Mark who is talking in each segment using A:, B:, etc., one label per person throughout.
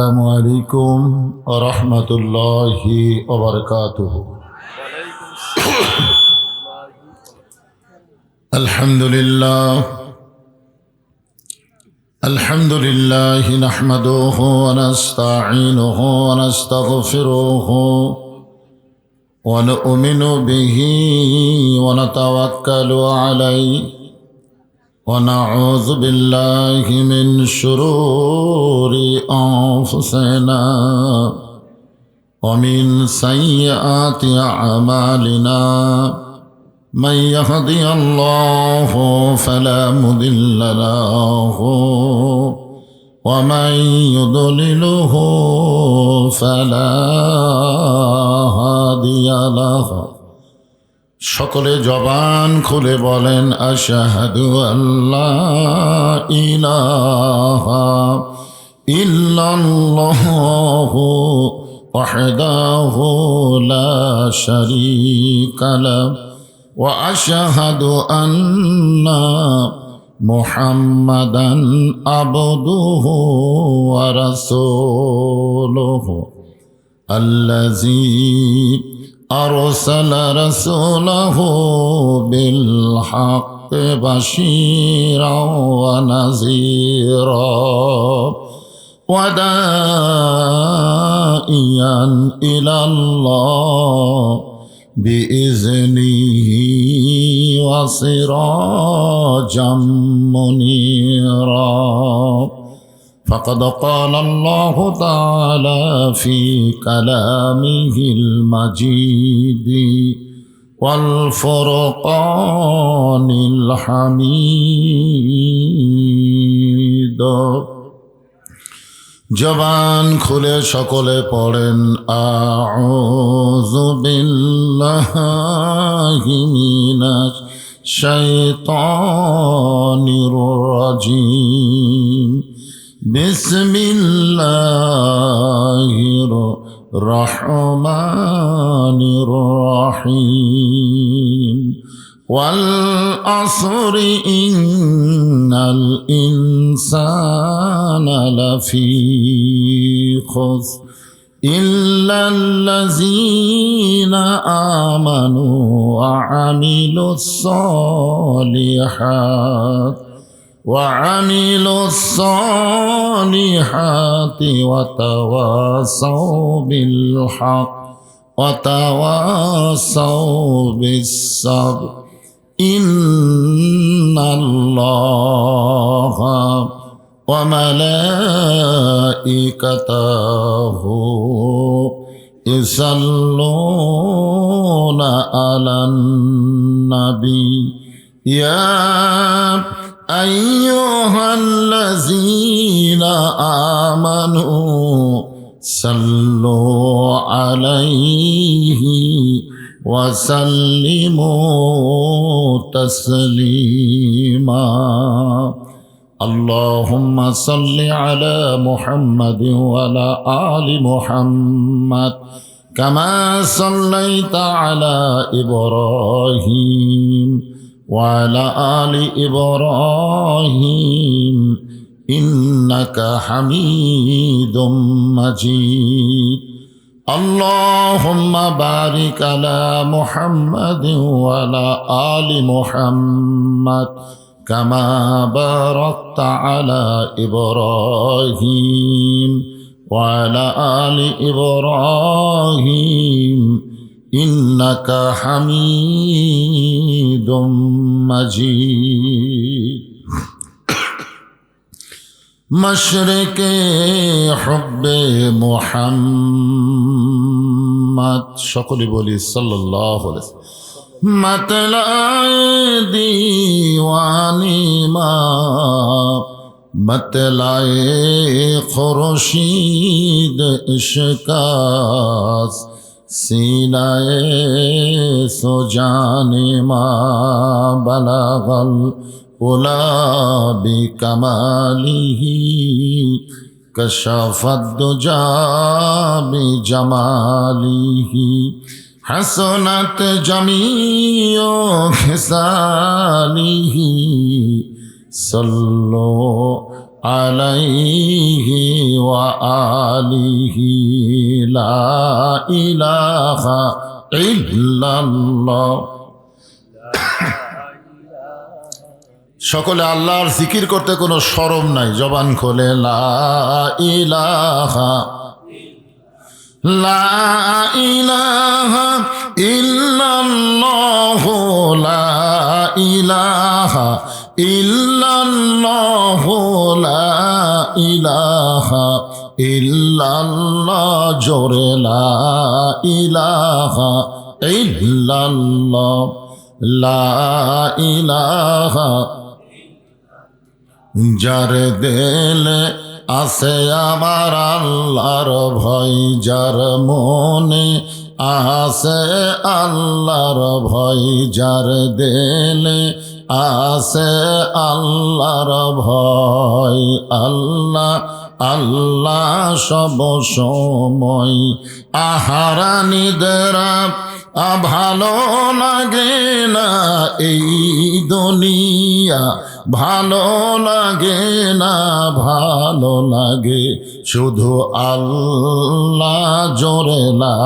A: السلام عليكم ورحمة الله وبركاته. الحمد لله نحمده ونستعينه ونستغفره ونؤمن به ونتوكل عليه ونعوذ بالله من شرور أنفسنا ومن سيئات أعمالنا من يهدي الله فلا مضل له ومن يضلله فلا هادي له সকলে জবান খুলে বলেন আশহাদু আল্লা ইলাহা ইল্লাল্লাহু ওয়াহদাহু লা শারীকা লাহু ওয়া আশহাদু আন্না মুহাম্মাদান আবদুহু ওয়া রাসূলুহু আল্লাযী أرسل رسوله بالحق بشيرا ونذيرا وداعيا إلى الله بإذنه وسراجا منيرا فقد قال الله تعالى في كلامه المجيد والفرقان الحميد জবান খুলে সকলে পড়েন আউযু বিল্লাহি মিনাশ শাইতানির রাজিম بسم الله الرحمن الرحيم والعصر إن الإنسان لفي خسر إلا الذين آمنوا وعملوا الصالحات وتواصوا بالحق وتواصوا بالصبر إن الله وملائكته يصلون على النبي يا أيها الذين آمنوا صلوا عليه وسلموا تسليما اللهم صل على محمد وعلى آل محمد كما صليت على إبراهيم وعلى آل إبراهيم إنك حميد مجيد اللهم بارك على محمد وعلى آل محمد كما باركت على إبراهيم وعلى آل إبراهيم إنك حميد مجيد مشرق حب محمد সকলে বলি সাল্লাল্লাহু আলাইহি ওয়াসাল্লাম मतलाए दीवानी मतलाए खुर्शीद इश्कास सीनाए सुजाने बलगल उला बिकमालिही कशफत दुजा बिजमालिही हसनत जमीओ खिसालिही सल्लो আলাইহি ওয়া আলিহি লা ইলাহা ইল্লাল্লাহ। সকলে আল্লাহর জিকির করতে কোনো শরম নাই, জবান খোলে লা ইলাহা লা ইলাহা ইল্লাল্লাহ লা ইলাহা ইল্লাল্লাহ লা ইলাহা ইল্লাল্লাহ জোরে লা ইলাহা ইল্লাল্লাহ লা ইলাহা। যার দিলে আছে আমার আল্লাহর ভয়, যার মনে আছে আল্লাহর ভয়, যার দিলে আছে আল্লাহর ভয়, আল্লাহ আল্লাহ সব সময়। আহারা নিদ্রা ভালো লাগে না এই দুনিয়া, ভালো লাগে না, ভালো লাগে শুধু আল্লাহ জোরে লা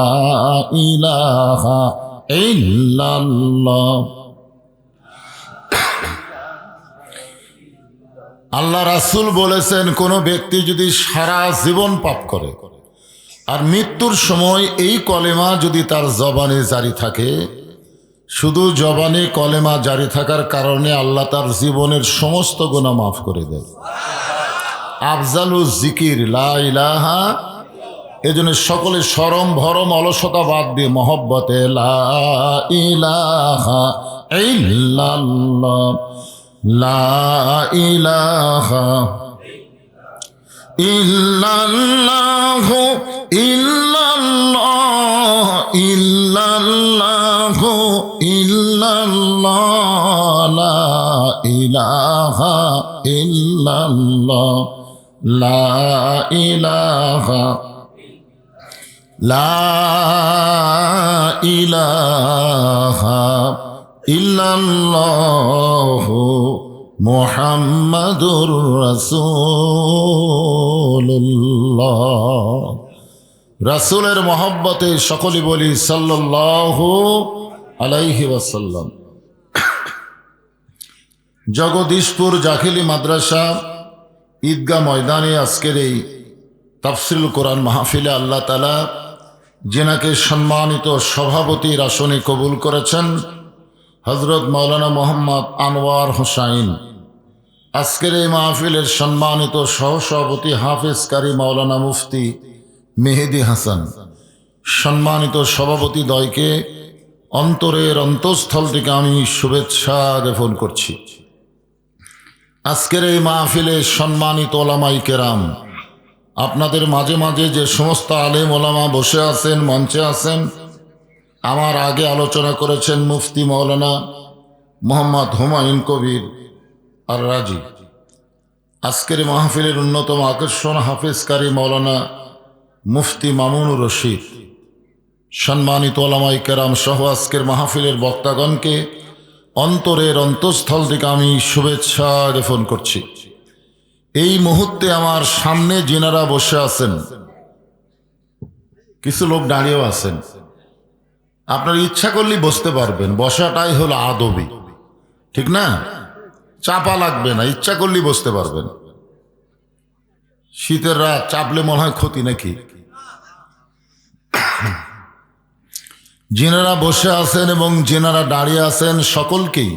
A: ইলাহা ইল্লাল্লাহ। আল্লাহ রাসূল বলেছেন, কোনো ব্যক্তি যদি সারা জীবন পাপ করে আর মৃত্যুর সময় এই কলেমা যদি তার জবানে জারি থাকে, শুধু জবানে কলেমা জারি থাকার কারণে আল্লাহ তার জীবনের সমস্ত গুনাহ মাফ করে দেয়। আফজালু জিকির লা ইলাহা। এজন্য সকলে শরম ভরম অলসতা বাদ দিয়ে মহব্বতে লা ইলাহা ইল্লাল্লাহ লা ইলাহা ইল্লাল্লাহ ইল্লাল্লাহ ইল্লাল্লাহ ইল্লাল্লাহ লা ইলাহা ইল্লাল্লাহ লা ইলাহা লা ইলাহা ইল্লাল্লাহ মুহাম্মাদুর রাসূলুল্লাহ। রাসূলের মহব্বতে সকলে বলি সাল্লাল্লাহু আলাইহি ওয়াসাল্লাম। জগদীশপুর জাকিলি মাদ্রাসা ঈদগাহ ময়দানে আজকের এই তাফসীরুল কোরআন মাহফিলে আল্লাহ তাআলা যেনাকে সম্মানিত সভাপতির আসনে কবুল করেছেন, হযরত মাওলানা মোহাম্মদ আনোয়ার হোসাইন। আজকের এই মাহফিলের সম্মানিত সহসভাপতি হাফেজ কারি মাওলানা মুফতি মেহেদি হাসান। সম্মানিত সভাপতি দ্বয়কে অন্তরের অন্তঃস্থল থেকে আমি শুভেচ্ছা জ্ঞাপন করছি। আজকের এই মাহফিলে সম্মানিত ওলামায়ে কেরাম, আপনাদের মাঝে মাঝে যে সমস্ত আলেম ওলামা বসে আছেন, মঞ্চে আছেন, আমার আগে আলোচনা করেছেন মুফতি মাওলানা মোহাম্মদ হুমায়ুন কবির আর রাজি। আজকের মাহফিলের অন্যতম আকর্ষণ হাফেজ কারি মাওলানা মুফতি মামুনুর রশিদ। সম্মানিত ওলামায়ে কেরাম সহ আজকের মাহফিলের বক্তাগণকে অন্তরের অন্তঃস্থল থেকে আমি শুভেচ্ছা জ্ঞাপন করছি। এই মুহূর্তে আমার সামনে যিনারা বসে আছেন, কিছু লোক দাঁড়িয়েও আছেন, আপনার ইচ্ছা করলেই বসতে পারবেন, বসাটাই হলো আদবি, ঠিক না? চাপা লাগবে না, ইচ্ছা করলেই বসতে পারবেন। শীতের রাত, চাপলে মনে হয় ক্ষতি নাকি? যিনারা বসে আছেন এবং যিনারা দাঁড়িয়ে আছেন সকলকেই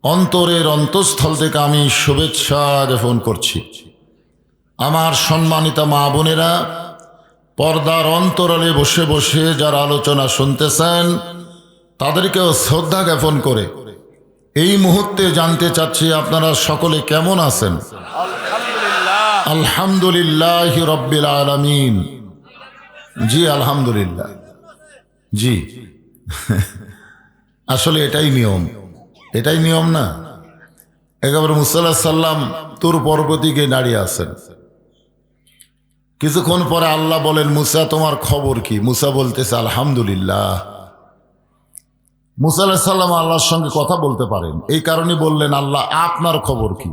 A: অন্তরের অন্তঃস্থল থেকে আমি শুভেচ্ছা জ্ঞাপন করছি। আমার সম্মানিতা মা বোনেরা, পর্দার অন্তরালে বসে বসে যারা আলোচনা শুনতেছেন, তাদেরকেও শ্রদ্ধা জ্ঞাপন করে এই মুহূর্তে জানতে চাচ্ছি আপনারা সকলে কেমন আছেন? আলহামদুলিল্লাহ রব্বিল আলামিন। জি আলহামদুলিল্লাহ। জি আসলে এটাই নিয়ম, এটাই নিয়ম না? একেবারে মুসা আলাইহিস সালাম তুর পর্বতে দাঁড়িয়ে আছেন। কিছুক্ষণ পরে আল্লাহ বলেন, মুসা তোমার খবর কি? মুসা বলতেছে আলহামদুলিল্লাহ। মুসা আলাইহিস সালাম আল্লাহর সঙ্গে কথা বলতে পারেন, এই কারণে বললেন, আল্লাহ আপনার খবর কি?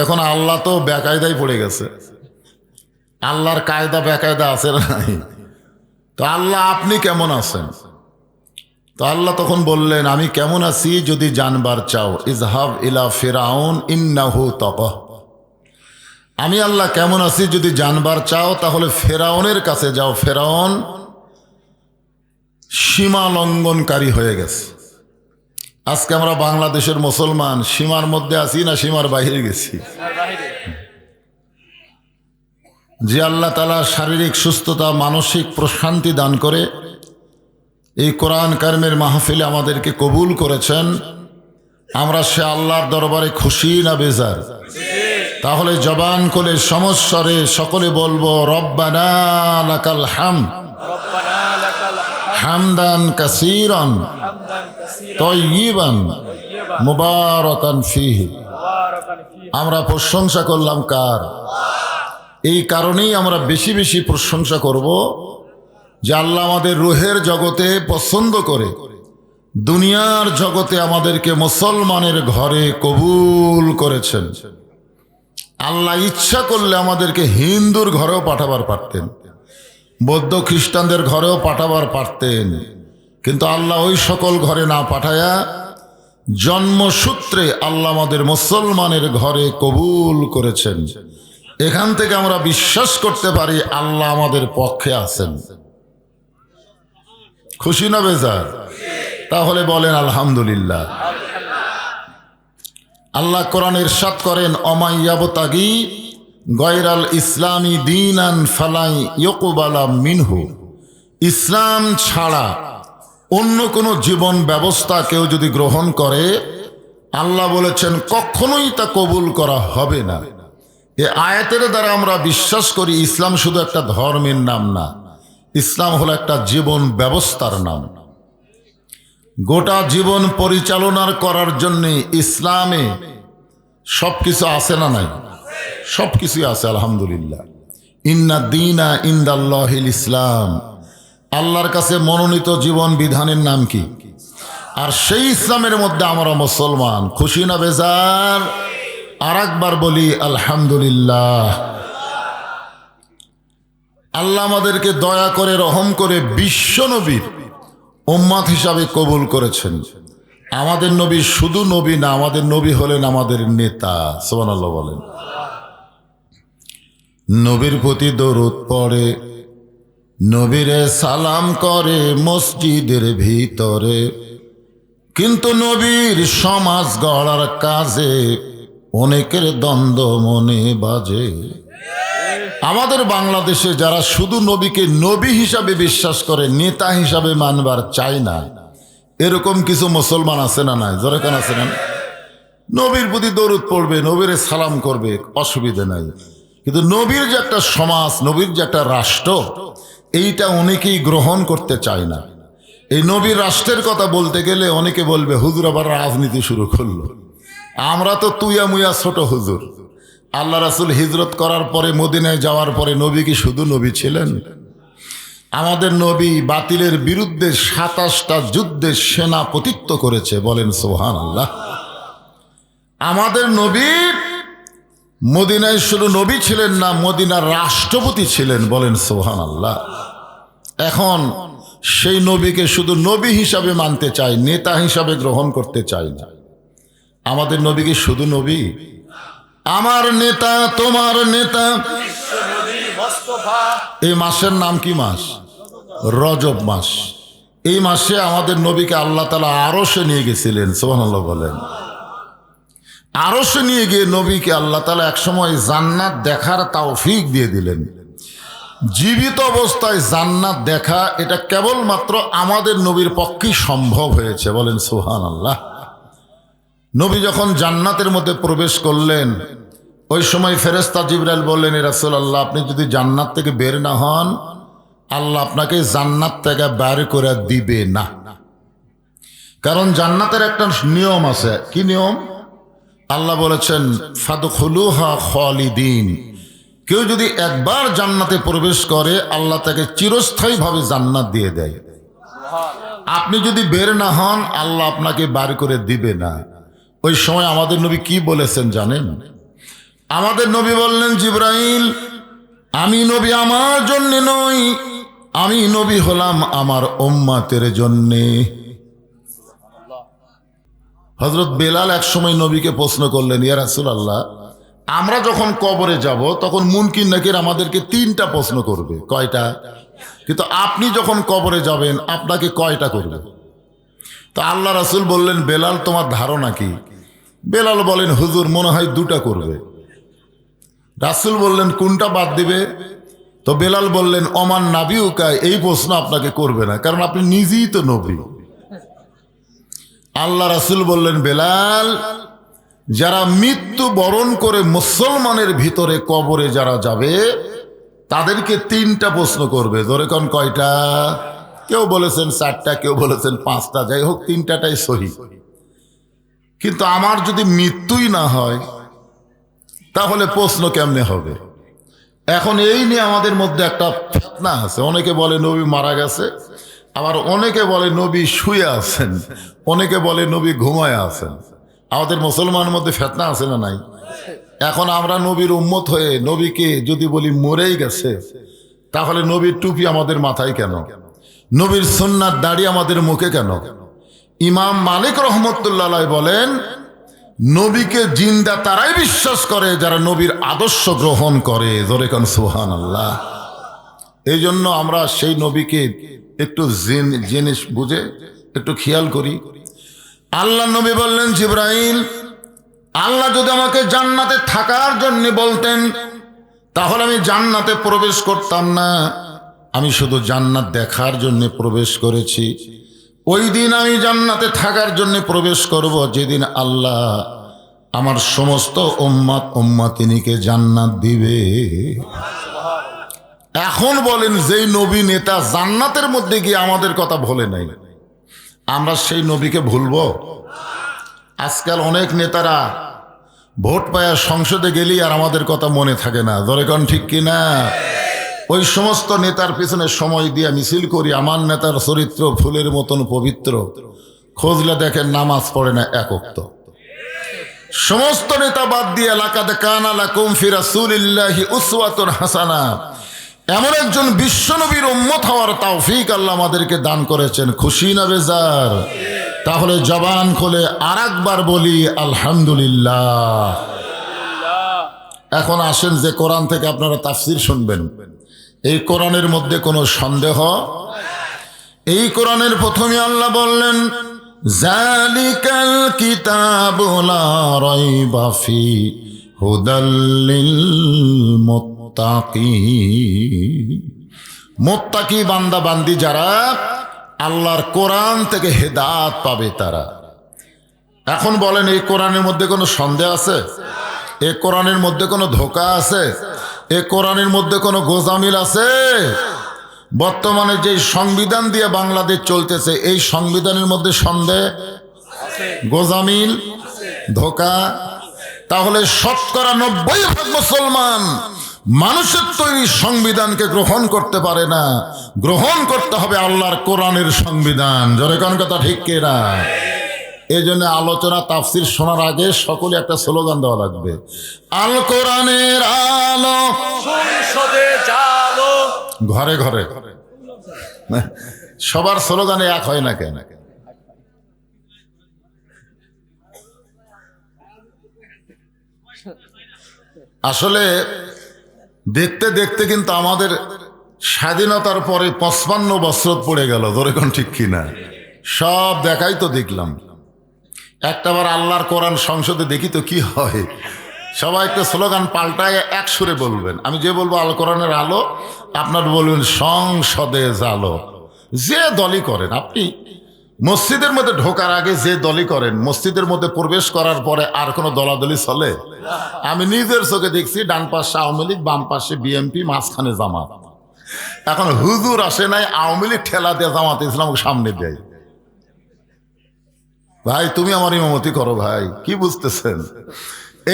A: এখন আল্লাহ তো বেকায়দায় পড়ে গেছে, আল্লাহর কায়দা বেকায়দা আছে না নাই? তো আল্লাহ আপনি কেমন আছেন? তো আল্লাহ তখন বললেন, আমি কেমন আছি যদি জানবার চাও, ইজহাব ইলা ফিরাউন ইন্নাহু তাগা। আমি আল্লাহ কেমন আছি যদি জানবার চাও তাহলে ফেরাউনের কাছে যাও। ফেরাউন সীমা লঙ্ঘনকারী হয়ে গেছে। আজকে আমরা বাংলাদেশের মুসলমান সীমার মধ্যে আছি না সীমার বাইরে গেছি? যে আল্লাহ তাআলা শারীরিক সুস্থতা, মানসিক প্রশান্তি দান করে এই কোরআন কারিমের মাহফিলে আমাদেরকে কবুল করেছেন, আমরা সে আল্লাহর দরবারে খুশি না বেজার? তাহলে জবান খুলে সমস্বরে সকলে বলবো, রব্বানা লাকাল হামদ হামদান কাসীরান তাইয়িবান মুবারাকান ফীহি। আমরা প্রশংসা করলাম কার? এই কারণেই আমরা বেশি বেশি প্রশংসা করব যে আল্লাহ আমাদের রুহের জগতে পছন্দ করে, দুনিয়ার জগতে আমাদেরকে মুসলমানের ঘরে কবুল করেছেন। আল্লাহ ইচ্ছা করলে আমাদেরকে হিন্দুর ঘরেও পাঠাবার পারতেন, বৌদ্ধ খ্রিস্টানদের ঘরেও পাঠাবার পারতেন, কিন্তু আল্লাহ ওই সকল ঘরে না পাঠায়া জন্মসূত্রে আল্লাহ আমাদের মুসলমানের ঘরে কবুল করেছেন। এখান থেকে আমরা বিশ্বাস করতে পারি আল্লাহ আমাদের পক্ষে আছেন। খুশি না বেজার? তাহলে বলেন আলহামদুলিল্লাহ। আল্লাহ কোরআনে ইরশাদ করেন, অমাইয়াবতাগি গয়রাল ইসলামী দীনান ফালাই ইয়কুবালা মিনহু। ইসলাম ছাড়া অন্য কোনো জীবন ব্যবস্থা কেউ যদি গ্রহণ করে, আল্লাহ বলেছেন কখনোই তা কবুল করা হবে না। এই আয়াতের দ্বারা আমরা বিশ্বাস করি ইসলাম শুধু একটা ধর্মের নাম না, ইসলাম হলো একটা জীবন ব্যবস্থার নাম। গোটা জীবন পরিচালনার করার জন্যে ইসলামে সবকিছু আছে না নাই? সবকিছুই আছে আলহামদুলিল্লাহ। ইন্না দীনা ইনদাল্লাহিল ইসলাম। আল্লাহর কাছে মনোনীত জীবন বিধানের নাম কি? আর সেই ইসলামের মধ্যে আমরা মুসলমান। খুশি না বেজার? আর একবার বলি আলহামদুলিল্লাহ। আল্লাহ আমাদেরকে দয়া করে রহম করে বিশ্ব নবীর উম্মাত হিসাবে কবুল করেছেন। আমাদের নবী শুধু নবী না, আমাদের নবী হলেন আমাদের নেতা। সুবহানাল্লাহ বলেন। নবীর প্রতি দরুদ পড়ে, নবীরে সালাম করে মসজিদের ভিতরে, কিন্তু নবীর সমাজ গড়ার কাজে অনেকের দ্বন্দ্ব মনে বাজে। আমাদের বাংলাদেশে যারা শুধু নবীকে নবী হিসাবে বিশ্বাস করে, নেতা হিসাবে মানবার চায় না, এরকম কিছু মুসলমান আছে না নাই? জোরে কেন আছে না? নবীর প্রতি দরুদ পড়বে, নবীরে সালাম করবে, অসুবিধা নাই, কিন্তু নবীর যে একটা সমাজ, নবীর যে একটা রাষ্ট্র, এইটা অনেকেই গ্রহণ করতে চায় না। এই নবীর রাষ্ট্রের কথা বলতে গেলে অনেকে বলবে হুজুর আবার রাজনীতি শুরু করলো। আমরা তো তুইয়া মুয়া ছোট হুজুর। আল্লাহ রাসূল হিজরত করার পরে, মদিনায় যাওয়ার পরে নবী কি শুধু নবী ছিলেন? আমাদের নবী বাতিলের বিরুদ্ধে ২৭টা যুদ্ধে সেনাপতিত্ব করেছে। বলেন সুবহানাল্লাহ। আমাদের নবী মদিনায় শুধু নবী ছিলেন না, মদিনার রাষ্ট্রপতি ছিলেন। বলেন সুবহানাল্লাহ। এখন সেই নবীকে শুধু নবী হিসাবে মানতে চাই, নেতা হিসাবে গ্রহণ করতে চাই না। আমাদের নবী কি শুধু নবী? আমার নেতা, তোমার নেতা। এই মাসের নাম কি মাস? রজব মাস। এই মাসে আমাদের নবীকে আল্লাহ তাআলা আরশে নিয়ে গেছিলেন। সুবহানাল্লাহ বলেন। আরশে নিয়ে গিয়ে নবীকে আল্লাহ তাআলা একসময় জান্নাত দেখার তৌফিক দিয়ে দিলেন। জীবিত অবস্থায় জান্নাত দেখা এটা কেবলমাত্র আমাদের নবীর পক্ষেই সম্ভব হয়েছে। বলেন সুবহানাল্লাহ। নবী যখন জান্নাতের মধ্যে প্রবেশ করলেন, ওই সময় ফেরেশতা জিবরাইল বললেন, এ রাসূলুল্লাহ, আপনি যদি জান্নাত থেকে বের না হন, আল্লাহ আপনাকে জান্নাত থেকে বের করে দিবে না। কারণ জান্নাতের একটা নিয়ম আছে। কি নিয়ম? আল্লাহ বলেছেন ফাদখুলুহা খালিদিন। কেউ যদি একবার জান্নাতে প্রবেশ করে, আল্লাহ তাকে চিরস্থায়ীভাবে জান্নাত দিয়ে দেয়। আপনি যদি বের না হন, আল্লাহ আপনাকে বার করে দিবে না। ওই সময় আমাদের নবী কি বলেছেন জানেন? আমাদের নবী বললেন, জিবরাইল, আমি নবী আমার জন্য নই, আমি নবী হলাম আমার উম্মতের জন্যে। হযরত বেলাল এক সময় নবীকে প্রশ্ন করলেন, ইয়া রাসূলুল্লাহ, আমরা যখন কবরে যাব তখন মুনকির নাকির আমাদেরকে 3টা প্রশ্ন করবে। কয়টা? কিন্তু আপনি যখন কবরে যাবেন আপনাকে কয়টা করবে? তো আল্লাহ রাসূল বললেন, বেলাল, তোমার ধারণা কি? বেলাল বলেন, হুজুর, মনে হয় 2টা করবে। রাসূল বললেন, কোনটা বাদ দিবে? তো বেলাল বললেন, ওমান নাবিউকা, এই প্রশ্ন আপনাকে করবে না, কারণ আপনি নিজেই তো নবী। আল্লাহ রাসূল বললেন, বেলাল, যারা মৃত্যু বরণ করে মুসলমানের ভিতরে কবরে যারা যাবে তাদেরকে 3টা প্রশ্ন করবে। ধরে কোন কয়টা? কেউ বলেছেন 4টা, কেউ বলেছেন 5টা, যাই হোক 3টাটাই সহি। কিন্তু আমার যদি মৃত্যুই না হয় তাহলে প্রশ্ন কেমনে হবে? এখন এই নিয়ে আমাদের মধ্যে একটা ফিতনা আছে। অনেকে বলে নবী মারা গেছে, আবার অনেকে বলে নবী শুয়ে আছেন, অনেকে বলে নবী ঘুমায় আছেন। আমাদের মুসলমানের মধ্যে ফিতনা আছে না নাই? এখন আমরা নবীর উম্মত হয়ে নবীকে যদি বলি মরেই গেছে, তাহলে নবীর টুপি আমাদের মাথায় কেন? নবীর সুন্নাত দাড়ি আমাদের মুখে কেন? ইমাম মালিক রহমতুল্লাহ আলাইহি বলেন, নবীকে জিন্দা তারাই বিশ্বাস করে যারা নবীর আদর্শ গ্রহণ করে। জোরে কান সুবহানাল্লাহ। এই জন্য আমরা সেই নবীকে একটু জেনে বুঝে একটু খেয়াল করি। আল্লাহ নবী বললেন, জিবরাইল, আল্লাহ যদি আমাকে জান্নাতে থাকার জন্য বলতেন তাহলে আমি জান্নাতে প্রবেশ করতাম না, আমি শুধু জান্নাত দেখার জন্য প্রবেশ করেছি। ওই দিন আমি জান্নাতে থাকার জন্য প্রবেশ করব যেদিন আল্লাহ আমার সমস্ত উম্মত উম্মাতিনীকে জান্নাত দিবে। এখন বলেন, যেই নবী নেতা জান্নাতের মধ্যে গিয়ে আমাদের কথা ভোলে নাই, আমরা সেই নবীকে ভুলবো? আজকাল অনেক নেতারা ভোট পায়া সংসদে গেলেই আর আমাদের কথা মনে থাকে না। ধরে কোন ঠিক কিনা? ওই সমস্ত নেতার পিছনে সময় দিয়ে মিছিল করি, আমার নেতার চরিত্র ফুলের মতন পবিত্র, খোঁজলে দেখেন নামাজ পড়ে না এক ওয়াক্ত। সমস্ত নেতা বাদ দিয়ে লাকাদ কানা লাকুম ফি রাসূলিল্লাহি উসওয়াতুন হাসানা, এমন একজন বিশ্বনবীর উম্মত হওয়ার তৌফিক আল্লাহ আমাদেরকে দান করেছেন। খুশি না বেজার? তাহলে জবান খুলে আরেকবার বলি আলহামদুলিল্লাহ। এখন আসেন যে কোরআন থেকে আপনারা তাফসীর শুনবেন, এই কোরআনের মধ্যে কোনো সন্দেহ? এই কোরআনের প্রথমে আল্লাহ বললেন, যালিকাল কিতাবু লা রাইবা ফি হুদাল লিল মুত্তাকিন। মুত্তাকি বান্দা বান্দি যারা আল্লাহর কোরআন থেকে হেদায়েত পাবে তারা। এখন বলেন, এই কোরআনের মধ্যে কোনো সন্দেহ আছে? এই কোরআনের মধ্যে কোনো ধোঁকা আছে? এই কোরআনের মধ্যে কোনো গোজামিল আছে? বর্তমানে যে সংবিধান দিয়ে বাংলাদেশ চলতেছে, এই সংবিধানের মধ্যে সন্দেহ, গোজামিল, ধোঁকা? তাহলে 90% মুসলমান মানুষের তৈরি সংবিধানকে গ্রহণ করতে পারে না। গ্রহণ করতে হবে আল্লাহর কোরআনের সংবিধান। জোরে কোন কথা ঠিক কিনা? এই জন্য আলোচনা তাফসীর শোনার আগে সকলে একটা স্লোগান দেওয়া লাগবে, আল কোরআনের আলো সংসদে জালো। ঘরে ঘরে সবার স্লোগানে এক হয় না কেন? আসলে দেখতে দেখতে কিন্তু আমাদের স্বাধীনতার পরে 55 বছর পড়ে গেল। ধরে কোন ঠিক কিনা? সব দেখাই তো দেখলাম। একটাবার আল্লাহর কোরআন সংসদে দেখি তো কি হয়। সবাই একটা স্লোগান পাল্টায় এক সুরে বলবেন। আমি যে বলবো আল কোরআনের আলো, আপনার বলবেন সংসদে জালো। যে দলই করেন আপনি, মসজিদের মধ্যে ঢোকার আগে যে দলই করেন, মসজিদের মধ্যে প্রবেশ করার পরে আর কোনো দলাদলি চলে? আমি নিজের চোখে দেখছি, ডান পাশে আওয়ামী লীগ, বাম পাশে বিএনপি, মাঝখানে জামাত। এখন হুজুর আসে নাই, আওয়ামী লীগ ঠেলা দিয়ে জামাত ইসলামকে সামনে দেয়। ভাই তুমি আমার ইমামতি করো ভাই, কি বুঝতেছেন?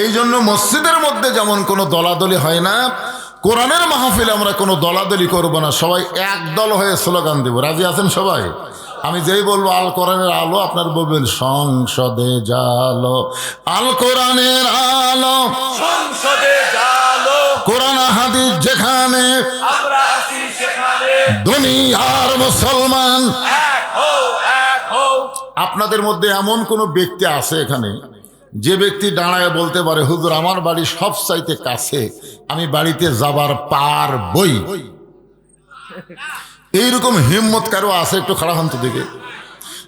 A: এই জন্য মসজিদের মধ্যে যেমন কোনো দলাদলি হয় না, কোরআনের মাহফিলে আমরা কোনো দলাদলি করবো না, সবাই এক দল হয়ে স্লোগান দেব। রাজি আছেন সবাই? আমি যেই বলবো আল কোরআনের আলো, আপনার বলবেন সংসদে জালো, আল কোরআনের আলো
B: সংসদে জালো,
A: কোরআন হাদিস যেখানে
B: আমরা আছি সেখানে,
A: দুনিয়ার মুসলমান।
B: এক হও, এক হও।
A: আপনাদের মধ্যে এমন কোনো ব্যক্তি আছে এখানে যে ব্যক্তি দাঁড়ায় বলতে পারে হুজুর আমার বাড়ি সব চাইতে কাছে, আমি বাড়িতে যাবার পারবই? এইরকম হিম্মত কারো আছে? একটু খাড়া হন তো দিকে।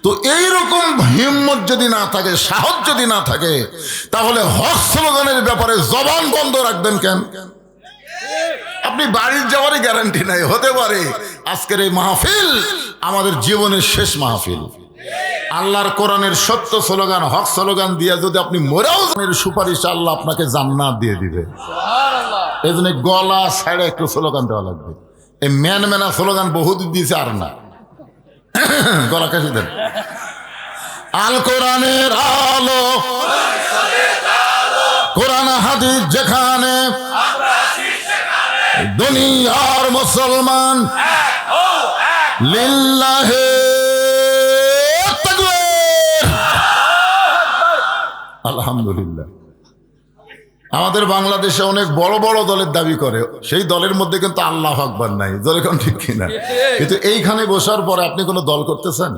A: তো এইরকম হিম্মত যদি না থাকে, সাহস যদি না থাকে, তাহলে হক স্লোগানের ব্যাপারে জবান বন্ধ রাখবেন কেন? আপনি বাড়ির যাওয়ারই গ্যারান্টি নাই। হতে পারে আজকের এই মাহফিল আমাদের জীবনের শেষ মাহফিল। আল্লাহর কোরআনের সত্য স্লোগান, হক স্লোগান দিয়ে যদি আপনি মরেও যান, সুপারিশ আল্লাহ আপনাকে জান্নাত দিয়ে দিবে। এই জন্য গলা ছাড়া একটু স্লোগান দেওয়া লাগবে। এই ম্যান ম্যানা স্লোগান বহুদিন দিয়েছে, আর না, গলা কাশি দেন। আল কোরআনের আলো কোরআন হাদিস যেখানে
B: আমরা আছি সেখানে,
A: দুনিয়ার মুসলমান
B: এক হও, এক।
A: লিল্লাহে তাকবীর। আলহামদুলিল্লাহ। আমাদের বাংলাদেশে অনেক বড় বড় দলের দাবি করে, সেই দলের মধ্যে কিন্তু আল্লাহু আকবার নাই। দল এখন ঠিক কিনা? কিন্তু এইখানে বসার পরে আপনি কোনো দল করতেছেন?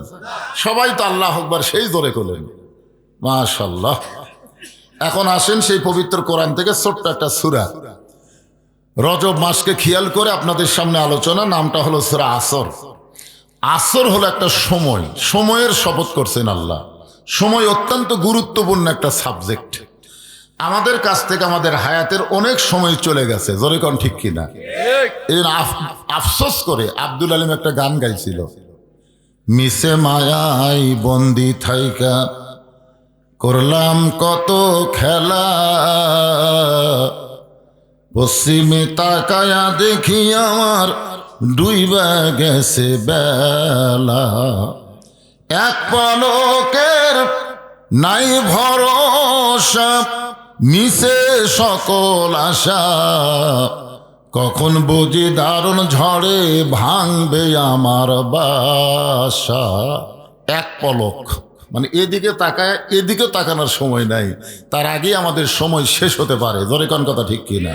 A: সবাই তো আল্লাহু আকবার সেই জোরে করলেন, মাশাআল্লাহ। এখন আসেন সেই পবিত্র কোরআন থেকে ছোট্ট একটা সূরা, রজব মাসকে খেয়াল করে আপনাদের সামনে আলোচনা। নামটা হলো সূরা আসর। আসর হলো একটা সময়, সময়ের শপথ করছেন আল্লাহ। সময় অত্যন্ত গুরুত্বপূর্ণ একটা সাবজেক্ট। আমাদের কাছ থেকে আমাদের হায়াতের অনেক সময় চলে গেছে, জোরে কোন ঠিক কিনা? এই জন্য আফসোস করে আব্দুল আলিম একটা গান গাইছিল, মিশে মায়াই বন্দি থাইকা করলাম কত খেলা, পশ্চিমে তাকায়া দেখি আমার ডুইবা গেছে বেলা, এক পলকের নাই ভরসা, মিশে সকল আশা, কখন বুঝি দারুণ ঝড়ে ভাঙবে আমার বাসা। এক পলক মানে এদিকে তাকায়, এদিকে তাকানোর সময় নাই, তার আগে আমাদের সময় শেষ হতে পারে। ধরে কোন কথা ঠিক কিনা?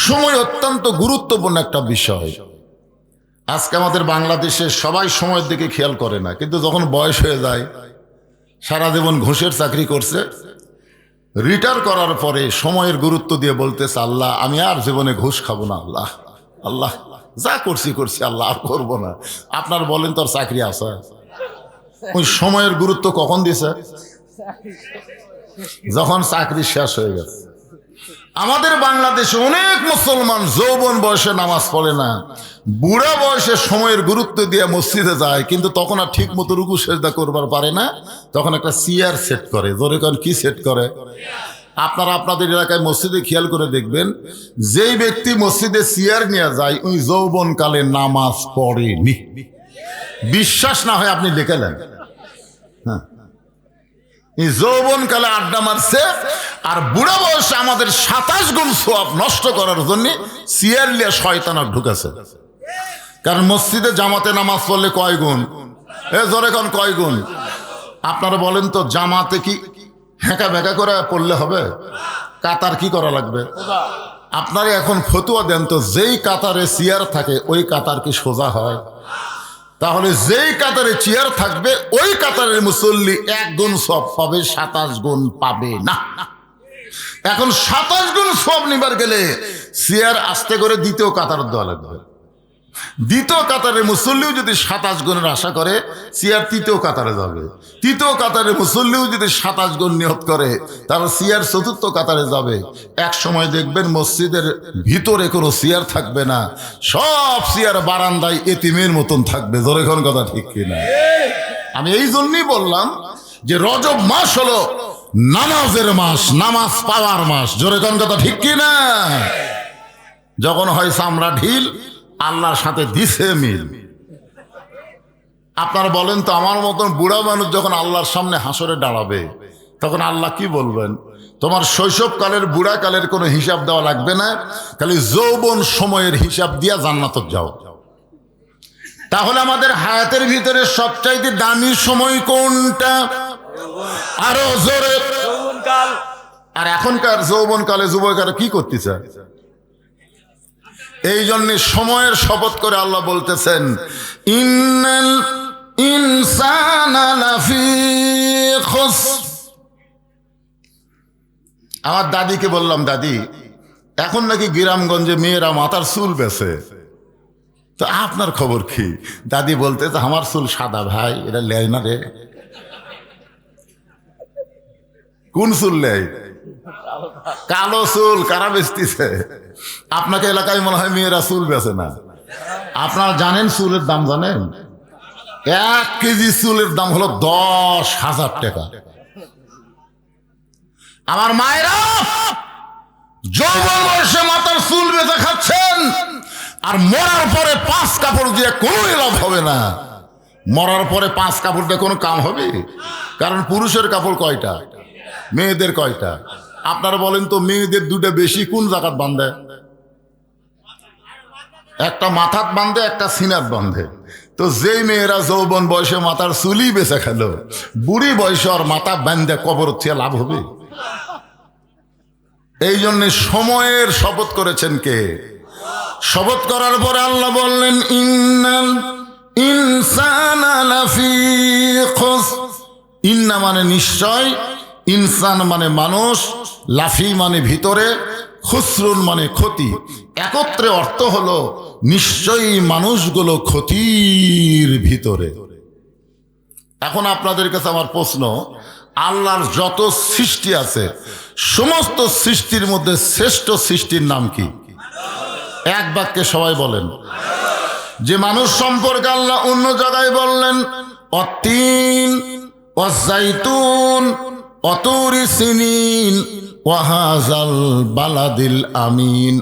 A: সময় অত্যন্ত গুরুত্বপূর্ণ একটা বিষয়। আজকে আমাদের বাংলাদেশে সবাই সময়ের দিকে খেয়াল করে না, কিন্তু যখন বয়স হয়ে যায়, সারা জীবন ঘুষের চাকরি করছে, রিটায়ার করার পরে সময়ের গুরুত্ব দিয়ে বলতেছে আল্লাহ আমি আর জীবনে ঘুষ খাবো না, আল্লাহ আল্লাহ যা করছি করছি আল্লাহ আর করবো না। আপনার বলেন তোর চাকরি আছে? ওই সময়ের গুরুত্ব কখন দিছে? যখন চাকরি শেষ হয়ে গেছে। আমাদের বাংলাদেশে অনেক মুসলমান যৌবন বয়সে নামাজ পড়ে না, বুড়া বয়সে সময়ের গুরুত্ব দিয়ে মসজিদে যায়, কিন্তু তখন আর ঠিক মতো রুকু সেজদা করবার পারে না। তখন একটা চেয়ার সেট করে। জোরে কোন কি সেট করে? আপনারা আপনাদের এলাকায় মসজিদে খেয়াল করে দেখবেন, যেই ব্যক্তি মসজিদে চেয়ার নিয়ে যায় ওই যৌবন কালে নামাজ পড়েনি। বিশ্বাস না হয় আপনি লিখে নেন। হ্যাঁ, এই যৌবন কালে আড্ডা মারছে, আর বুড়া বয়সে আমাদের 27 গুণ সওয়াব নষ্ট করার জন্য চেয়ার লিয়ে শয়তান ঢুকেছে। কারণ মসজিদে জামাতে নামাজ পড়লে কয় গুণ? জোরে কোন কয় গুণ? আপনারা বলেন তো, জামাতে কি হেঁকা বেঁকা করে পড়লে হবে? কাতার কি করা লাগবে? আপনারা এখন ফতুয়া দেন তো, যেই কাতারে চেয়ার থাকে ওই কাতার কি সোজা হয়? তাহলে যেই কাতারে চেয়ার থাকবে ওই কাতারের মুসল্লি 1 গুণ সওয়াব পাবে, 27 গুণ পাবে না। এখন 27 গুণ সওয়াব নিবার গেলে চেয়ার আস্তে করে দ্বিতীয় কাতার দেওয়া লাগবে। দ্বিতীয় কাতারের মুসল্লিও যদি 27 গুণের আশা করে, চেয়ার তৃতীয় কাতারে যাবে। তৃতীয় কাতারের মুসল্লিও যদি 27 গুণ নিয়ত করে, তাহলে চেয়ার চতুর্থ কাতারে যাবে। এক সময় দেখবেন মসজিদের ভিতরে কোনো চেয়ার থাকবে না, সব চেয়ার বারান্দায় এতিমের মতন থাকবে। জোরে কোন কথা ঠিক কিনা? আমি এই জন্যই বললাম যে রজব মাস হলো নামাজের মাস, নামাজ পাওয়ার মাস। জোরে কোন কথা ঠিক কিনা? যখন হয় চামড়া ঢিল, আল্লাহর সাথে দিছে মিল। আপনারা বলেন তো, আমার মতন বুড়া মানুষ যখন আল্লাহর সামনে হাসরে দাঁড়াবে, তখন আল্লাহ কি বলবেন? তোমার শৈশবকালের বুড়া কালের কোনো হিসাব দেওয়া লাগবে না, খালি যৌবন সময়ের হিসাব দিয়া জান্নাতে যাও। তাহলে আমাদের হায়াতের ভিতরে সবচাইতে দামি সময় কোনটা? আরো জোরে।
B: যৌবনকাল।
A: আর এখনকার যৌবনকালে যুবকেরা কি করতেছে? এই জন্য সময়ের শপথ করে আল্লাহ বলতেছেন, ইন্নাল ইনসানা লাফি খুসর। আমার দাদিকে বললাম, দাদি এখন নাকি গ্রামগঞ্জে মেয়েরা মাথার চুল বেছে, তো আপনার খবর কি? দাদি বলতে, আমার চুল সাদা ভাই, এটা লেয় না রে। কোন চুল লেয়? কালো চুল। কারা বেচতেছে? আপনাকে এলাকায় মনে হয় মেয়েরা চুল বেছে না। আপনারা জানেন চুলের দাম জানেন? 1 কেজি চুলের দাম হলো 10,000 টাকা। আমার মায়েরা যৌবন বয়সে মাথার চুল বেঁচে খাচ্ছেন, আর মরার পরে 5 কাপড় দিয়ে কোনো লাভ হবে না। মরার পরে 5 কাপড় দিয়ে কোনো কাম হবে? কারণ পুরুষের কাপড় কয়টা, মেয়েদের কয়টা? আপনারা বলেন তো, মেয়েদের 2টা বেশি কোন জায়গাত বাঁধে? একটা মাথাত বাঁধে, একটা সিনাত বাঁধে। তো যেই মেয়েরা যৌবন বয়সে মাথার চুলি বেঁচে খেলো, বুড়ি বয়সে আর মাথা বাঁধে কবর থেকে লাভ হবে? এই জন্য সময়ের শপথ করেছেন কে? শপথ করার পরে আল্লাহ বললেন, ইন্নাল ইনসানা লাফি খুসর। ইন্না মানে নিশ্চয়, ইনসান মানে মানুষ, লাফি মানে ভিতরে, খুসরুন মানে ক্ষতি। একত্রে অর্থ হলো নিশ্চয়ই মানুষগুলো ক্ষতির ভিতরে। এখন আপনাদের কাছে আমার প্রশ্ন, আল্লাহর যত সৃষ্টি আছে সমস্ত সৃষ্টির মধ্যে শ্রেষ্ঠ সৃষ্টির নাম কি? এক বাক্যে সবাই বলেন। যে মানুষ সম্পর্কে আল্লাহ অন্য জায়গায় বললেন, অত্তিন ওয়াজ্জাইতুন ওয়াতুরি সিনিন ওয়াহাজাল বালাদিল আমিন।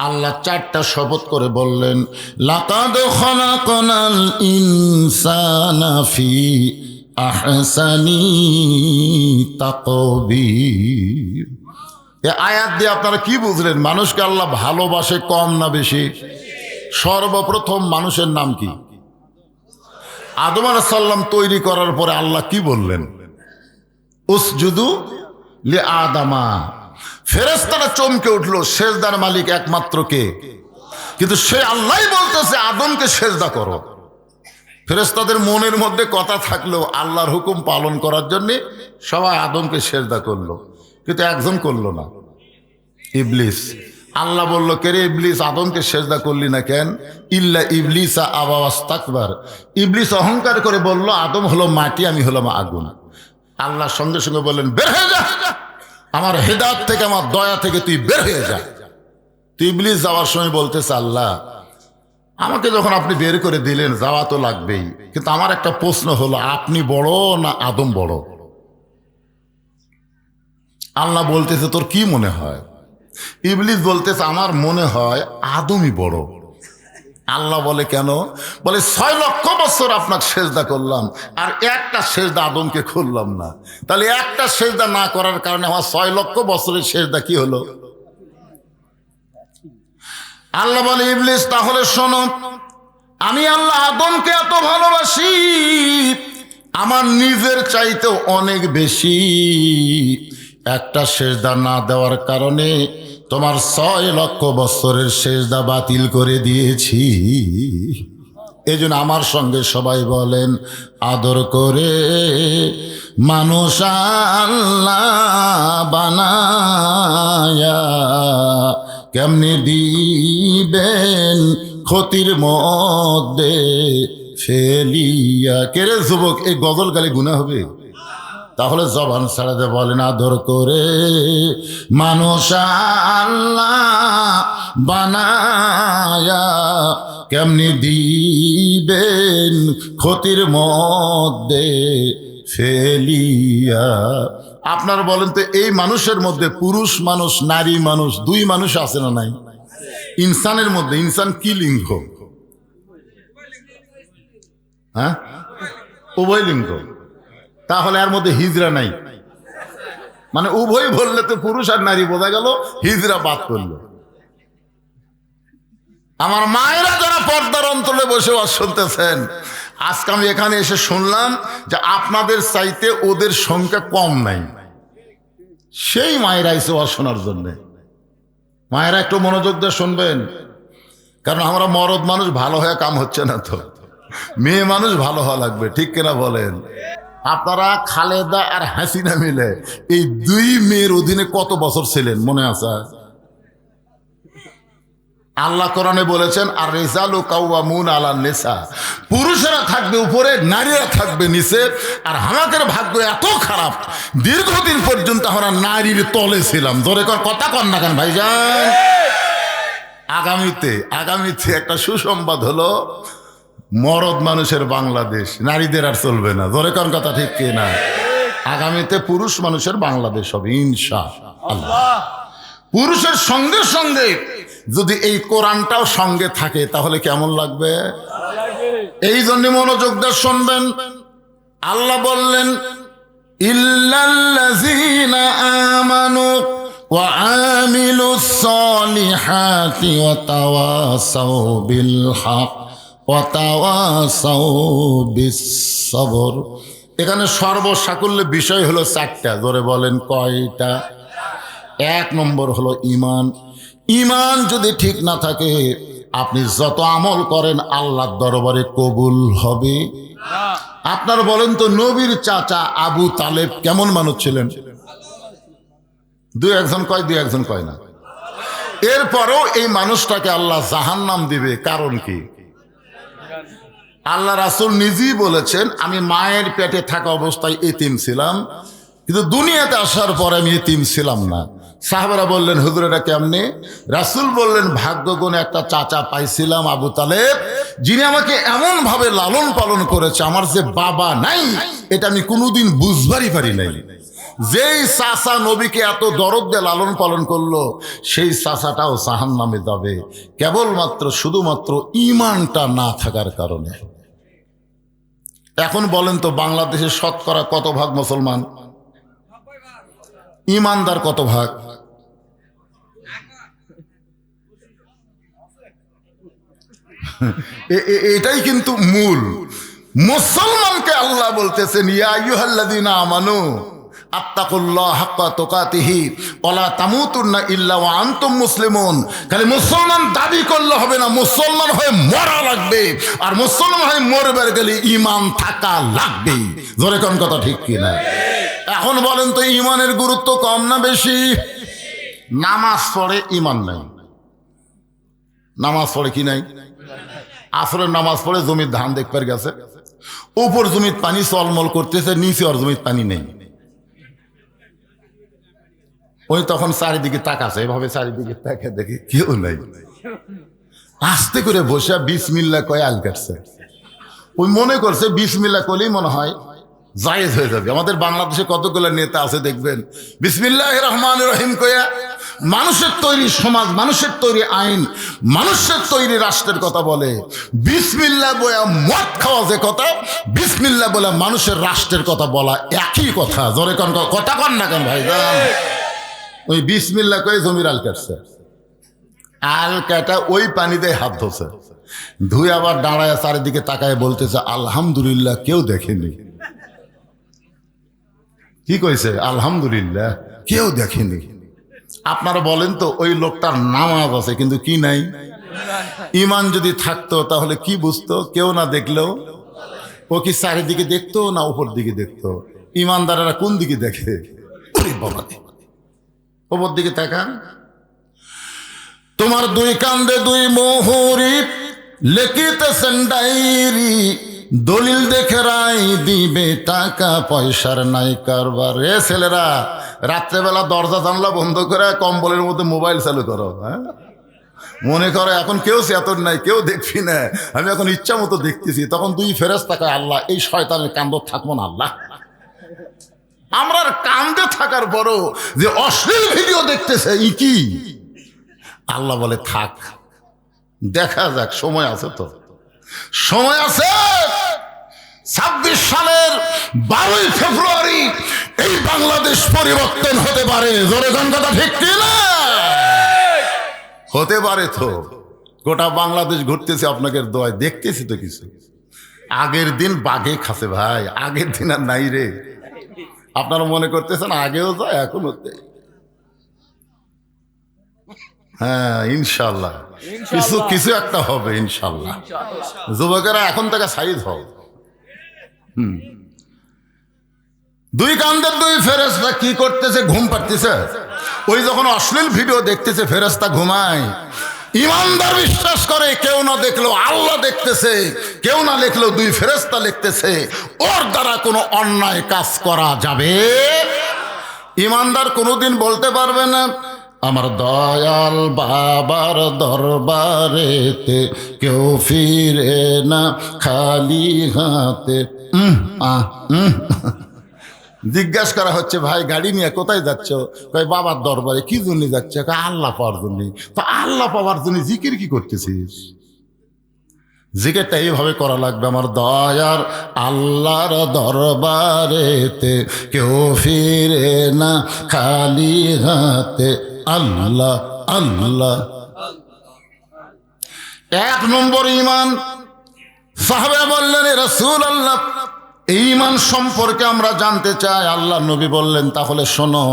A: আল্লাহ 4টা শপথ করে বললেন, লাকাদ খালাকনাল ইনসানা ফি আহসানি তাকবীর। এই আয়াত দিয়ে আপনারা কি বুঝলেন? মানুষকে আল্লাহ ভালোবাসে কম না বেশি? সর্বপ্রথম মানুষের নাম কি? আদম আলাইহিস সালাম তৈরি করার পরে আল্লাহ কি বললেন? উসজুদু লি আদামা। ফেরেশতারা চমকে উঠলো, সেজদার মালিক একমাত্র কে? কিন্তু সে আল্লাহই বলতেছে আদমকে সেজদা করো। ফেরেশতাদের মনের মধ্যে কথা থাকলেও আল্লাহর হুকুম পালন করার জন্য সবাই আদমকে সেজদা করলো, কিন্তু একজন করলো না, ইবলিস। আল্লাহ বলল, কে রে ইবলিস, আদমকে সেজদা করলি না কেন? ইল্লা ইবলিসা আবা ওয়াস্তাকবার। ইবলিস অহংকার করে বলল, আদম হলো মাটি, আমি হলাম আগুন। আল্লাহ সঙ্গে সঙ্গে বললেন, বের হয়ে যা, আমার হেদায়েত থেকে, আমার দয়া থেকে তুই বের হয়ে যা। তুই ইবলিস যাওয়ার সময় বলতেছে, আল্লাহ আমাকে যখন আপনি বের করে দিলেন, যাওয়া তো লাগবেই, কিন্তু আমার একটা প্রশ্ন হলো, আপনি বড় না আদম বড়? আল্লাহ বলতেছে, তোর কি মনে হয়? ইবলিস বলতেছে, আমার মনে হয় আদমই বড়। আল্লাহ বলে, কেন? বলে 6 লক্ষ বছর আপনাকে সেজদা করলাম, আর একটা সেজদা আদমকে করলাম না। তাহলে একটা সেজদা না করার কারণে আমার 6 লক্ষ বছরের সেজদা কি হলো? আল্লাহ বলে, ইবলিস তাহলে শোনো, আমি আল্লাহ আদমকে এত ভালোবাসি, আমার নিজের চাইতেও অনেক বেশি। একটা সেজদা না দেওয়ার কারণে তোমার 6 লক্ষ বছরের সেজদা বাতিল করে দিয়েছি। এই জন্য আমার সঙ্গে সবাই বলেন, আদর করে মানুষ আল্লাহ বানায়া কেমনে দিবেন ক্ষতির মধ্যে ফেলিয়া। কে রে যুবক, এই গজল গালি গুনাহ হবে? তাহলে জবান ছাড়াতে বলেন, আদর করে মানুষ আল্লাহ বানায়া কেমনি দিবেন ক্ষতির মধ্যে ফেলিয়া। আপনারা বলেন তো, এই মানুষের মধ্যে পুরুষ মানুষ, নারী মানুষ, 2 মানুষ আছে না নাই? ইনসানের মধ্যে, ইনসান কি লিঙ্গ? হ্যাঁ, উভয় লিঙ্গ। তাহলে এর মধ্যে হিজরা নাই, মানে উভয় বললে তো পুরুষ আর নারী বোঝা গেল, হিজরা বাদ করলো। আমার মায়েরা যারা পর্দার অন্তরে বসে ওয়াজ শুনতেছেন, আজকে আমি এখানে এসে শুনলাম যে আপনাদের চাইতে ওদের সংখ্যা কম নাই। সেই মায়েরা এসে ওয়াজ শোনার জন্যে। মায়েরা একটু মনোযোগ দিয়ে শুনবেন, কারণ আমরা মরদ মানুষ ভালো হয়ে কাম হচ্ছে না, তো মেয়ে মানুষ ভালো হওয়া লাগবে, ঠিক কিনা বলেন? আপনারা খালেদা আর হাসিনা মিলে এই দুই মেয়ের অধীনে কত বছর ছিলেন মনে আছে? আল্লাহ কোরআনে বলেছেন, আর রিজালু কাওয়ামুন আলান নিসা, পুরুষেরা থাকবে উপরে, নারীরা থাকবে নিচে। আর আমাদের ভাগ্য এত খারাপ, দীর্ঘদিন পর্যন্ত আমরা নারীর তলে ছিলাম। জোরে কথা কন না কেন ভাইজান? আগামীতে একটা সুসংবাদ হলো, মরদ মানুষের বাংলাদেশ, নারীদের আর চলবে না। জোরে কোন কথা ঠিক কি না? আগামীতে পুরুষ মানুষের বাংলাদেশ হবে ইনশাআল্লাহ। পুরুষের সঙ্গে সঙ্গে যদি এই কোরআনটাও সঙ্গে থাকে তাহলে কেমন লাগবে? এই জন্য মনোযোগ দিয়ে শুনবেন। আল্লাহ বললেন, ইল্লাল্লাযীনা আমানু ওয়া আমিলুস সালিহাতি ওয়া তাওয়াসাউ বিল হক ওয়া তাওয়াসাউ বিস সবর। এখানে সর্বসাকুল্যে বিষয় হলো চারটা। জোরে বলেন কয়টা? এক নম্বর হলো ঈমান। ঈমান যদি ঠিক না থাকে, আপনি যত আমল করেন আল্লাহর দরবারে কবুল হবে না। আপনার বলেন তো, নবীর চাচা আবু তালেব কেমন মানুষ ছিলেন? দুই একজন কয় না। এরপরও এই মানুষটাকে আল্লাহ জাহান্নাম দিবে, কারণ কি? আল্লাহ রাসূল নিজেই বলেছেন, আমি মায়ের পেটে থাকা অবস্থায় এতিম ছিলাম, কিন্তু দুনিয়াতে আসার পরে আমি এতিম ছিলাম না। সাহাবারা বললেন, হুজুর এটা কেমনে? রাসূল বললেন, ভাগ্যগুণে একটা চাচা পাইছিলাম আবু তালেব, যিনি আমাকে এমন ভাবে লালন পালন করেছে, আমার যে বাবা নাই এটা আমি কোনোদিন বুঝবারই পারি নাই। যেই চাচা নবীকে এত দরদ দিয়ে লালন পালন করলো, সেই চাচাটাও জাহান্নামে যাবে, কেবলমাত্র শুধুমাত্র ঈমানটা না থাকার কারণে। এখন বলেন তো, বাংলাদেশের শতকরা কত ভাগ মুসলমান? ঈমানদার কত ভাগ? এটাই কিন্তু মূল। মুসলমানকে আল্লাহ বলতেছেন, ইয়া আইয়ুহাল্লাযীনা আমানু আত্তাকুল্লাহ হাক্কা তুকাতিহি ওয়া লা তামুতুন্না ইল্লা ওয়া আনতুম মুসলিমুন। খালি মুসলমান দাবি করলে হবে না, মুসলমান হয়ে মরা লাগবে। আর মুসলমান হয়ে মরবার গেলে ঈমান থাকা লাগবে। জোরে কোন কথা ঠিক কি না? এখন বলেন তো, ঈমানের গুরুত্ব কম না বেশি? নামাজ পড়ে ঈমান নাই। নামাজ পড়ে কি নাই? আসরের নামাজ পড়ে জমির ধান দেখবার গেছে, উপর জমির পানি চলমল করতেছে, নিচে আর জমির পানি নেই। ওই তখন চারিদিকে তাকাছে, এভাবে চারিদিকে তাকে দেখে কেউ নাই। আস্তে করে বসে বিসমিল্লাহ কয়ে আল কাটছে। ওই মনে করছে বিসমিল্লাহ করলেই মনে হয় জায়েজ হয়ে যাবে। আমাদের বাংলাদেশে কতগুলো নেতা আছে দেখবেন, বিসমিল্লাহির রহমানির রহিম কয়া মানুষের তৈরি সমাজ, মানুষের তৈরি আইন, মানুষের তৈরি রাষ্ট্রের কথা বলে। বিসমিল্লাহ বয়া মদ খাওয়া যে কথা, বিসমিল্লাহ বলে মানুষের রাষ্ট্রের কথা বলা একই কথা। জোরে কোন কথা কন না কেন ভাইজান? ওই বিসমিল্লাহ কয়ে জমির আল কাটছে, আল কাটা ওই পানিতে হাত ধোছে, ধুয়ে আবার দাঁড়ায় চারিদিকে তাকায় বলতেছে, আলহামদুলিল্লাহ কেউ দেখেনি। কি কইছে? আলহামদুলিল্লাহ কেউ দেখেনি। আপনারা বলেন তো, ওই লোকটার নামাজ আছে কিন্তু কি নাই? ঈমান যদি থাকতো তাহলে কি বুঝতো? কেউ না দেখলেও ও কি চারিদিকে দেখতো না উপর দিকে দেখতো? ঈমানদারেরা কোন দিকে দেখে? উপর দিকে তাকান। তোমার দুই কান্দে দুই মোহরি, লিখিতেছেন ডায়েরি, দলিল দেখে রায় দিবে, টাকা পয়সার নাই কারবার। এ ছেলেরা, রাত্রেবেলা দরজা জানলা বন্ধ করে কম্বলের মধ্যে মোবাইল চালু করো। হ্যাঁ, মনে করো এখন কেউ চেতন নাই, কেউ দেখবি না, আমি এখন ইচ্ছা মতো দেখতেছি। তখন দুই ফেরেশতা কয়, আল্লাহ এই শয়তানের কান্দ থাকবো না আল্লাহ। আমরা কান্দে থাকার পরও যে অশ্লীল ভিডিও দেখতেছে ই কি? আল্লাহ বলে থাক, দেখা যাক, সময় আছে তো, সময় আছে। 26 সালের 12ই ফেব্রুয়ারি এই বাংলাদেশ পরিবর্তন হতে পারে। জোরে কোন কথা ঠিক কি না? হতে পারে তো। গোটা বাংলাদেশ ঘুরতেছি আপনাদের দোয়ায়, দেখতেছি তো কিছু। আগের দিন বাঘে খাসে ভাই, আগের দিন আর নাই রে। আপনারা মনে করতেছেন আগেও যায় এখনো তাই। হ্যাঁ ইনশাল্লাহ কিছু কিছু একটা হবে ইনশাল্লাহ। যুবকেরা এখন থেকে সাইজ হও। দুই কান্দের দুই ফেরেশতা কি করতেছে? ঘুম পাড়তেছে। ওই যখন অশ্লীল ভিডিও দেখতেছে ফেরেশতা ঘুমায়। ইমানদার বিশ্বাস করে কেউ না দেখলেও আল্লাহ দেখতেছে, কেউ না লিখলেও দুই ফেরেশতা লিখতেছে। ওর দ্বারা কোনো অন্যায় কাজ করা যাবে। ইমানদার কোনোদিন বলতে পারবে না আমার দয়াল বাবার দরবারেতে কেউ ফিরে না খালি হাতে। জিজ্ঞাসা করা হচ্ছে ভাই গাড়ি নিয়ে কোথায় যাচ্ছ? ভাই বাবার দরবারে। কি জন্য যাচ্ছে? আল্লাহ পাওয়ার জন্য। তো আল্লাহ পাওয়ার জন্য জিকির কি করতেছিস? জিকিরটা এইভাবে করা লাগবে, আমার দয়ার আল্লাহর দরবারেতে কেউ ফিরে না খালি হাতে। আল্লাহ আল্লাহ। এক নম্বর ইমান। সাহাবা বললেন রাসূলুল্লাহ এই ইমান সম্পর্কে আমরা জানতে চাই। আল্লাহ নবী বললেন তাহলে শোনো,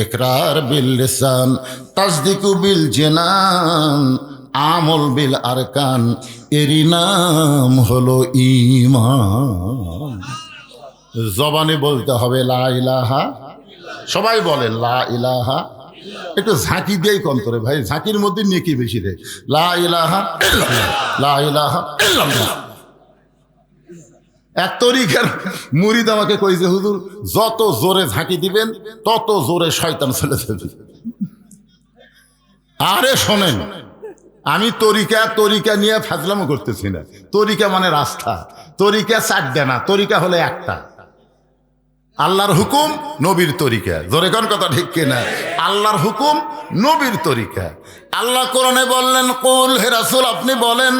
A: ইকরার বিল লিসান, তাসদিকু বিল জিনান, আমল বিল আরকান, এরই নাম হলো ঈমান। জবানে বলতে হবে লা ইলাহা, সবাই বলেন লা ইলাহা। একটু ঝাঁকি দিয়েই কন্তরে ভাই, ঝাঁকির মধ্যে নেকি বেশি রে। লা ইলাহা ইল্লাল্লাহ, লা ইলাহা ইল্লাল্লাহ। এক তরিকার মুরিদ আমাকে কইছে হুজুর যত জোরে ঝাঁকি দিবেন তত জোরে শয়তান চলে যাবে। আরে শোনেন, আমি তরিকা নিয়ে ফাজলামো করতেছি না। তরিকা মানে রাস্তা, তরিকা চারটা না, তরিকা হলে একটা। আল্লাহর হুকুম, নবীর তরিকা। জোরে কোন কথা ঠিক কিনা? আল্লাহর হুকুম, নবীর তরিকা। আল্লাহ কোরআনে বললেন কুল, হে রাসূল আপনি বলেন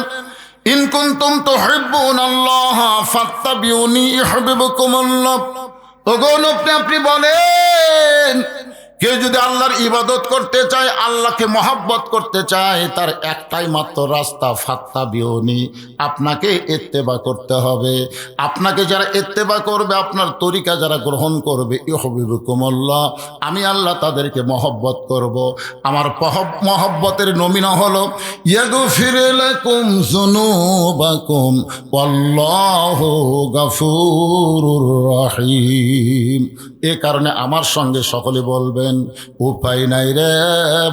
A: ইন কুনতুম তুহিব্বুনাল্লাহ ফাত্তাবিউনি ইউহিব্বুকুমুল্লাহ। ওগো নবী আপনি বলেন কেউ যদি আল্লাহর ইবাদত করতে চায়, আল্লাহকে মহব্বত করতে চায়, তার একটাই মাত্র রাস্তা, ফাত্তাবিউনি, আপনাকে ইত্তেবা করতে হবে। আপনাকে যারা ইত্তেবা করবে, আপনার তরিকা যারা গ্রহণ করবে, ইউহিব্বুকুমুল্লাহ, আমি আল্লাহ তাদেরকে মহব্বত করব। আমার মহব্বতের নমিনা হলো ইয়াগফির লাকুম যুনুবাকুম ওয়াল্লাহু গফুরুর রহিম। এ কারণে আমার সঙ্গে সকলে বলবেন উপায় নাই রে,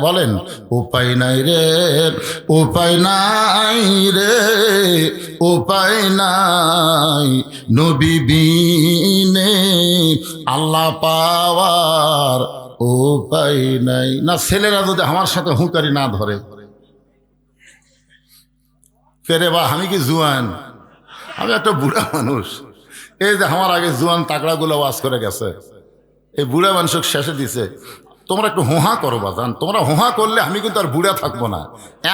A: বলেন উপায় নাই রে, উপায় নাই রে, উপায় নাই নবী বিনে আল্লাহ পাওয়ার উপায় নাই। না ছেলেরা যদি আমার সাথে হুঁকারি না ধরে, ফেরে বা আমি কি জুয়ান? আমি একটা বুড়া মানুষ। এই যে আমার আগে জুয়ান তাকড়াগুলো ওয়াজ করে গেছে, এই বুড়া মানুষক শেষে দিছে তোমরা একটু হোহা করো বাজান, তোমরা হোহা করলে আমি কিন্তু আর বুড়া থাকবো না,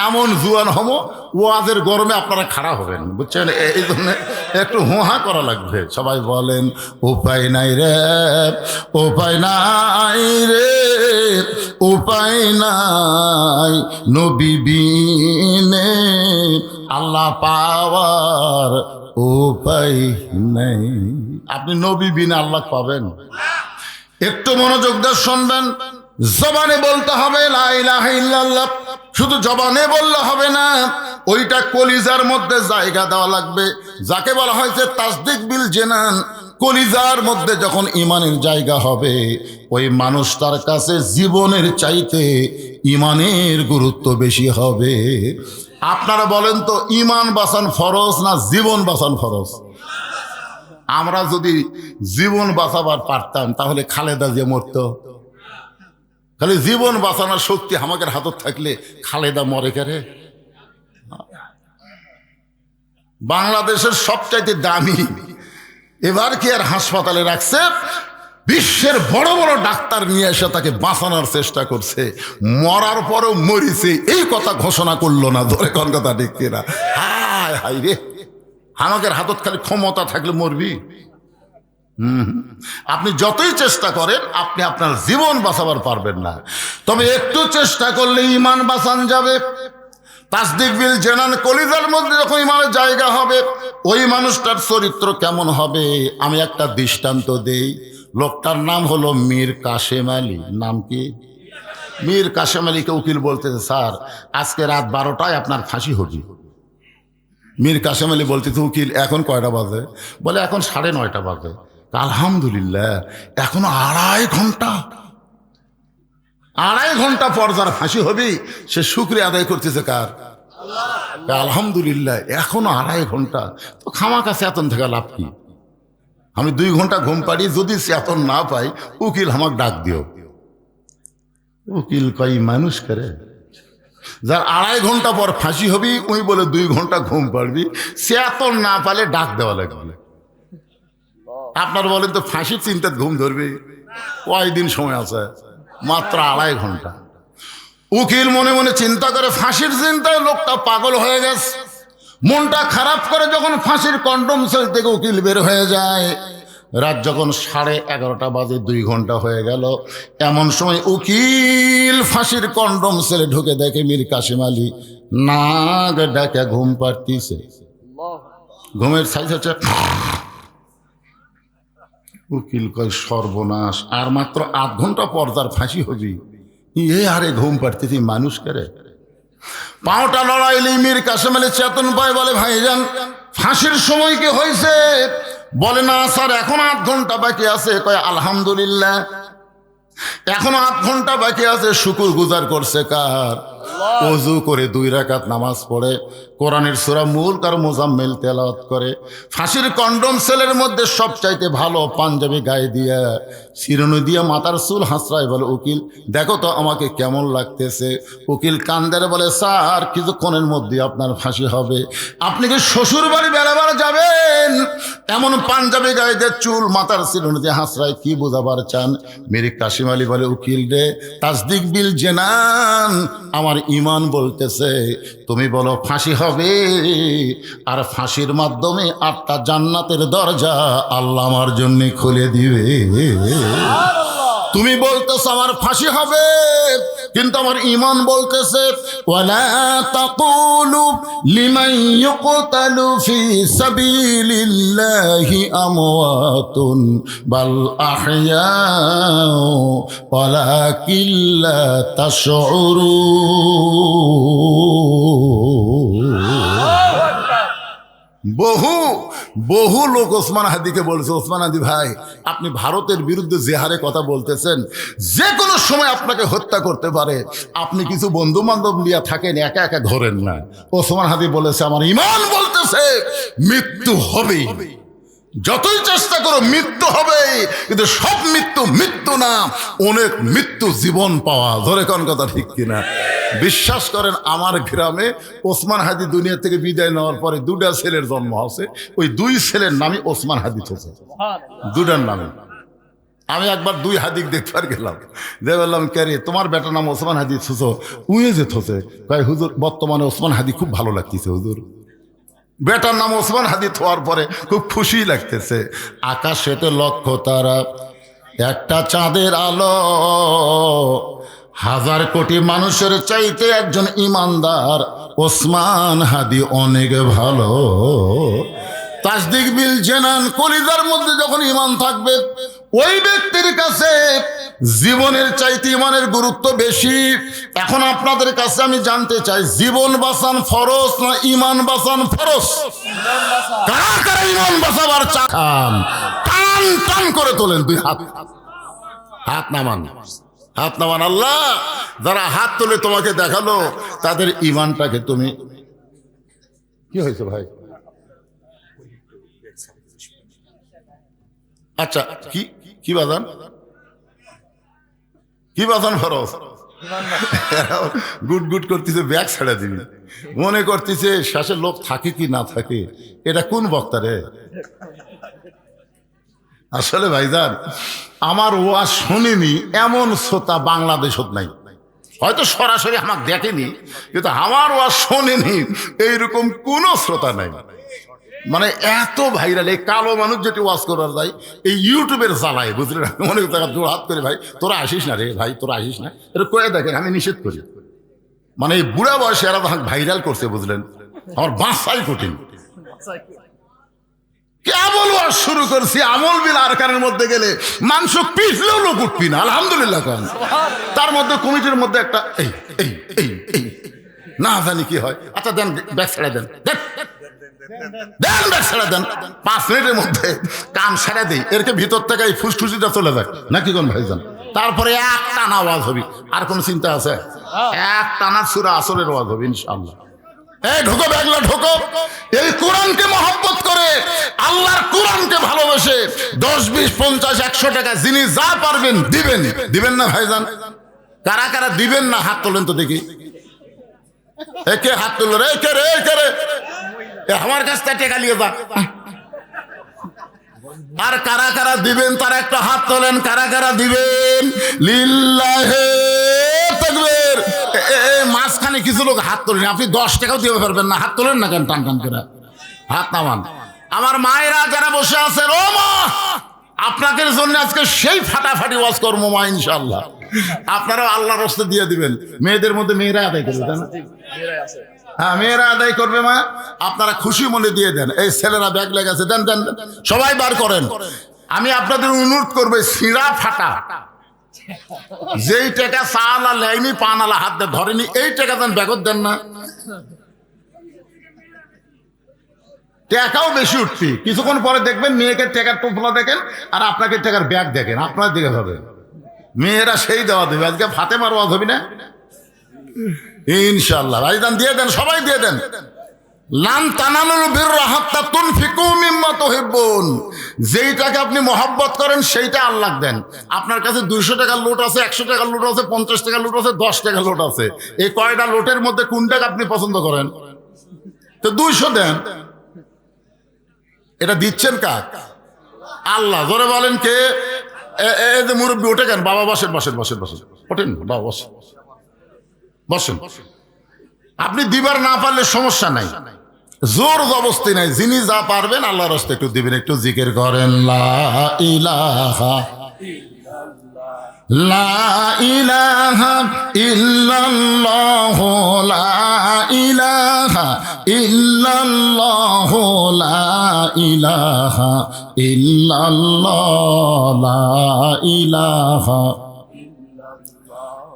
A: এমন জুয়ান হবো ওয়াজের গরমে আপনারা খাড়া হবেন, বুঝছেন? এই জন্য একটু হোহা করা লাগবে। সবাই বলেন উপায় নাই রে, উপায় নাই রে, উপায় নাই নবী বিনে আল্লাহ পাওয়ার উপায় নাই। আপনি নবী বিনা আল্লাহ পাবেন? একটু মনোযোগ দিয়ে শুনবেন। জবানে বলতে হবে লা ইলাহা ইল্লাল্লাহ, শুধু জবানে বললে হবে না, ওইটা কলিজার মধ্যে জায়গা দেওয়া লাগবে। যাকে বলা হয়েছে তাসদিক বিল জিনান, কলিজার মধ্যে যখন ইমানের জায়গা হবে, ওই মানুষটার কাছে জীবনের চাইতে ইমানের গুরুত্ব বেশি হবে। আপনারা বলেন তো ইমান বাঁচান ফরজ না জীবন বাঁচান ফরজ? আমরা যদি জীবন বাঁচাবার পারতাম তাহলে খালেদা জিয়া মরত। খালি জীবন বাঁচানোর শক্তি আমাদের হাতত থাকলে খালেদা মরে কেরে? বাংলাদেশের সবচাইতে দামি এবার কি আর হাসপাতালে রাখছে, বিশ্বের বড় বড় ডাক্তার নিয়ে এসে তাকে বাঁচানোর চেষ্টা করছে, মরার পরও মরিছে এই কথা ঘোষণা করলো না। ধরে কোন কথা ঠিক কিনা? হায় হায় রে, আমাদের হাতত খালি ক্ষমতা থাকলে মরবি। আপনি যতই চেষ্টা করেন আপনি আপনার জীবন বাঁচাবার পারবেন না, তবে একটু চেষ্টা করলে ইমান বাঁচান যাবে। তাসদিক বিল জানান, কলিজার মধ্যে যখন ইমানের জায়গা হবে, ওই মানুষটার চরিত্র কেমন হবে। আমি একটা দৃষ্টান্ত দেই। লোকটার নাম হলো মীর কাশেম আলী। নাম কি? মীর কাশেম আলীকে উকিল বলতেছে, স্যার আজকে রাত 12টায় আপনার ফাঁসি হবে। মীর কাশেম আলী বলতেছে, উকিল এখন কয়টা বাজে? বলে এখন 9:30 বাজে। আলহামদুলিল্লাহ, এখনো 2.5 ঘন্টা। 2.5 ঘন্টা পর যার ফাঁসি হবে সে শুকরিয়া আদায় করতেছে কার? আলহামদুলিল্লাহ, এখনো 2.5 ঘন্টা। তো খামাকা চেতন থেকে লাভ কি? আমি 2 ঘন্টা ঘুম পাড়ি, যদি চেতন না পাই উকিল আমাকে ডাক দিও। উকিল কই মানুষ করে, যার 2.5 ঘন্টা পর ফাঁসি হবি ওই বলে 2 ঘন্টা ঘুম পাড়বি, চেতন না পালে ডাক দেওয়া লাগবে। আপনার বলেন তো ফাঁসির চিন্তায় ঘুম ধরবে? কয়দিন সময় আছে? মাত্র 2.5 ঘন্টা। উকিল মনে মনে চিন্তা করে, ফাঁসির চিন্তায় লোকটা পাগল হয়ে গেছে। মনটা খারাপ করে যখন ফাঁসির কন্ডম সেল থেকে উকিল বের হয়ে যায়, রাত যখন 11:30 বাজে, 2 ঘন্টা হয়ে গেল, এমন সময় উকিল ফাঁসির কন্ডম সেলে ঢুকে দেখে মীর কাশেম আলী নাক ডাকে ঘুম পাড়তিছে। ঘুমের সাইজ হচ্ছে। উকিল কয় সর্বনাশ, আর মাত্র 8 ঘন্টা পর তার ফাঁসি হবি, আরে ঘুম পাড়তেছি মানুষ করে। পাওটা লড়াইলি মীর কাশেম আলী চেতন পায়, বলে ভাইজান ফাঁসির সময় কি হয়েছে? বলে না স্যার, এখন 8 ঘন্টা বাকি আছে। কয় আলহামদুলিল্লাহ, এখনো 8 ঘন্টা বাকি আছে। শুকুর গুজার করছে কার? ওযু করে 2 রাকাত নামাজ পড়ে কোরআনের সূরা মুলক আর মুজাম্মিল তেলাওয়াত করে। ফাঁসির কন্ডম সেলের মধ্যে সবচাইতে ভালো পাঞ্জাবি গায়ে দিয়া, শিরোনি দিয়া মাথার চুল হাসরায়, বলে উকিল দেখো তো আমাকে কেমন লাগতেছে। উকিল কান্দারে বলে, স্যার কিছুক্ষণের মধ্যে আপনার ফাঁসি হবে। আপনি কি শ্বশুর বাড়ি বেড়াবার যাবেন? এমন পাঞ্জাবি গায়ে দিয়ে চুল মাথার শিরোনি দিয়ে হাসরায়, কি বোঝাবার চান? মীর কাশেম আলী বলে, উকিল রে, তাসদিক বিল জানান, আমার ঈমান বলতেছে তুমি বলো ফাঁসি হবে, আর ফাঁসির মাধ্যমে 8টা জান্নাতের দরজা আল্লাহ আমার জন্য খুলে দিবে। তুমি বলতেছ আমার ফাঁসি হবে, কিন্তু আমার ঈমান বলতেছে ওয়ালা তাকুলু লিমান ইউকতালু ফি সাবিলিল্লাহি আমওয়াতুন বাল আহইয়াউ ওয়ালাকিন লা তাশউরুন। বহু লোক ওসমান হাদিকে বলেছে, ওসমান হাদি ভাই আপনি ভারতের বিরুদ্ধে যে হারে কথা বলতেছেন, যে কোনো সময় আপনাকে হত্যা করতে পারে, আপনি কিছু বন্ধু বান্ধব নিয়ে থাকেন, একা একা ধরেন না। ওসমান হাদি বলেছে আমার ঈমান বলতেছে মৃত্যু হবেই, যতই চেষ্টা করো মৃত্যু হবে, কিন্তু সব মৃত্যু মৃত্যু না, অনেক মৃত্যু জীবন পাওয়া। ধরে কোন কথা ঠিক কিনা? বিশ্বাস করেন, আমার গ্রামে ওসমান হাদি দুনিয়া থেকে বিদায় নেওয়ার পরে 2টা ছেলের জন্ম হয়েছে। ওই 2 ছেলের নামই ওসমান হাদি থোছে, 2টার নামে। আমি একবার 2 হাদিক দেখবার গেলাম, যে বললাম কে রে তোমার বেটার নাম ওসমান হাদি থুছো? উয়ে যে থোছে। কয় হুজুর বর্তমানে ওসমান হাদি খুব ভালো লাগতেছে হুজুর। বেটার নাম ওসমান হাদি হওয়ার পরে খুব খুশি লাগতেছে। আকাশেতে লক্ষ তারা, একটা চাঁদের আলো, 1000 কোটি মানুষের চাইতে একজন ইমানদার ওসমান হাদি অনেক ভালো। তাসদিক বিল জানান, কলিজার মধ্যে যখন ঈমান থাকবে ওই ব্যক্তির কাছে জীবনের চাইতে ঈমানের গুরুত্ব বেশি। এখন আপনাদের কাছে আমি জানতে চাই, জীবন বাঁচান ফরজ না ঈমান বাঁচান ফরজ? কারা কারা ঈমান বাঁচাবার চান? টান টান করে তোলেন 2 হাত, হাত নামান, হাত নামান। আল্লাহ যারা হাত তুলে তোমাকে দেখালো তাদের ঈমানটাকে তুমি, কি হয়েছে ভাই? আচ্ছা কি কি বাজান, কি বাজান ফরজ? গুট গুট করতেছে, ব্যাগ ছেড়ে দিবি, মনে করতেছে শেষে লোক থাকে কি না থাকে। এটা কোন বক্তা রে? আসলে ভাইজান আমার ওয়াজ শুনিনি এমন শ্রোতা বাংলাদেশত নাই। হয়তো সরাসরি আমাকে দেখেনি, কিন্তু আমার ওয়াজ শোনেনি এইরকম কোনো শ্রোতা নাই। মানে এত ভাইরাল, এই কালো মানুষ যেটি ওয়াজ করার যায় এই ইউটিউবের জ্বালায়, বুঝলেন? অনেক জায়গা জোর হাত করে, ভাই তোরা আসিস না রে, ভাই তোরা আসিস না, এটা করে দেখেন, আমি নিষেধ করি।
C: মানে এই বুড়া বয়সে এরা ভাইরাল করছে, বুঝলেন? আমার বাঁচাই কঠিন। কেবল ওয়াজ শুরু করছি, আমল বিল আরকানের মধ্যে গেলে মাংস পিছলেও লোক উঠবি না, আলহামদুলিল্লাহ কারণ তার মধ্যে কমিটির মধ্যে একটা এই এই এই এই না জানি কি হয়। আচ্ছা দেন, ব্যাগ ছেড়ে দেন, দেন দেন, ব্যাগ ছেড়ে দেন, 5 মিনিটের মধ্যে কান ছেড়ে দিই, এরকে ভিতর থেকে এই ফুসফুসিটা চলে যায় নাকি কোন ভাইজান? তারপরে এক টানা আওয়াজ হবে, আর কোন চিন্তা আছে? এক টানা সূরা আসরের আওয়াজ হবে ইনশাআল্লাহ। এই ঢোকো, ব্যাগলা ঢোকো। এই কোরআনকে মহব্বত করে, আল্লাহর কোরআনকে ভালোবেসে 10, 20, 50, 100 টাকা যিনি যা পারবেন দিবেন। দিবেন না ভাইজান? কারা কারা দিবেন না হাত তোলেন তো দেখি। একে হাত তুললো রে, কে রে, কে রে? আমার কাছ থেকে টাকা নিয়ে যা। আর কারা কারা দিবেন তারা একটা হাত তোলেন। কারা কারা দিবেন? লিল্লাহে তাকবীর। মাঝখানে কিছু লোক হাত তোলেন, আপনি 10 টাকাও দিতে পারবেন না, হাত তোলেন না কেন? টান টান করে হাত নামান। আমার মায়েরা যারা বসে আছেন, ও মা, আপনাদের জন্য আজকে সেই ফাটাফাটি ওয়াজ করবো মা ইনশাআল্লাহ। আপনারাও আল্লাহর রাস্তায় দিয়ে দিবেন। মেয়েদের মধ্যে মেয়েরা আদায় করবে, তাই না? হ্যাঁ, মেয়েরা আদায় করবে মা। আপনারা খুশি মনে দিয়ে দেন। এই ছেলেরা ব্যাগ লেগেছে, দেন দেন, সবাই বার করেন। আমি আপনাদের অনুরোধ করবো, সিঁড়া ফাটা যেই টাকা চালা লেয়নি, পানালা হাত দিয়ে ধরেনি, এই টাকা দেন, ব্যাগত দেন না। টাকাও বেশি উঠছি, কিছুক্ষণ পরে দেখবেন মেয়েকে টাকার টোপলা দেখেন আর আপনাকে টাকার ব্যাগ দেখেন, আপনার দিকে হবে। মেয়েরা সেই দেওয়া দেবে। আজকে ফাতেমার ওয়াজ হবে না ইনশাআল্লাহ? ভাইজান দিয়ে দেন, সবাই দিয়ে দেন। লান তানালুল বিররা হাত্তা তুনফিকু মিম্মা তুহিব্বুন। যেইটাকে আপনি মহব্বত করেন সেইটা আল্লাহ দেন। আপনার কাছে 200 টাকার লোট আছে, 100 টাকার লোট আছে, 50 টাকার লোট আছে, 10 টাকার লোট আছে। এই কয়টা লোটের মধ্যে কোনটাকে আপনি পছন্দ করেন? তো 200 দেন। এটা দিচ্ছেন কার? আল্লাহ। জোরে বলেন কে? এই যে মুরব্বী, ওঠে কেন? বাবা বসেন, বসেন, বসেন, বসেন, ওঠেন বাবা, বসেন, বসেন। আপনি দিবার না পারলে সমস্যা নাই, জোর জবস্তি নাই। যিনি যা পারবেন আল্লাহর রাস্তায় একটু দিবেন, একটু জিকির করেন। লা ইলাহা লা ইলাহা ইল্লাল্লাহ, লা ইলাহা ইল্লাল্লাহ, লা ইলাহা ইল্লাল্লাহ, লা ইলাহা।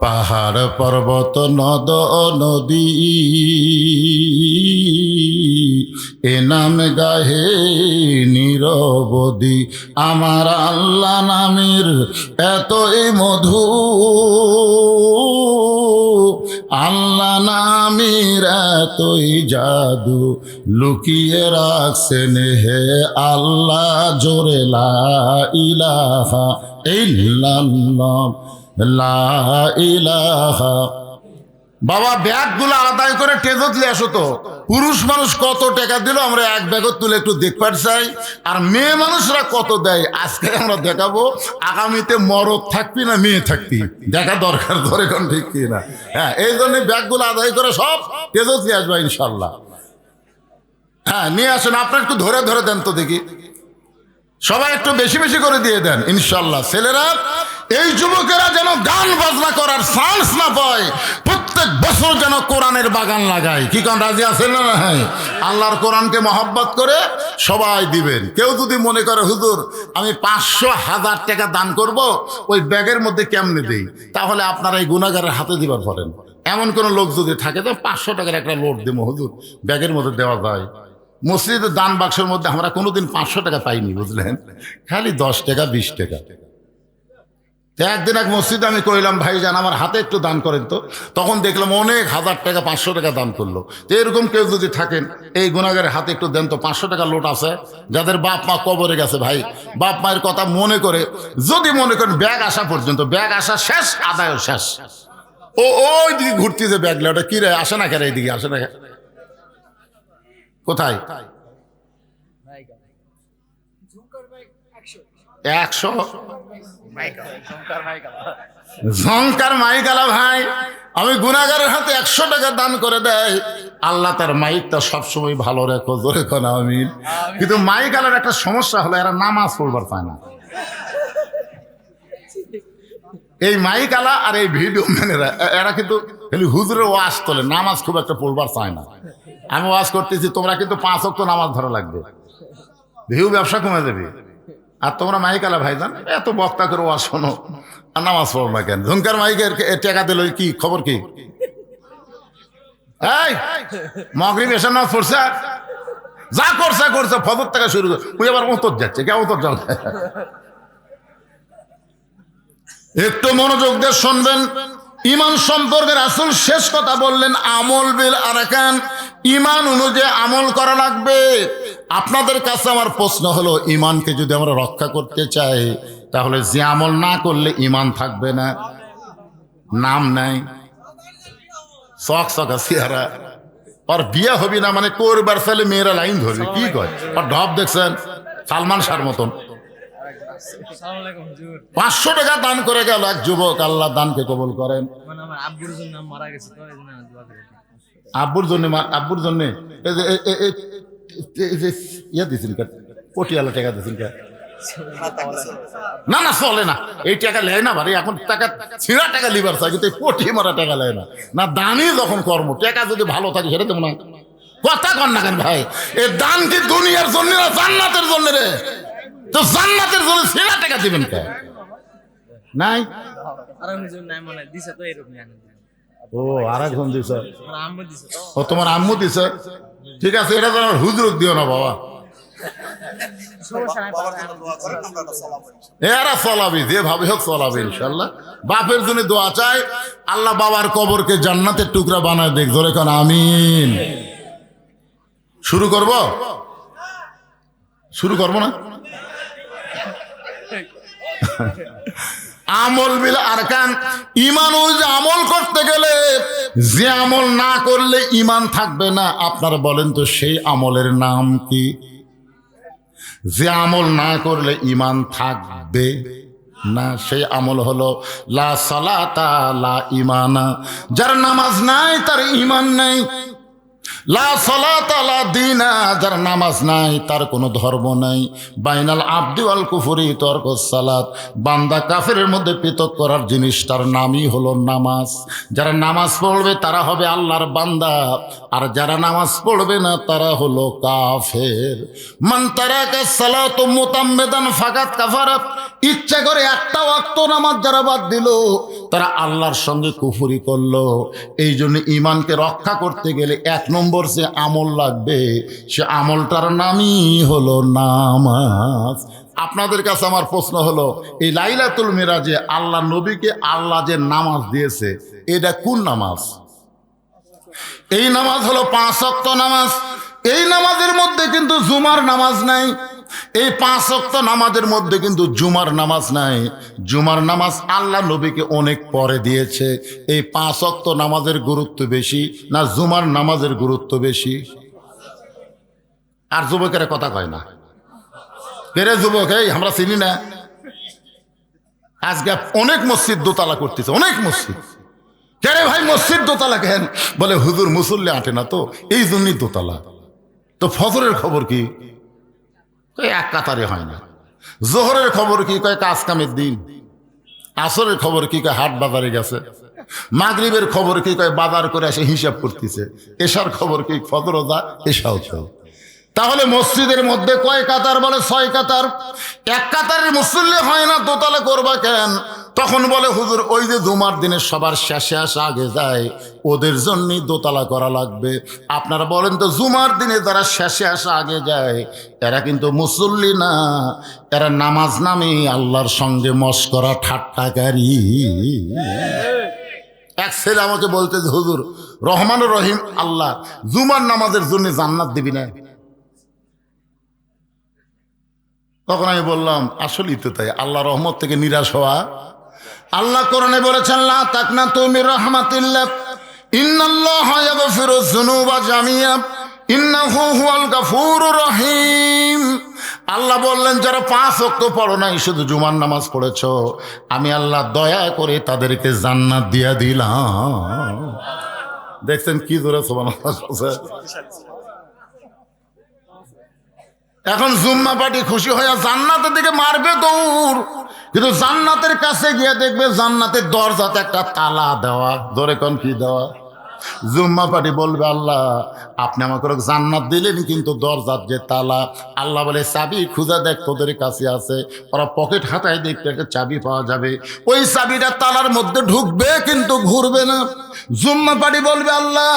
C: পাহাড় পর্বত নদ নদী এ নাম গাহে নিরবধি। আমার আল্লাহ নামের এতই মধু, আল্লাহ নামের এতই জাদু, লুকিয়ে রাখছেন হে আল্লাহ জোরে লা ইলাহা ইল্লাল্লাহ, লা ইলাহা। বাবা ব্যাগগুলো আদায় করে টেজত নিয়ে আসো তো। পুরুষ মানুষ কত টাকা দিল আমরা এক ব্যাগত তুলে একটু দেখবার চাই, আর মেয়ে মানুষরা কত দেয় আজকে আমরা দেখাবো। আগামীতে মরদ থাকবি না মেয়ে থাকবি দেখা দরকার, ধরে কোন ঠিক কি না? হ্যাঁ, এই জন্য ব্যাগগুলো আদায় করে সব টেজত নিয়ে আসবা ইনশাল্লাহ। হ্যাঁ, নিয়ে আসেন। আপনার একটু ধরে ধরে দেন তো দেখি, সবাই একটু বেশি বেশি করে দিয়ে দেন ইনশাল্লাহ। ছেলেরা, এই যুবকেরা যেন গান বাজনা করার চান্স না পায়, প্রত্যেক বছর যেন কোরআনের বাগান লাগায়। কি কারণ রাজি আছেন না? হ্যাঁ, আল্লাহর কোরআনকে মহব্বত করে সবাই দিবেন। কেউ যদি মনে করে হুজুর আমি 500,000 টাকা দান করব, ওই ব্যাগের মধ্যে কেমনে দেই, তাহলে আপনারা এই গুনাহগারের হাতে দিবার পারেন। এমন কোন লোক যদি থাকে তো 500 টাকার একটা লোট দেবো হুজুর, ব্যাগের মধ্যে দেওয়া যায়। মসজিদের দান বাক্সের মধ্যে আমরা কোনোদিন 500 টাকা পাইনি, বুঝলেন, খালি 10 টাকা 20 টাকা। একদিন এক মসজিদে আমি কইলাম ভাইজান আমার হাতে একটু দান করেন তো, তখন দেখলাম অনেক 1000 টাকা 500 টাকা দান করলো। তো এরকম কেউ যদি থাকেন এই গুনাহগারের হাতে একটু দেন তো। 500 টাকা লোট আছে যাদের বাপ মা কবরে গেছে, ভাই বাপ মায়ের কথা মনে করে যদি মনে করেন ব্যাগ আসা পর্যন্ত, ব্যাগ আসা শেষ আদায় শেষ, ওই দিকে ঘুরতেছে ব্যাগলা, ওটা কি রে আসে না কেন? এইদিকে আসে না কোথায়? 100 ঝংকার মাইকালা ভাই, আমি গুনাহগারের হাতে 100 টাকা দান করে দেয়, আল্লাহ তার মাইকটা সবসময় ভালো রেখো, জোরে কোন আমিন। কিন্তু মাইকালার একটা সমস্যা হলো এরা নামাজ পড়বার পায় না। এই মাইক আলা আর এই ভিডিও ম্যানেরা এরা কিন্তু খালি হুজুরের ওয়াজ তোলে, নামাজ খুব একটা পড়বার চায় না। আমি ওয়াজ করতেছি, তোমরা কিন্তু 5 ওয়াক্ত নামাজ ধরা লাগবে, ভিউ ব্যবসা কমে যাবে। আর তোমরা মাইক আলা ভাইজান এত বক্তা করে ওয়াজ শোনো আর নামাজ পড়ো না কেন? ঝুমকার মাইকের টাকা দিল কি খবর কি? এই মাগরিব এসে নামাজ পড়ছে, যা করছে ফজর থেকে শুরু করে ওই আবার উত্তর যাচ্ছে, কে উত্তর যাও। একটু মনোযোগ দিয়ে শুনবেন। ইমান সম্পর্কে রাসূল শেষ কথা বললেন আমল বিল আরকান, ইমান অনুযায়ী আমল করা লাগবে। আপনাদের কাছে আমার প্রশ্ন হলো, ইমানকে যদি আমরা রক্ষা করতে চাই তাহলে যে আমল না করলে ইমান থাকবে না, নাম নাই, চকচকা চেহারা, আর বিয়ে হবি না মানে করবার ছেলে মেয়েরা লাইন ধরবে, কি কয় আর ঢপ দেখছেন সালমান শাহর মতন। 500 টাকা দান করে গেল এক যুবক, আল্লাহ দানকে কবুল করেন। আব্বুর জন্য ইয়া দিয়েছেন পটিয়ালা টাকা দিয়েছেন না না চলে না, এই টাকা লেয় না ভাই, এখন টাকা ছিঁড়া টাকা লিবার চাই, কিন্তু পটি মারা টাকা লেয় না। না দানই যখন কর্ম, টাকা যদি ভালো থাকে সেটা দেবো না, কথা কর না কেন ভাই? এই দান কি দুনিয়ার জন্য না জান্নাতের জন্য রে? তো জান্নাতের জন্য ছিঁড়া টাকা দিবেন কে? নাই ও আর একজন দিছ, ও তোমার আম্মু দিছে, ঠিক আছে, এটা তো আমার হুজুর দিও না বাবা, এরা চলাবি যেভাবে হোক চলাবি ইনশাল্লাহ। বাপের জন্য দোয়া চাই, আল্লাহ বাবার কবরকে জান্নাতের টুকরা বানায় দেখ, ধরে কান আমিন। শুরু করবো না? আমল বিল আরকান, ইমান আমল করতে গেলে যে আমল না করলে ইমান থাকবে না, আপনারা বলেন তো সেই আমলের নাম কি? যে আমল না করলে ইমান থাকবে না সেই আমল হলো লা সালাতা লা ইমানা, যার নামাজ নাই তার ইমান নাই। লা সালাতা লা দীনা, যার নামাজ নাই তার কোনো ধর্ম নাই। বাইনাল আবদি ওয়াল কুফরি তরকুস সালাত, বান্দা কাফেরের মধ্যে পৃথক করার জিনিসটার নামই হলো নামাজ। যারা নামাজ পড়বে তারা হবে আল্লাহর বান্দা, আর যারা নামাজ পড়বে না তারা হলো কাফের। মান তারাকা সালাতু মুতাম্মিদান ফাকাত কাফারা, ইচ্ছা করে একটা ওয়াক্ত নামাজ যারা বাদ দিল তারা আল্লাহর সঙ্গে কুফরি করলো। এই জন্য ইমানকে রক্ষা করতে গেলে 1 নম্বর যে আমল লাগবে সে আমলটার নামই হলো নামাজ। আপনাদের কাছে আমার প্রশ্ন হলো, এই লাইলাতুল মিরাজে আল্লাহ নবীকে আল্লাহ যে নামাজ দিয়েছে এটা কোন নামাজ? এই নামাজ হলো 5 ওয়াক্ত নামাজ। এই নামাজের মধ্যে কিন্তু জুমার নামাজ নাই। এই 5 ওয়াক্ত নামাজের মধ্যে কিন্তু জুমার নামাজ নাই। জুমার নামাজ আল্লাহ নবীকে অনেক পরে দিয়েছে। এই 5 ওয়াক্ত নামাজের গুরুত্ব বেশি না জুমার নামাজের গুরুত্ব বেশি? আর যুবকেরা কথা কয় না, কেরে যুবক এই আমরা চিনি না। আজকে অনেক মসজিদ দোতলা করতেছে, অনেক মসজিদ। কেরে ভাই মসজিদ দোতলা কেন? বলে হুজুর মুসল্লি আঁটে না তো এই জন্যই দোতলা। তো ফজরের খবর কি? এক কাতারে হয় না। জোহরের খবর কি? কয় কাজ কামের দিন। আসরের খবর কি? কয় হাট বাজারে গেছে। মাগরিবের খবর কি? কয় বাজার করে এসে হিসাব করতেছে। এশার খবর কি? ফজর যা এশাও তো। তাহলে মসজিদের মধ্যে কয় কাতার? বলে 6 কাতার। এক কাতারের মুসল্লি হয় না, দোতলা করবা কেন? তখন বলে হুজুর ওই যে জুমার দিনে সবার শেষে আসা আগে যায় ওদের জন্যই দোতলা করা লাগবে। আপনারা বলেন তো জুমার দিনে যারা শেষে আসা আগে যায় এরা কিন্তু মুসল্লি না, এরা নামাজ নামে আল্লাহর সঙ্গে মশকরা ঠাট্টাকারী। এক ছেলে আমাকে বলতে যে হুজুর রহমানুর রহিম আল্লাহ জুমার নামাজের জন্য জান্নাত দিবি না? তখন আমি বললাম আসলেই তো তাই, আল্লাহ রহমত থেকে নিরাশ হওয়া। আল্লাহ কোরআনে বলেছেন লা তাকনাতু মির রাহমাতিল্লাহ ইন্নাল্লাহা ইয়াগফিরুয যুনুবা জামিয়া ইন্নাহু হুয়াল গাফুরুর রহিম। আল্লাহ বললেন যারা 5 ওয়াক্ত পড়ো নাই শুধু জুমার নামাজ পড়েছো আমি আল্লাহ দয়া করে তাদেরকে জান্নাত দিয়া দিলাম। দেখছেন কি জোরে সুবহানাল্লাহ। এখন জুম্মা পার্টি খুশি হয়ে জান্নাতের দিকে মারবে দৌড়, কিন্তু জান্নাতের কাছে গিয়ে দেখবে জান্নাতের দরজাতে একটা তালা দেওয়া। ধরে কোন কি দেওয়া? জুম্মা পার্টি বলবে আল্লাহ আপনি আমাকে জান্নাত দিলেন, কিন্তু দরজার যে তালা। আল্লাহ বলে চাবি খুঁজে দেখ তোদের কাছে আছে। ওরা পকেট হাতায় দেখতে একটা চাবি পাওয়া যাবে, ওই চাবিটা তালার মধ্যে ঢুকবে কিন্তু ঘুরবে না। জুম্মা পার্টি বলবে আল্লাহ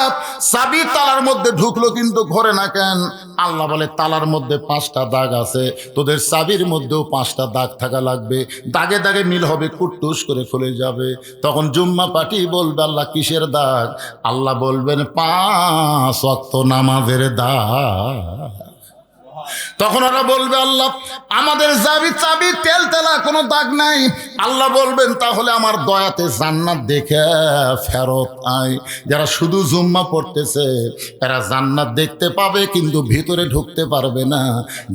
C: চাবি তালার মধ্যে ঢুকলো কিন্তু ঘোরে না কেন? আল্লাহ বলে তালার মধ্যে 5টা দাগ আছে, তোদের চাবির মধ্যেও 5টা দাগ থাকা লাগবে, দাগে দাগে মিল হবে, কুট্টুস করে খুলে যাবে। তখন জুম্মা পার্টি বলবে আল্লাহ কিসের দাগ? আল্লাহ বলবেন 5 ওয়াক্ত নামাজের দাগ। তখন ওরা বলবে আল্লাহ আমাদের চাবি তেল তেলা কোনো দাগ নাই। আল্লাহ বলবেন তাহলে আমার দয়াতে জান্নাত দেখে ফেরত আয়। যারা শুধু জুম্মা পড়তেছে এরা জান্নাত দেখতে পাবে কিন্তু ভিতরে ঢুকতে পারবে না।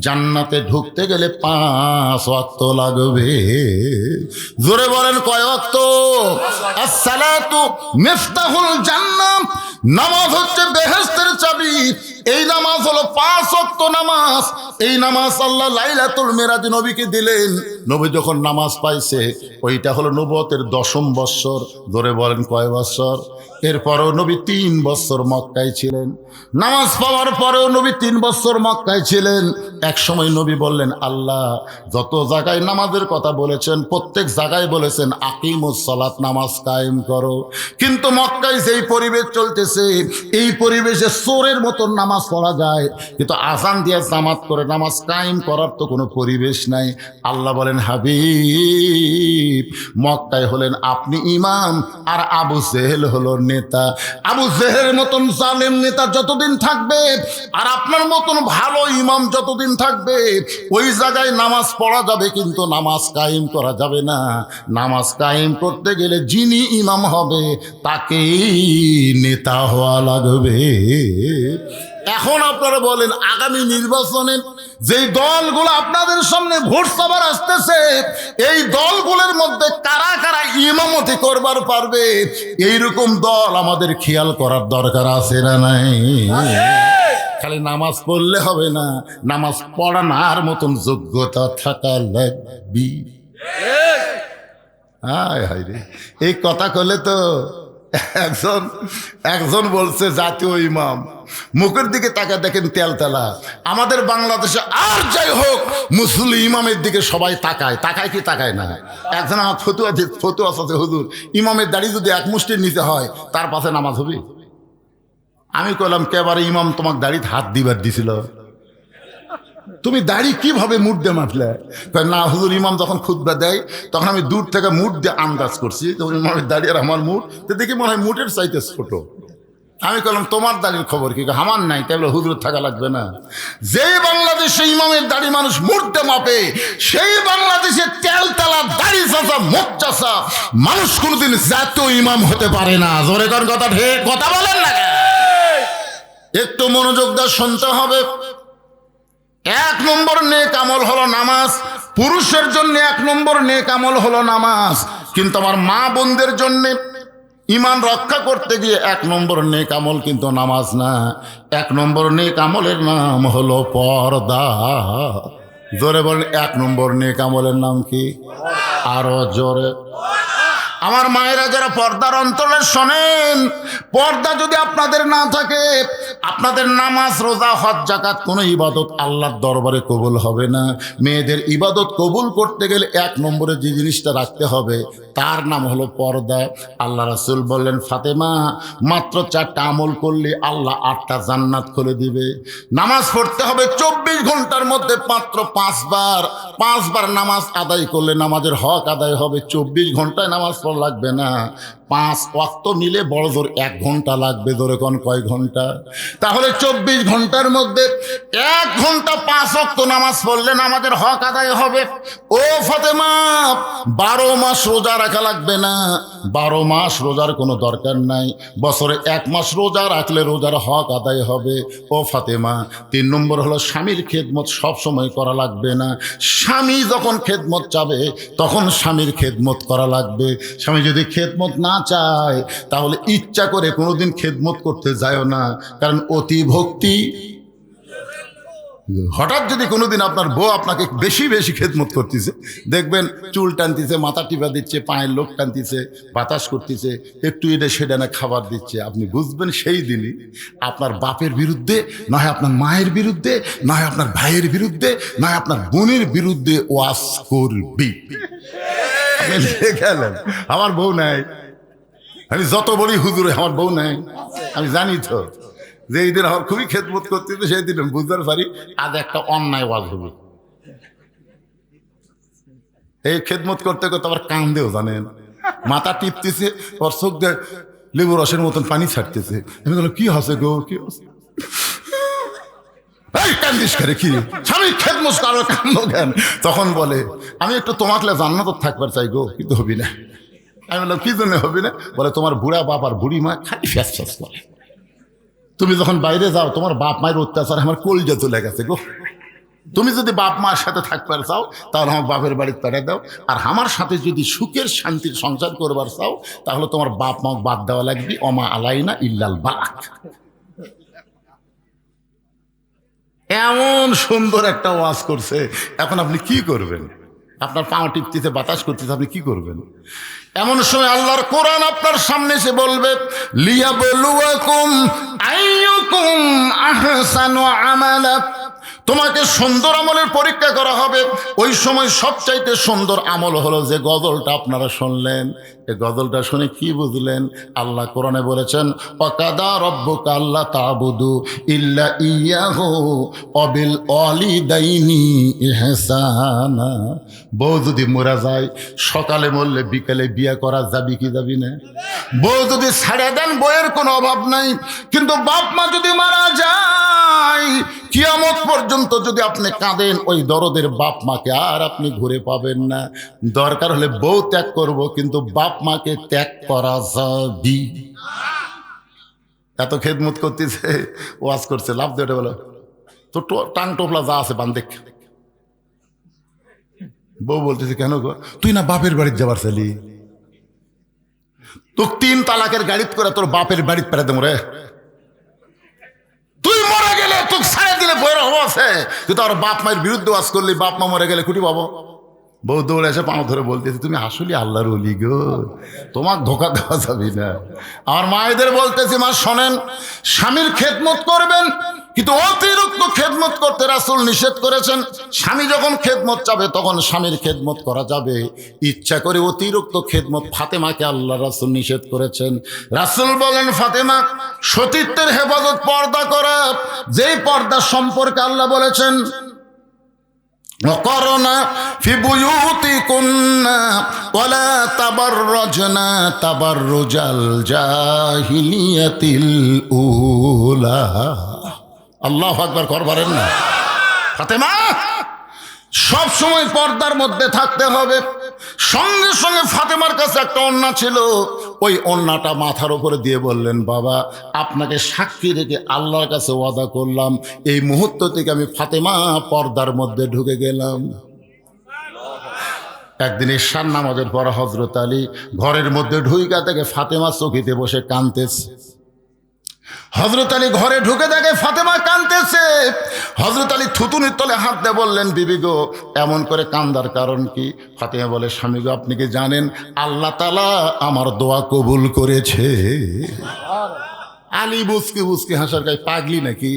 C: জান্নাতে ঢুকতে গেলে 5 ওয়াক্ত লাগবে। জোরে বলেন কয় ওয়াক্ত? আসসালাতু মিফতাহুল জান্নাহ, নামাজ হচ্ছে বেহেশতের চাবি। এই নামাজ হলো 5 ওয়াক্ত নামাজ। এই নামাজ আল্লাহ লাইলাতুল মিরাজ নবীকে দিলেন। নবী যখন নামাজ পাইছে ওইটা হলো নবুয়তের 10ম বৎসর। ধরে বলেন কয় বৎসর? এরপরেও নবী 3 বৎসর মক্কায় ছিলেন। নামাজ পাওয়ার পরেও নবী 3 বৎসর মক্কায় ছিলেন। এক সময় নবী বললেন আল্লাহ যত জায়গায় নামাজের কথা বলেছেন প্রত্যেক জায়গায় বলেছেন আকিমুস সালাত, নামাজ কায়েম করো, কিন্তু মক্কায় যেই পরিবেশ চলতেছে এই পরিবেশে চোরের মতন নামাজ পড়া যায়, কিন্তু আজান দিয়ে জামাত করে নামাজ কায়েম করার তো কোনো পরিবেশ নাই। আল্লাহ বলেন হাবিব মক্কায় হলেন আপনি ইমাম আর আবু জেহেল হলো নেতা। আবু জেহেলের মতন জালেম নেতা যতদিন থাকবে আর আপনার মতন ভালো ইমাম যতদিন থাকবে ওই জায়গায় নামাজ পড়া যাবে কিন্তু নামাজ কায়েম করা যাবে না। নামাজ কায়েম করতে গেলে যিনি ইমাম হবে তাকেই নেতা হওয়া লাগবে। এখন আপনারা বলেন আগামী নির্বাচনে যেই দলগুলো আপনাদের সামনে ভোট সভার আসতেছে এই দলগুলোর মধ্যে কারা কারা ইমামতি করবার পারবে এইরকম দল আমাদের খেয়াল করার দরকার আছে না নাই? খালি নামাজ পড়লে হবে না, নামাজ পড়ানোর মতন যোগ্যতা থাকা লাগবে। হায় হায় রে, এই কথা কলে তো একজন বলছে জাতীয় ইমাম, মুখের দিকে তাকা দেখেন তেলতেলা। আমাদের বাংলাদেশে আর যাই হোক মুসলিম ইমামের দিকে সবাই তাকায়, তাকায় কি তাকায় না? একজন আমার ফতুয়া আছে হুজুর ইমামের দাড়ি যদি এক মুষ্টির নিতে হয় তার পাশে নামাজ হবে? আমি কইলাম কেবারে ইমাম তোমাকে দাড়িতে হাত দিবার দিছিল, তুমি দাড়ি কিভাবে মুঠ দিয়ে মাপলে? না হুজুর ইমাম যখন খুতবা দেয় তখন আমি দূর থেকে মুঠ দিয়ে আন্দাজ করছি তখন ইমামের দাড়ি আর আমার মুঠ তো দেখি মনে হয় মুঠের চাইতে ছোট। আমি বললাম তোমার দাড়ির খবর কি? আমার নাই। তাহলে হুজুর থাকা লাগবে না। যেই বাংলাদেশে ইমামের দাড়ি মানুষ মুঠতে মাপে সেই বাংলাদেশে তেলতেলা দাড়ি চাচা মুখ চাচা মানুষ কোনোদিন জাতীয় ইমাম হতে পারে না। জোরে কোন কথা ঠিক কথা বলেন না? একটু মনোযোগ দিয়ে শুনতে হবে। 1 নম্বর নেক আমল হলো নামাজ। পুরুষের জন্য 1 নম্বর নেক আমল হলো নামাজ, কিন্তু আমার মা বোনদের জন্য ইমান রক্ষা করতে গিয়ে 1 নম্বর নেক আমল কিন্তু নামাজ না। 1 নম্বর নেক আমলের নাম হলো পর্দা। জোরে বলেন 1 নম্বর নেক আমলের নাম কি? আরো জোরে। আমার মায়েরা যারা পর্দার অন্তরে শোনেন, পর্দা যদি আপনাদের না থাকে আপনাদের নামাজ রোজা হজ যাকাত কোনো ইবাদত আল্লাহর দরবারে কবুল হবে না। মেয়েদের ইবাদত কবুল করতে গেলে 1 নম্বরে যে জিনিসটা রাখতে হবে তার নাম হলো পর্দা। আল্লাহ রাসূল বললেন ফাতেমা মাত্র 4টা আমল করলে আল্লাহ 8টা জান্নাত খুলে দিবে। নামাজ পড়তে হবে 24 ঘন্টার মধ্যে মাত্র 5 বার নামাজ আদায় করলে নামাজের হক আদায় হবে। 24 ঘন্টায় নামাজ পড়া লাগবে না, 5 ওয়াক্ত মিলে বড় জোর 1 ঘন্টা লাগবে। ধরে কোন কয় ঘন্টা? তাহলে 24 ঘন্টার মধ্যে 1 ঘন্টা 5 ওয়াক্ত নামাজ পড়লে নামাজের হক আদায় হবে। ও ফাতেমা 12 মাস রোজা রাখা লাগবে না, 12 মাস রোজার কোনো দরকার নাই, বছরে 1 মাস রোজা রাখলে রোজার হক আদায় হবে। ও ফাতেমা 3 নম্বর হলো স্বামীর খেদমত সব সময় করা লাগবে না। স্বামী যখন খেদমত চাবে তখন স্বামীর খেদমত করা লাগবে। স্বামী যদি খেদমত না চায় তাহলে ইচ্ছা করে কোনোদিন খেদমত করতে যায়ও না, কারণ অতি ভক্তি হঠাৎ যদি কোনোদিন আপনার বউ আপনাকে বেশি বেশি খেদমত করতেছে, দেখবেন চুল টানতেছে, মাথা টিপা দিচ্ছে, পায়ের লোক টানতেছে, বাতাস করতেছে, একটু এটা সেটা না খাবার দিচ্ছে, আপনি বুঝবেন সেই দিনই আপনার বাপের বিরুদ্ধে, নয় আপনার মায়ের বিরুদ্ধে, নয় আপনার ভাইয়ের বিরুদ্ধে, নয় আপনার বোনের বিরুদ্ধে ওয়াজ করবি। আপনি গেলেন আমার বউ নাই, আমি যত বলি হুজুরে আমার বউ নাই, আমি জানি তো যে এই দিন আমার খুবই খেদমত করতে, সেই দিন বুঝতে পারি আজ একটা অন্যায় ওয়াজ হবে। এই খেদমত করতে করতে আবার কান্দেও, জানেন, মাথা টিপতেছে, ওর চোখ দিয়ে লেবু রসের মতন পানি ছাড়তেছে। আমি বললাম কি হচ্ছে গো, কি হচ্ছে? এই কান্দিস করে কি, স্বামী খেদমত করো, কান্দো কেন? তখন বলে আমি একটু তোমাকে জান্নাত থাকবার চাই গো, কিন্তু হবি না। আমি বললাম কি জন্য হবি না? বলে তোমার বুড়া বাপ আর বুড়ি মা খালি ফ্যাস ফ্যাস করে, তুমি যখন বাইরে যাও তোমার বাপ মায়ের অত্যাচার আমার কলজা চলে গেছে গো। তুমি যদি বাপ মার সাথে থাকবার চাও তাহলে আমার বাপের বাড়িতে পাঠিয়ে দাও, আর আমার সাথে যদি সুখের শান্তির সংসার করবার চাও তাহলে তোমার বাপ মা বাদ দেওয়া লাগবে, অমা আলাইনা ইল্লাল বালাক। এমন সুন্দর একটা ওয়াজ করছে, এখন আপনি কি করবেন? আপনার পা টিপতেছে, বাতাস করতেছে, আপনি কি করবেন? এমন সময় আল্লাহর কোরআন আপনার সামনে এসে বলবে লিয়াবলুয়াকুম আইয়ুকুম আহসানু আমালা, তোমাকে সুন্দর আমলের পরীক্ষা করা হবে। ওই সময় সবচাইতে সুন্দর আমল হলো যে গজলটা আপনারা শুনলেন। এই গজলটা শুনে কি বুঝলেন? আল্লাহ কোরআনে বলেছেন ওয়াকাদা রব্বুকা আল্লা তা'বুদু ইল্লা ইয়াহু ওয়া বিল ওয়ালিদাইনি ইহসানা। বউ যদি মরা যায়, সকালে মরলে বিকেলে বিয়ে করা যাবে কি যাবি না? বউ যদি ছেড়ে দেন বইয়ের কোনো অভাব নাই, কিন্তু বাপ মা যদি মারা যায় কিয়ামত পর্যন্ত যদি আপনি কাঁদেন, ওই দরদের বাপ মাকে আর আপনি ঘুরে পাবেন না। দরকার হলে বউ ত্যাগ করব, কিন্তু বাপ মাকে ত্যাগ করা যাবে। এত খেদমত করতেছে, ওয়াজ করছে, লাভ দিয়ে বলো তো টাং টোপলা যা আছে বান দেখ। বউ বলতেছে কেন গো, তুই না বাপের বাড়িতে যাবার চালি, তো 3 তালাকের গাড়িত করে তোর বাপের বাড়িতে পেরে দেবো রে। তুই মরে গেলে তোকে ছেড়ে দিলে বইয়ের হবো আছে, তুই তো আর বাপ মায়ের বিরুদ্ধে ওয়াজ করলি, বাপ মা মরে গেলে কুটি পাবো। বউ দৌড়ে এসে পাও ধরে বলতেছে তুমি আসলে আল্লাহর ওলি গো, তোমাকে ধোকা দেওয়া যাবে না। আমার মায়েদের বলতেছি মা শোনেন, স্বামীর খেদমত করবেন, কিন্তু অতিরিক্ত খেদমত করতে রাসূল নিষেধ করেছেন। স্বামী যখন খেদমত চাবে তখন স্বামীর খেদমত করা যাবে, ইচ্ছা করে অতিরিক্ত খেদমত ফাতেমাকে আল্লাহ রাসূল নিষেধ করেছেন। রাসূল বলেন ফাতেমা সতীত্বের হেফাজত, পর্দা করা, যেই পর্দা সম্পর্কে আল্লাহ বলেছেন وقرنا في بيوتكن ولا تبرجنا تبرج الجاهلية الأولى। আল্লাহু আকবার করবেন না? ফাতেমা সব সময় পর্দার মধ্যে থাকতে হবে। সঙ্গে সঙ্গে ফাতেমার কাছে একটা ওড়না ছিল, ওই ওড়নাটা মাথার উপরে দিয়ে বললেন বাবা আপনাকে সাক্ষী রেখে আল্লাহর কাছে ওয়াদা করলাম, এই মুহূর্ত থেকে আমি ফাতেমা পর্দার মধ্যে ঢুকে গেলাম। একদিন ঈশার নামাজের পর হযরত আলী ঘরের মধ্যে ঢুইকা থেকে ফাতেমা চৌকিতে বসে কাঁদতেছে। হযরত আলী ঘরে ঢুকে দেখে ফাতেমা কাঁদতেছে। হযরত আলী থুতুনির তলে হাত দিয়ে বললেন বিবি গো এমন করে কান্দার কারণ কি? ফাতেমা বলে স্বামী গো আপনি কি জানেন আল্লাহ তাআলা আমার দোয়া কবুল করেছে। আলী বুসকে বুসকে হাসার গায়ে পাগলি নাকি?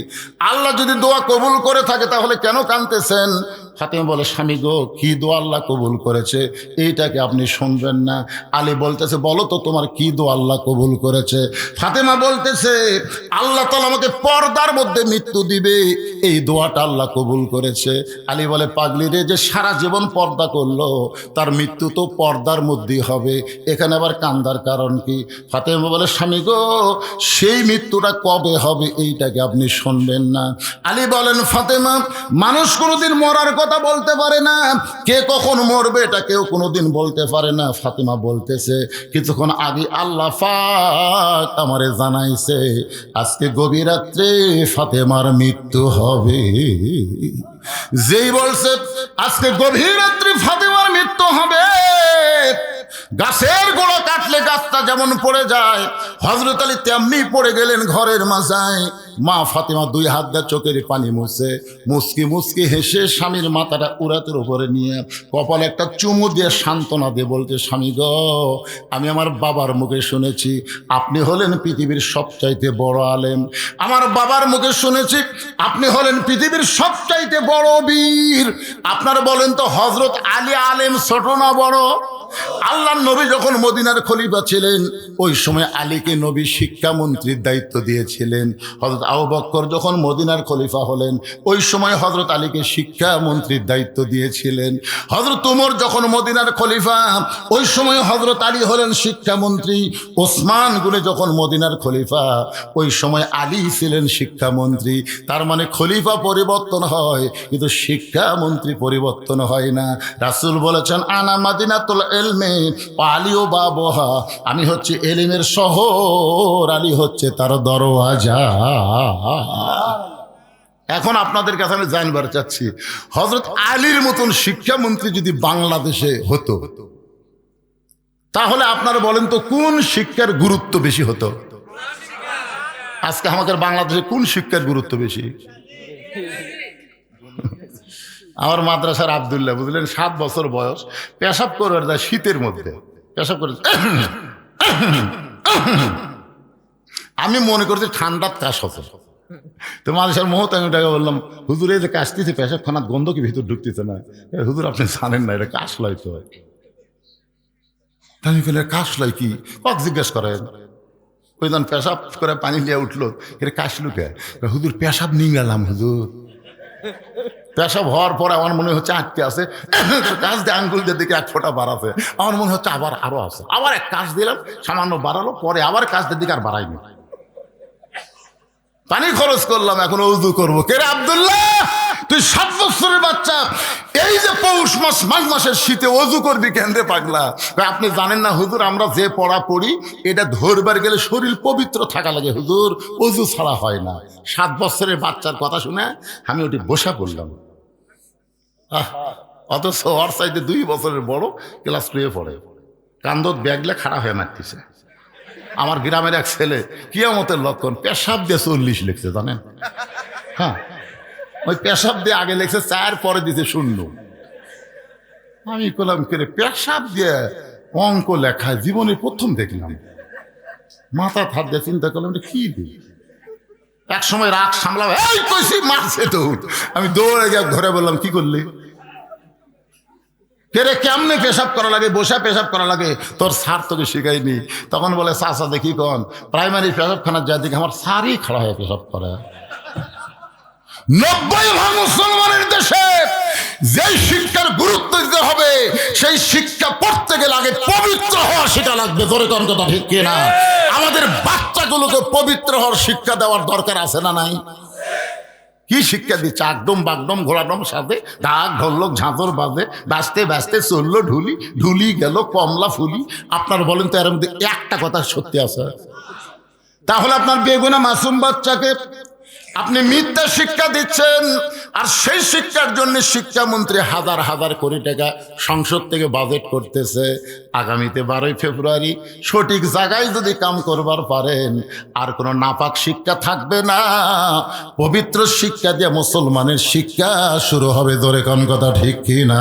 C: আল্লাহ যদি দোয়া কবুল করে থাকে তাহলে কেন কাঁদতেছেন? ফাতেমা বলে স্বামী গো কি দোয়া আল্লাহ কবুল করেছে এইটাকে আপনি শুনবেন না? আলী বলতেছে বলো তো তোমার কি দোয়া আল্লাহ কবুল করেছে? ফাতেমা বলতেছে আল্লাহ তাআলা আমাকে পর্দার মধ্যে মৃত্যু দিবে, এই দোয়াটা আল্লাহ কবুল করেছে। আলী বলে পাগলি রে, যে সারা জীবন পর্দা করলো তার মৃত্যু তো পর্দার মধ্যেই হবে, এখানে আবার কান্দার কারণ কি? ফাতেমা বলে স্বামী গো সেই মৃত্যুটা কবে হবে এইটাকে আপনি শুনবেন না? আলী বলেন ফাতেমা মানুষ কোনোদিন মরার কথা বলতে পারে না, কে কখন মরবে এটা কেউ কোনোদিন বলতে পারে না। ফাতেমা বলতেছে কিছুক্ষণ আগে আল্লাহ পাক আমারে জানাইছে আজকে গভীর রাত্রে ফাতেমার মৃত্যু হবে। যেই বলছে আজকে গভীর রাত্রে ফাতেমার মৃত্যু হবে, গাছের গোড়া কাটলে গাছটা যেমন পড়ে যায়, হযরত আলী তেমনি পড়ে গেলেন ঘরের মাঝায়। মা ফাতেমা দুই হাত দিয়ে চোখের পানি মুছে মুচকি মুচকি হেসে স্বামীর মাথাটা উরাতের উপরে নিয়ে কপালে একটা চুমু দিয়ে সান্ত্বনা দিয়ে বলতে, স্বামী গো, আমি আমার বাবার মুখে শুনেছি আপনি হলেন পৃথিবীর সবচাইতে বড় আলেম। আমার বাবার মুখে শুনেছি আপনি হলেন পৃথিবীর সবচাইতে বড় বীর। আপনারা বলেন তো হযরত আলী আলেম ছোট না বড়? আল্লাহর নবী যখন মদিনার খলিফা ছিলেন ওই সময় আলীকে নবী শিক্ষামন্ত্রীর দায়িত্ব দিয়েছিলেন। হযরত আবু বকর যখন মদিনার খলিফা হলেন ওই সময় হযরত আলীকে শিক্ষামন্ত্রীর দায়িত্ব দিয়েছিলেন। হযরত উমর যখন মদিনার খলিফা ওই সময় হযরত আলী হলেন শিক্ষামন্ত্রী। ওসমান গনি যখন মদিনার খলিফা ওই সময় আলী ছিলেন শিক্ষামন্ত্রী। তার মানে খলিফা পরিবর্তন হয় কিন্তু শিক্ষামন্ত্রী পরিবর্তন হয় না। রাসূল বলেছেন, আনা মাদিনাতুল ইলমি ওয়া আলিও বাবুহা, আমি হচ্ছে এলিমের শহর, আলী হচ্ছে তার দরওয়াজা। এখন আপনাদের কাছে আমি জানবার চাচ্ছি, হযরত আলীর মতন শিক্ষামন্ত্রী যদি বাংলাদেশে হতো তাহলে আপনারা বলেন তো কোন শিক্ষার গুরুত্ব বেশি হতো? আজকে আমাদের বাংলাদেশে কোন শিক্ষার গুরুত্ব বেশি? আমার মাদ্রাসার আব্দুল্লাহ বুঝলেন 7 বছর বয়স, পেশাব করে দেয় শীতের মধ্যে, পেশাব করে। আমি মনে করছি ঠান্ডার কাশ হতো। তো মাদ্রাসার মহত আমি ওটাকে বললাম, হুজুর এই যে কাশতেছে পেশাব খানার গন্ধ কি ভিতর ঢুকতেছে না? হুজুর আপনি জানেন না এটা কাশ লয় তো। আমি বলি কাশ লয় কি? জিজ্ঞেস করেন। ওই যখন পেশাব করে পানি নিয়ে উঠলো, এটা কাশলু কে? হুজুর পেশাব নিয়ে গেলাম হুজুর। পেশাব হওয়ার পরে আমার মনে হচ্ছে আটকে আছে, কাজ দিয়ে আঙ্গুল দিয়ে দিকে 1 ফোঁটা বাড়াছে, আমার মনে হচ্ছে আবার আরো আছে, আবার এক কাজ দিলাম সামান্য বাড়ালো, পরে আবার কাজ দিয়ে দিকে আর বাড়াইনি। পানি খরচ করলাম, এখন ওযু করবো। কে রে আব্দুল্লাহ, তুই 7 বছরের বাচ্চা, এই যে পৌষ মাস মাঘ মাসের শীতে ওযু করবি কেন রে পাগলা? আপনি জানেন না হুজুর, আমরা যে পড়া পড়ি এটা ধরবার গেলে শরীর পবিত্র থাকা লাগে হুজুর, ওযু ছাড়া হয় না। 7 বছরের বাচ্চার কথা শুনে আমি ওটি বসা পড়লাম। অথচ ওর চাইতে 2 বছরের বড়, ক্লাস 2 পড়ে, কান্দত ব্যাগলে খাড়া হয়ে মারতেছে। আমার গ্রামের এক ছেলে কিয়ামতের লক্ষণ পেশাব দিয়ে 40 লিখছে জানেন। হ্যাঁ, ওই পেশাব দিয়ে আগে লিখছে 4, পরে দিতে 0। আমি বললাম কে রে, পেশাব দিয়ে অঙ্ক লেখা জীবনে প্রথম দেখলাম। মাথা হাত দিয়ে চিন্তা করলাম এটা কি দিই। এক সময় রাগ সামলাম, এই কইছি মারছে তো। আমি দৌড়ে গিয়ে ধরে বললাম, কি করলি? কে রে, কেমনে পেশাব করা লাগে, বসা পেশাব করা লাগে, তোর স্যার তোকে শিখাইনি? তখন বলে, চাচা দেখি কন প্রাইমারি পেশাবখানার যা দিকে আমার স্যারই খাড়া হয়ে পেশাব করে। 90% মুসলমানের দেশে যেই শিক্ষার গুরুত্ব দিতে হবে সেই শিক্ষা পড়তে গেলে আগে পবিত্র হওয়া সেটা লাগবে। ধরে কোন কথা ঠিক কিনা? আমাদের বাচ্চাগুলোকে পবিত্র হওয়ার শিক্ষা দেওয়ার দরকার আছে না নাই? কি শিক্ষা দিচ্ছে? আকডম বাগডম ঘোড়াডম সাথে ঢাক ঢোলক ঝাঁঝর বাজে, বাঁচতে বাঁচতে চললো ঢুলি, ঢুলি গেল কমলা ফুলি। আপনার বলেন তো এর মধ্যে একটা কথা সত্যি আছে? তাহলে আপনার বেগুনা মাসুম বাচ্চাকে আপনি মিথ্যা শিক্ষা দিচ্ছেন, আর সেই শিক্ষার জন্য শিক্ষামন্ত্রী হাজার হাজার কোটি টাকা সংসদ থেকে বাজেট করতেছে। আগামীতে 12ই ফেব্রুয়ারি সঠিক জায়গায় যদি কাম করবার পারেন আর কোনো নাপাক শিক্ষা থাকবে না, পবিত্র শিক্ষা দিয়ে মুসলমানের শিক্ষা শুরু হবে। ধরে কোন কথা ঠিক কি না?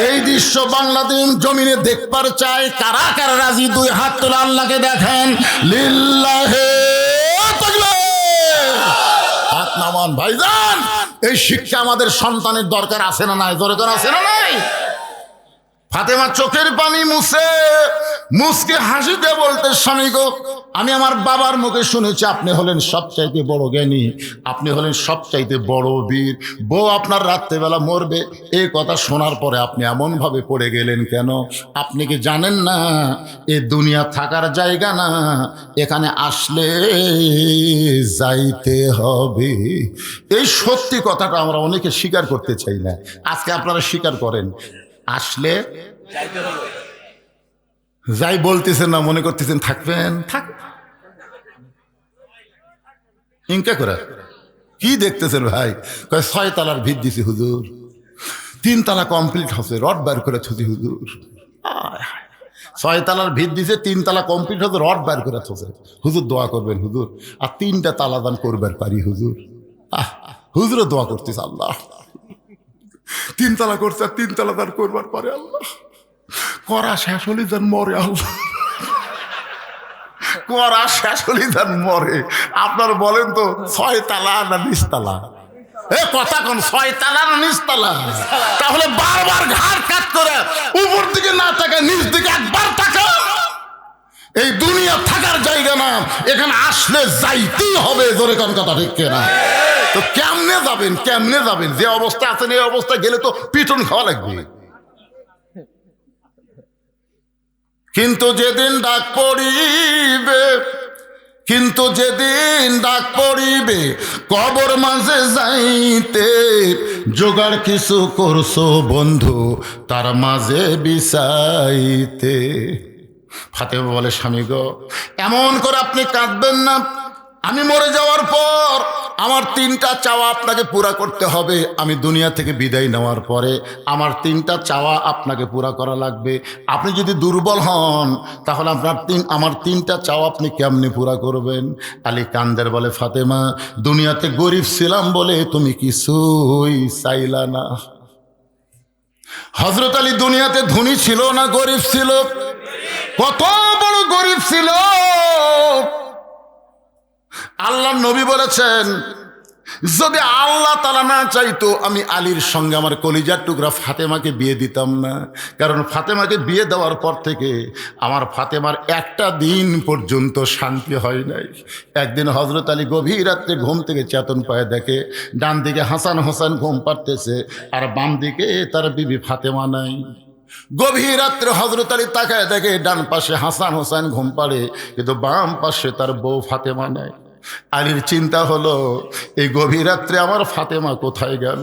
C: এই দৃশ্য বাংলাদেশ জমিনে দেখবার চাই। কারা কারা রাজি? 2 হাত তোলা, আল্লাহকে দেখেন। লিল্লাহে তাকবীর। হাত নামান ভাইজান, এই শিক্ষা আমাদের সন্তানের দরকার আছে না নাই? দরকার আছে না নাই? ফাতেমা চোখের পানি মুছে মুসকে হাসিতে বলতে, স্বামী গো, আমি আমার বাবার মুখে শুনেছি আপনি হলেন সবচাইতে বড় জ্ঞানী, আপনি হলেন সবচাইতে বড় বীর। বউ আপনার রাত্রেবেলা মরবে, এই কথা শোনার পরে আপনি এমনভাবে পড়ে গেলেন কেন? আপনি কি জানেন না এ দুনিয়া থাকার জায়গা না, এখানে আসলে যাইতে হবে। এই সত্যি কথাটা আমরা অনেকে স্বীকার করতে চাই না। আজকে আপনারা স্বীকার করেন, আসলে যাই বলতেছেন না, মনে করতেছেন থাকবেন। থাক ইনকা করে কি দেখতেছেন ভাই? 6 তলার ভিত দিছি হুজুর, 3 তলা কমপ্লিট হচ্ছে, রড বার করে ছুটি হুজুর। ছয়তলার ভিত দিছে, 3 তলা কমপ্লিট হতে রড বার করে থোছে। হুজুর দোয়া করবেন হুজুর, আর 3টা তালা দান করবার পারি হুজুর। হুজুরও দোয়া করতেছে আল্লাহ 3 তলা করছে, আর 3 তলা দান করবার পারে আল্লাহ। করা শেষ হলে যেন মরে আল্লাহ, করা শেষ হলে যেন মরে। আপনার বলেন তো 6 তালা না 20 তালা? এ কথা কোন 6 তালা না 20 তালা? তাহলে বারবার ঘাড় কাট করে উপর দিকে না তাকা, নিচ দিকে একবার তাকা। এই দুনিয়া থাকার জায়গা না, এখানে আসলে যাইতেই হবে। জোরে কোন কথা ঠিক কিনা? তো কেমনে যাবেন, কেমনে যাবেন? যে অবস্থা আছেন এই অবস্থা গেলে তো পিটন খাওয়া লাগবে। কিন্তু যেদিন ডাক পড়িবে, কিন্তু যেদিন ডাক পড়িবে কবর মাঝে যাইতে, জোগাড় কিছু করছো বন্ধু তার মাঝে বিছাইতে। ফাতেমা বলে, স্বামী গো, এমন করে আপনি কাঁদবেন না। আমি মরে যাওয়ার পর আমার 3টা চাওয়া আপনাকে পুরা করতে হবে। আমি দুনিয়া থেকে বিদায় নেওয়ার পরে আমার 3টা চাওয়া আপনাকে পুরা করা লাগবে। আপনি যদি দুর্বল হন তাহলে আমার 3টা চাওয়া আপনি কেমনে পুরা করবেন? আলী কান্দের বলে, ফাতেমা, দুনিয়াতে গরিব ছিলাম বলে তুমি কিছুই চাইলা না। হযরত আলী দুনিয়াতে ধনী ছিল না গরিব ছিল? কত বড় গরিব ছিল। আল্লাহর নবী বলেছেন, যদি আল্লাহ তাআলা না চাইতো আমি আলীর সঙ্গে আমার কলিজার টুকরা ফাতেমাকে বিয়ে দিতাম না। কারণ ফাতেমাকে বিয়ে দেওয়ার পর থেকে আমার ফাতেমার একটা দিন পর্যন্ত শান্তি হয় নাই। একদিন হযরত আলী গভীর রাত্রে ঘুম থেকে চেতন পায়ে দেখে ডান দিকে হাসান হোসেন ঘুম পাড়তেছে, আর বাম দিকে তার বিবি ফাতেমা নাই। গভীর রাত্রে হযরত আলী তাকায় দেখে ডান পাশে হাসান হোসেন ঘুম পাড়ে, কিন্তু বাম পাশে তার বউ ফাতেমা নাই। আলীর চিন্তা হলো, এই গভীর রাত্রে আমার ফাতেমা কোথায় গেল?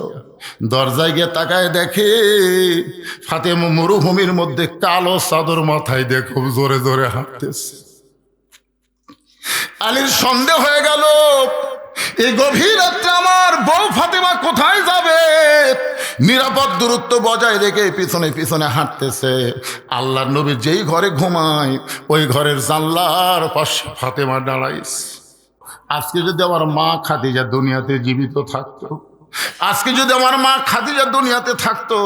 C: দরজায় গিয়ে তাকায় দেখে ফাতেমা মরুভূমির মধ্যে কালো চাদর মাথায় দিয়ে খুব জোরে জোরে হাঁটতেছে। আলীর সন্দেহ হয়ে গেল, এই গভীর রাত্রে আমার বউ ফাতেমা কোথায় যাবে? নিরাপদ দূরত্ব বজায় রেখে পিছনে পিছনে হাঁটতেছে। আল্লাহর নবী যেই ঘরে ঘুমায় ওই ঘরের জানলার পাশে ফাতেমা দাঁড়াইছে। আজকে যদি আমার মা খাদিজা দুনিয়াতে জীবিত থাকতো, আজকে যদি আমার মা খাদিজা দুনিয়াতে থাকতো,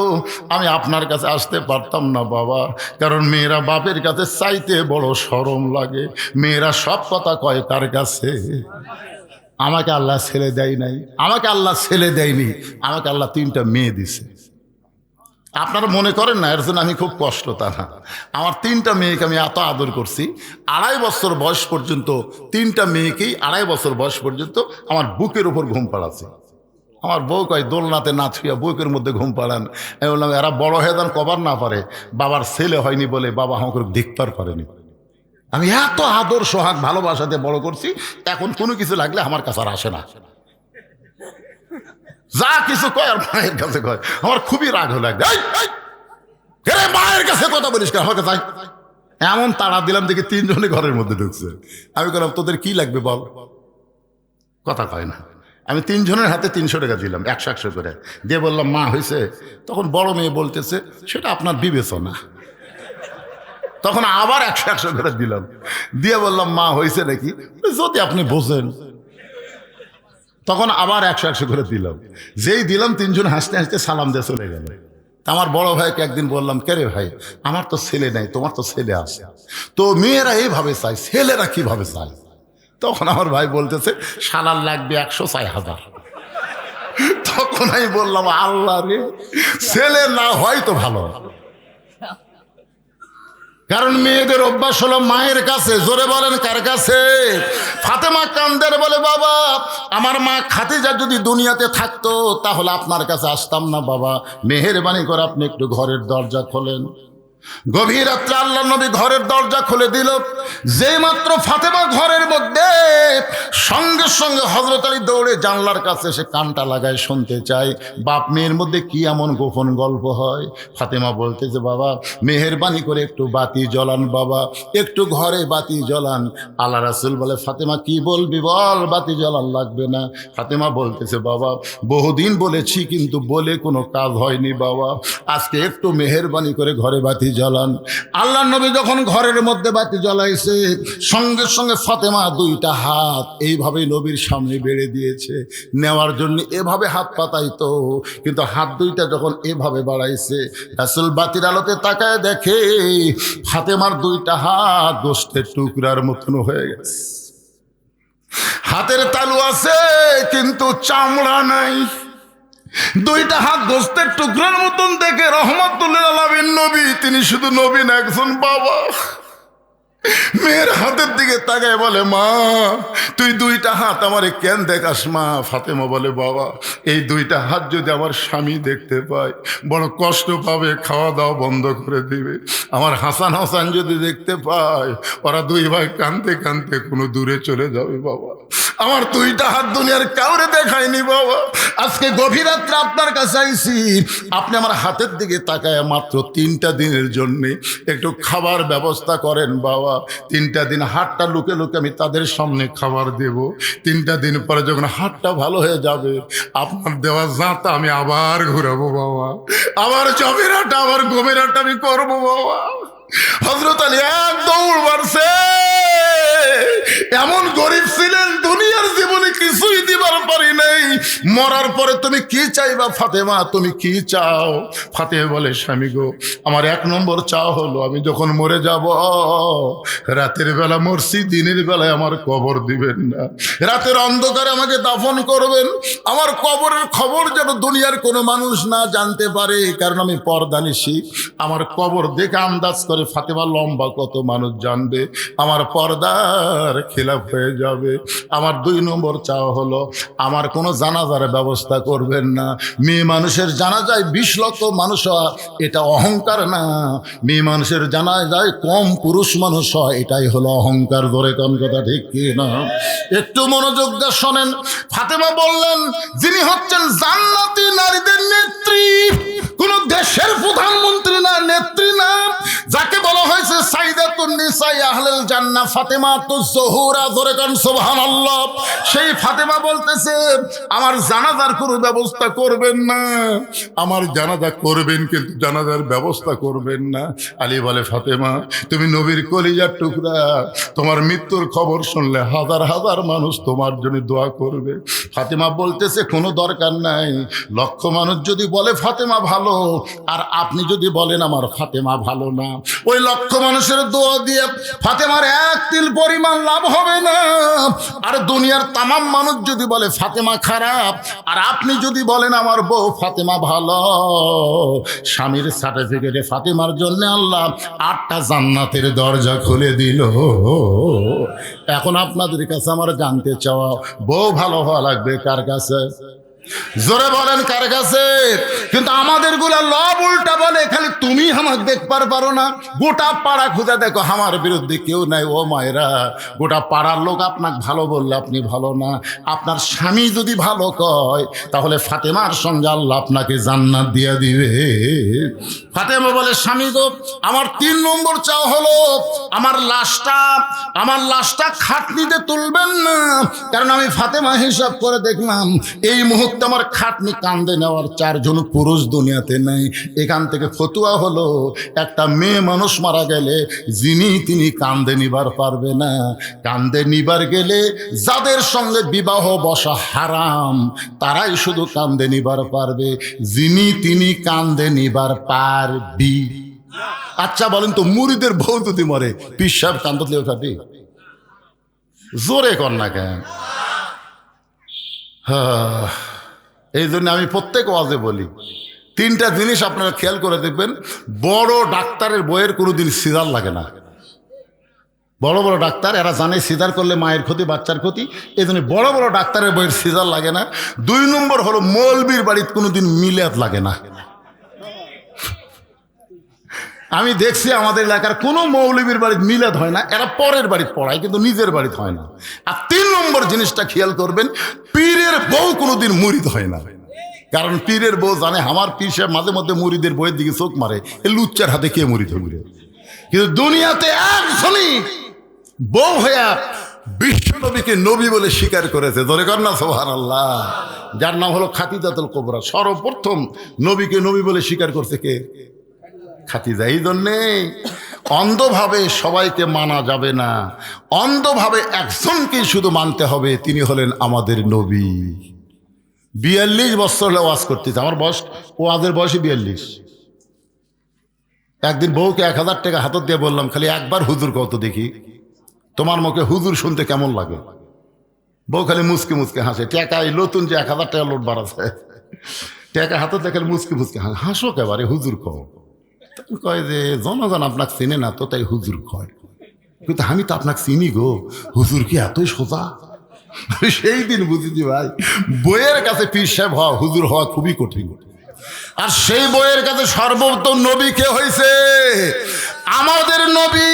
C: আমি আপনার কাছে আসতে পারতাম না বাবা। কারণ মেয়েরা বাপের কাছে চাইতে বড় শরম লাগে। মেয়েরা সব কথা কয় কার কাছে? আমাকে আল্লাহ ছেলে দেয় নাই, আমাকে আল্লাহ ছেলে দেয়নি, আমাকে আল্লাহ 3টা মেয়ে দিছে। আপনারা মনে করেন না এর জন্য আমি খুব কষ্ট, তা না। আমার 3টা মেয়েকে আমি এত আদর করছি। 2.5 বছর বয়স পর্যন্ত 3টা মেয়েকেই 2.5 বছর বয়স পর্যন্ত আমার বুকের উপর ঘুম পাড়াচ্ছে। আমার বউ কয়, দোলনাতে না ছুঁয়া বুকের মধ্যে ঘুম পাড়ান। আমি বললাম, এরা বড় হয়ে যান কবার না পারে, বাবার ছেলে হয়নি বলে বাবা আমাকে দেখতে পারেনি। আমি এত আদর সোহাগ ভালোবাসাতে বড় করছি, এখন কোনো কিছু লাগলে আমার কাছে আর আসে না। যা কিছু কয় আর মায়ের কাছে কয়। আমার খুবই রাগ হলো, মায়ের কাছে কথা বলিস কেন? আমার কাছে এমন তাড়া দিলাম দেখি 3 জনে ঘরের মধ্যে ঢুকছে। আমি বললাম, তোদের কি লাগবে বল? কথা কয় না। আমি 3 জনের হাতে 300 টাকা দিলাম, 100 করে দিয়ে বললাম, মা হয়েছে? তখন বড় মেয়ে বলতেছে, সেটা আপনার বিবেচনা। তখন আবার 100 করে দিলাম, দিয়ে বললাম, মা হয়েছে নাকি? যদি আপনি বোঝেন। তখন আবার 100 করে দিলাম। যেই দিলাম 3 জন হাসতে হাসতে সালাম দিয়ে চলে গেল। আমার বড় ভাইকে একদিন বললাম, কে রে ভাই, আমার তো ছেলে নাই, তোমার তো ছেলে আছে, তো মেয়েরা এইভাবে চায়, ছেলেরা কিভাবে চায়? তখন আমার ভাই বলতেছে, শালার লাগবে 100-1000। তখন আমি বললাম, আল্লাহ রে, ছেলে না হয় তো ভালো। কারণ মেয়েদের অভ্যাস হলো মায়ের কাছে। জোরে বলেন কার কাছে? ফাতেমা কান্দের বলে, বাবা আমার মা খাদিজা যদি দুনিয়াতে থাকতো তাহলে আপনার কাছে আসতাম না বাবা, মেহেরবানি করে আপনি একটু ঘরের দরজা খোলেন। গভীর রাত্রে আল্লাহ নবী ঘরের দরজা খুলে দিল। যেই মাত্র ফাতেমা ঘরের মধ্যে, সঙ্গে সঙ্গে হযরত আলী দৌড়ে জানলার কাছে সে কানটা লাগায় শুনতে চায় বাপ মেয়ের মধ্যে কি এমন গোপন গল্প হয়। ফাতেমা বলতেছে, বাবা মেহেরবানি করে একটু বাতি জ্বলান, বাবা একটু ঘরে বাতি জ্বলান। আল্লাহ রাসূল বলে, ফাতেমা কি বলবি বল, বাতি জ্বলান লাগবে না। ফাতেমা বলতেছে, বাবা বহুদিন বলেছি কিন্তু বলে কোনো কাজ হয়নি বাবা, আজকে একটু মেহেরবানি করে ঘরে বাতি জ্বালান। আল্লাহ নবী যখন ঘরের মধ্যে বাতি জ্বালাইছে, সঙ্গে সঙ্গে ফাতেমা দুইটা হাত এইভাবেই নবীর সামনে বেড়ে দিয়েছে। নেওয়ার জন্য এভাবে হাত পাতাইতো, কিন্তু হাত দুইটা যখন এভাবে বাড়াইছে, রাসূল বাতির আলোতে তাকায় দেখে ফাতেমার দুইটা হাত গোশতের টুকরার মতন হয়ে গেছে। হাতের তালু আছে কিন্তু চামড়া নাই। দুইটা হাত গোশতের টুকরার মতন দেখে রহমাতুল আলামিন নবী, তিনি শুধু নবী না, একজন বাবা, মেয়ের হাতের দিকে তাকায় বলে, মা তুই দুইটা হাত আমারে কেন দেখাস মা? ফাতেমা বলে, বাবা এই দুইটা হাত যদি আমার স্বামী দেখতে পায় বড় কষ্ট পাবে, খাওয়া দাওয়া বন্ধ করে দিবে। আমার হাসান হাসান যদি দেখতে পায়, ওরা দুই ভাই কাঁদতে কাঁদতে কোনো দূরে চলে যাবে। বাবা আমার দুইটা হাত দুনিয়ার কাউরে দেখায়নি বাবা, আজকে গভীর রাত্রে আপনার কাছে আইছি, আপনি আমার হাতের দিকে তাকায় মাত্র 3টা দিনের জন্যে একটু খাবার ব্যবস্থা করেন বাবা। 3টা দিন হাতটা লুকে লুকে আমি তাদের সামনে খাবার দেব। 3টা দিন পরে যখন হাতটা ভালো হয়ে যাবে, আপনার দেওয়া জাঁতা আমি আবার ঘুরাবো বাবা, আবার জমের আটা, আবার গমের আটা আমি করবো বাবা। হযরত আলী এক দৌড় মারছে। এমন গরিব ছিলেন, দুনিয়ার জীবনে কিছুই দিবার পারি নাই। মরার পরে তুমি কি চাইবা ফাতেমা, তুমি কি চাও? ফাতেমা বলে, স্বামী গো আমার 1 নম্বর চাও হলো আমি যখন মরে যাব, রাতের বেলা মরছি, দিনের বেলায় আমার কবর দিবেন না, রাতের অন্ধকারে আমাকে দাফন করবেন। আমার কবরের খবর যেন দুনিয়ার কোনো মানুষ না জানতে পারে, কারণ আমি পর্দানিশী। আমার কবর দেখে আন্দাজ করে ফাতেমা লম্বা কত মানুষ জানবে, আমার পর্দার খেলাফ হয়ে যাবে। আমার 2 নম্বর চাওয়া হলো আমার কোনো জানাজার ব্যবস্থা করবেন না। মেয়ে মানুষের জানাজায় 20 লক্ষ মানুষ হয়, এটা অহংকার না। মেয়ে মানুষের জানাজায় কম পুরুষ মানুষ হয়, এটাই হলো অহংকার। ধরে কোন কথা ঠিক কি না? একটু মনোযোগ দিয়ে শোনেন। ফাতেমা বললেন, যিনি হচ্ছেন জান্নাতি নারীদের নেত্রী, কোন দেশের প্রধানমন্ত্রী না, নেত্রী না, যাকে বলা হয়েছে সাইয়্যিদাতুন নিসা আহলুল জান্নাহ ফাতেমাতুজ জোহরা। ধরে কোন সুবহানাল্লাহ। সেই ফাতেমা বলতেছে, আমার জানাজার কোনো ব্যবস্থা করবেন না। আমার জানাজা করবেন কিন্তু জানাজার ব্যবস্থা করবেন না। আলী বলে, ফাতেমা তুমি নবীর কলিজার টুকরা, তোমার মৃত্যুর খবর শুনলে হাজার হাজার মানুষ তোমার জন্য দোয়া করবে। ফাতেমা বলতেছে, কোনো দরকার নাই। লক্ষ মানুষ যদি বলে ফাতেমা ভালো, আর আপনি যদি বলেন আমার ফাতেমা ভালো না, ওই লক্ষ মানুষের দোয়া দিয়ে ফাতেমার 1 তিল পরিমাণ লাভ হবে না। আর দুনিয়ার তামাম মানুষ যদি বলে ফাতেমা খারাপ, আর আপনি যদি বলেন আমার বউ ফাতেমা ভালো, স্বামীর সার্টিফিকেটে ফাতেমার জন্য আল্লাহ 8টা জান্নাতের দরজা খুলে দিল। এখন আপনাদের কাছে আমার জানতে চাওয়া, বউ ভালো হওয়া লাগবে কার কাছে? জোরে বলেন কার কাছে? কিন্তু আমাদের গুলা লব উল্টা বলে, খালি তুমি আমাকে দেখবার পারো না। গোটা পাড়া খুঁজে দেখো আমার বিরুদ্ধে কেউ নাই। ও মায়েরা, গোটা পাড়ার লোক আপনাকে ভালো বললে আপনি ভালো না। আপনার স্বামী যদি ভালো কয়, তাহলে ফাতেমার সঙ্গে আল্লাহ আপনাকে জান্নাত দিয়ে দিবে। ফাতেমা বলে, স্বামী গো আমার 3 নম্বর চাও হলো আমার লাশটা খাটনিতে তুলবেন না। কারণ আমি ফাতেমা হিসাব করে দেখলাম এই মুহূর্তে আমার খাটনি কান্দে নেওয়ার 4 জন পুরুষ দুনিয়াতে নেই। এখান থেকে ফতুয়া হলো, একটা মেয়ে মানুষ মারা গেলে তিনি কান্দে নিবার পারবে না। কান্দে নিবার গেলে যাদের সঙ্গে বিবাহ বসা হারাম, তারাই শুধু কান্দে নিবার পারবে। তিনি কান্দে নিবার পারবি। আচ্ছা বলেন তো, মুরিদের বউ যদি মরে, পীর সাহেব কান্দলে ওঠাবি? জোরে কর না কেন? এই জন্য আমি প্রত্যেক ওয়াজে বলি, 3টা জিনিস আপনারা খেয়াল করে দেখবেন। বড় ডাক্তারের বইয়ের কোনোদিন সিজার লাগে না। বড় বড় ডাক্তার এরা জানে সিজার করলে মায়ের ক্ষতি, বাচ্চার ক্ষতি, এই জন্য বড় বড় ডাক্তারের বইয়ের সিজার লাগে না। 2 নম্বর হলো মৌলবীর বাড়িতে কোনোদিন মিলাদ লাগে না। আমি দেখছি আমাদের এলাকার কোনো মৌলবীর বাড়িতে মিলাদ হয় না, এরা পরের বাড়িতে পড়ায় কিন্তু নিজের বাড়িতে হয় না। আর 3 নম্বর জিনিসটা খেয়াল করবেন, পীরের বউ কোনোদিন মুরিদ হয় না। কারণ পীরের বউ জানে আমার পীর সাহেব মাঝে মধ্যে মুরিদের বইয়ের দিকে চোখ মারে, এ লুচ্চার হাতে কে মুরিদ হবে। কিন্তু দুনিয়াতে একজনই বউ হইয়া বিশ্ব নবীকে নবী বলে স্বীকার করেছে। ধরে কর না সুবহানাল্লাহ। যার নাম হলো খাদিজাতুল কুবরা। সর্বপ্রথম নবীকে নবী বলে স্বীকার করছে কে? খাতিজা। এই জন্যে অন্ধভাবে সবাইকে মানা যাবে না, অন্ধভাবে একজনকেই শুধু মানতে হবে, তিনি হলেন আমাদের নবী। 42 বছর হলে ওয়াজ করতেছে, আমার বয়স, ওয়াজের বয়সে 42। একদিন বউকে 1000 টাকা হাতত দিয়ে বললাম, খালি একবার হুজুর কত দেখি, তোমার মুখে হুজুর শুনতে কেমন লাগে। বউ খালি মুচকে মুচকে হাসে। টাকা এই নতুন যে 1000 টাকা লোট বাড়াচ্ছে, টাকা হাতত দেখে মুচকে মুচকে হাসো কেবারে, হুজুর কও। কয় যে জনগণ আপনাকে চিনে না তো, তাই হুজুর কয়। কিন্তু আমি তো আপনাকে চিনি গো, হুজুর কি এতই সোজা? সেই দিন বুঝেছি ভাই, বইয়ের কাছে পীর সাহেব হওয়া, হুজুর হওয়া খুবই কঠিন। আর সেই বইয়ের কাছে সর্বোত্তম নবী কে হয়েছে? আমাদের নবী।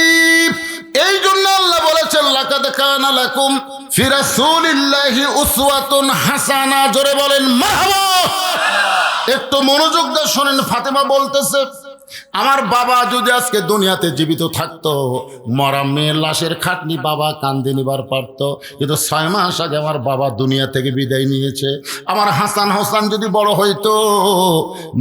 C: এই জন্য আল্লাহ বলেছেন, লাকাদ কানা লাকুম ফি রাসূলিল্লাহি উসওয়াতুন হাসানা। জোরে বলেন মারহাবা। একটু মনোযোগ দিয়ে শোনেন। ফাতেমা বলতেছে, আমার বাবা যদি আজকে দুনিয়াতে জীবিত থাকতো, মরা মেয়ের লাশের খাটনি বাবা কান্দে নিবার পারত, কিন্তু 6 মাস আগে আমার বাবা দুনিয়া থেকে বিদায় নিয়েছে। আমার হাসান হোসেন যদি বড় হইতো,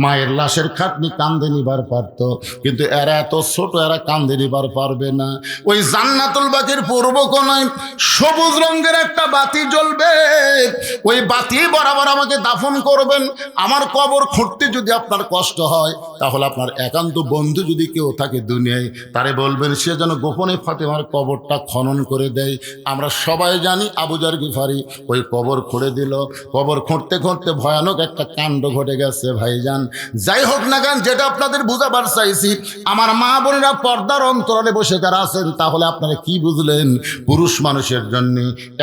C: মায়ের লাশের খাটনি কান্দে নিবার পারত, কিন্তু এরা এত ছোট, এরা কান্দে নিবার পারবে না। ওই জান্নাতুল বাকির পূর্ব কোণায় সবুজ রঙের একটা বাতি জ্বলবে, ওই বাতি বরাবর আমাকে দাফন করবেন। আমার কবর খুঁড়তে যদি আপনার কষ্ট হয়, তাহলে আপনার একান্ত বন্ধু যদি কেউ থাকে দুনিয়ায়, তারে বলবেন সে যেন গোপনে ফাতেমার কবরটা খনন করে দেয়। আমরা সবাই জানি আবু জার গিফারি ওই কবর খুঁড়ে দিল। কবর খুঁড়তে খুঁড়তে ভয়ানক একটা কাণ্ড ঘটে গেছে ভাইজান। যাই হোক না কেন, যেটা আপনাদের বুঝাবার চাইছি, আমার মা বোনেরা পর্দার অন্তরালে বসে যারা আছেন, তাহলে আপনারা কি বুঝলেন? পুরুষ মানুষের জন্য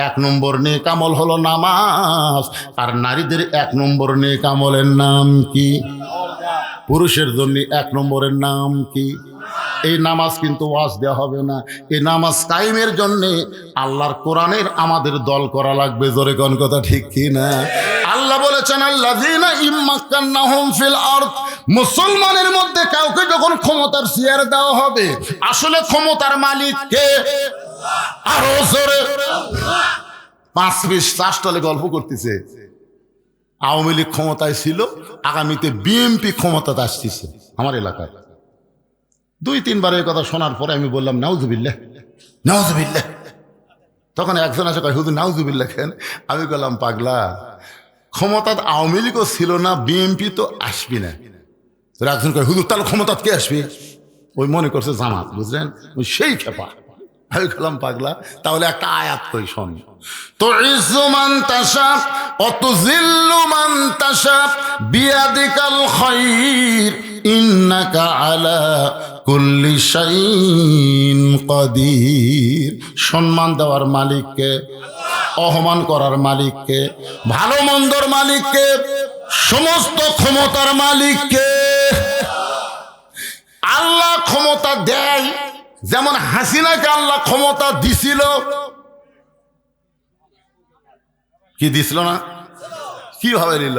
C: 1 নম্বর নেক আমল হলো নামাজ, আর নারীদের 1 নম্বর নেক আমলের নাম কি? পুরুষের জন্য 1 নম্বরের নাম কি? এই নামাজ কিন্তু ওয়াজ দেওয়া হবে না। এই নামাজ কায়েমের জন্যে আল্লাহর কোরআনের আমাদের দল করা লাগবে। জোরে কোন কথা ঠিক কি না? আল্লাহ বলেছেন, আল্লাযীনা ইম্মাক্কান্নাহুম ফিল আরদ। মুসলমানের মধ্যে কাউকে যখন ক্ষমতার চেয়ার দেওয়া হবে, আসলে ক্ষমতার মালিক কে? আরো জোরে। 5-20 চাষতলে গল্প করতেছে, আওয়ামী লীগ ক্ষমতায় ছিল, আগামীতে বিএনপি ক্ষমতাতে আসতেছে আমার এলাকায়। 2-3 বার এই কথা শোনার পরে আমি বললাম, নাউজুবিল্লাহ নাউজুবিল্লাহ। তখন একজন আছে কয়, হুজুর নাউজুবিল্লাহ কেন? আমি বললাম, পাগলা, ক্ষমতা আওয়ামী লীগও ছিল না, বিএনপি তো আসবি না। একজন কয়, হুজুর তাহলে ক্ষমতা কে আসবে? ওই মনে করছে জামাত, বুঝলেন, ওই সেই খেপা। আমি বললাম, পাগলা, তাহলে একটা আয়াত কই শোন। তুইজ্জু মান তাশা ওয়া তুযিল্লু মান তাশা বিয়াদিকাল খায়র ইন্নাকা আলা কুল্লি শাইইন কাদির। সম্মান দেওয়ার মালিককে, অপমান করার মালিককে, ভালো মন্দর মালিককে, সমস্ত ক্ষমতার মালিককে। আল্লাহ ক্ষমতা দেয়, যেমন হাসিনাকে আল্লাহ ক্ষমতা দিছিল। কি দিছিল না? কিভাবে নিল?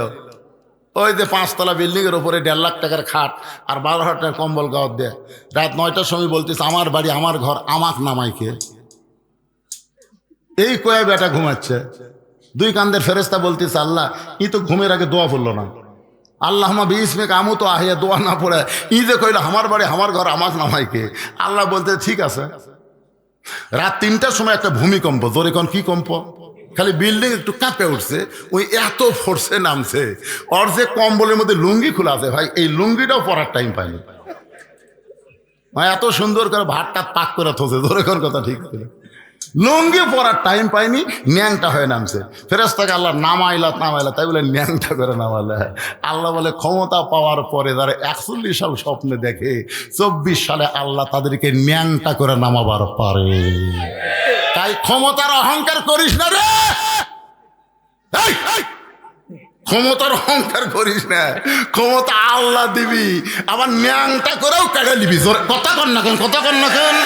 C: ওই যে 5 তলা বিল্ডিং এর উপরে 1.5 লাখ টাকার খাট আর 12,000 টাকার কম্বল গাওয়ার দেয়। রাত 9টার সময় বলতেছে, আমার বাড়ি আমার ঘর, আমাক নামাইকে। এই কয়ে বেটা ঘুমাচ্ছে। 2 কান্দের ফেরেস্তা বলতেছে, আল্লাহ ই তো ঘুমের আগে দোয়া পড়লো না। আল্লাহুম্মা বিইসমিকা আমুতু আহিয়া, দোয়া না পড়ে ই যে কইলো আমার বাড়ি আমার ঘর, আমাক নামাইকে। আল্লাহ বলতে, ঠিক আছে। রাত 3টার সময় একটা ভূমিকম্প। জোরে কোন কি কম্প? খালি বিল্ডিং একটু কাঁপে উঠছে, ওই এত ফোর্সে নামছে। ওর যে কম্বলের মধ্যে লুঙ্গি খোলা আছে ভাই, এই লুঙ্গিটাও পরার টাইম পাইনি। এত সুন্দর করে ভাতটা পাক করে থোছে। ধরে কোন কথা ঠিক ছিল, লুঙ্গি পরার টাইম পাইনি, ন্যাংটা হয়ে নামছে। ফেরেশতাকে আল্লাহ নামাইলা, তাই বলে ন্যাংটা করে নামালে। আল্লাহ বলে, ক্ষমতা পাওয়ার পরে যারা 41 সাল স্বপ্নে দেখে, 24 সালে আল্লাহ তাদেরকে ন্যাংটা করে নামাবার পারে। তাই ক্ষমতার অহংকার করিস না রে, ক্ষমতার অহংকার করিস না। ক্ষমতা আল্লাহ দিবি, আবার ন্যাংটা করেও কেটে দিবি। কথা কন না কেন, কথা কন না কেন?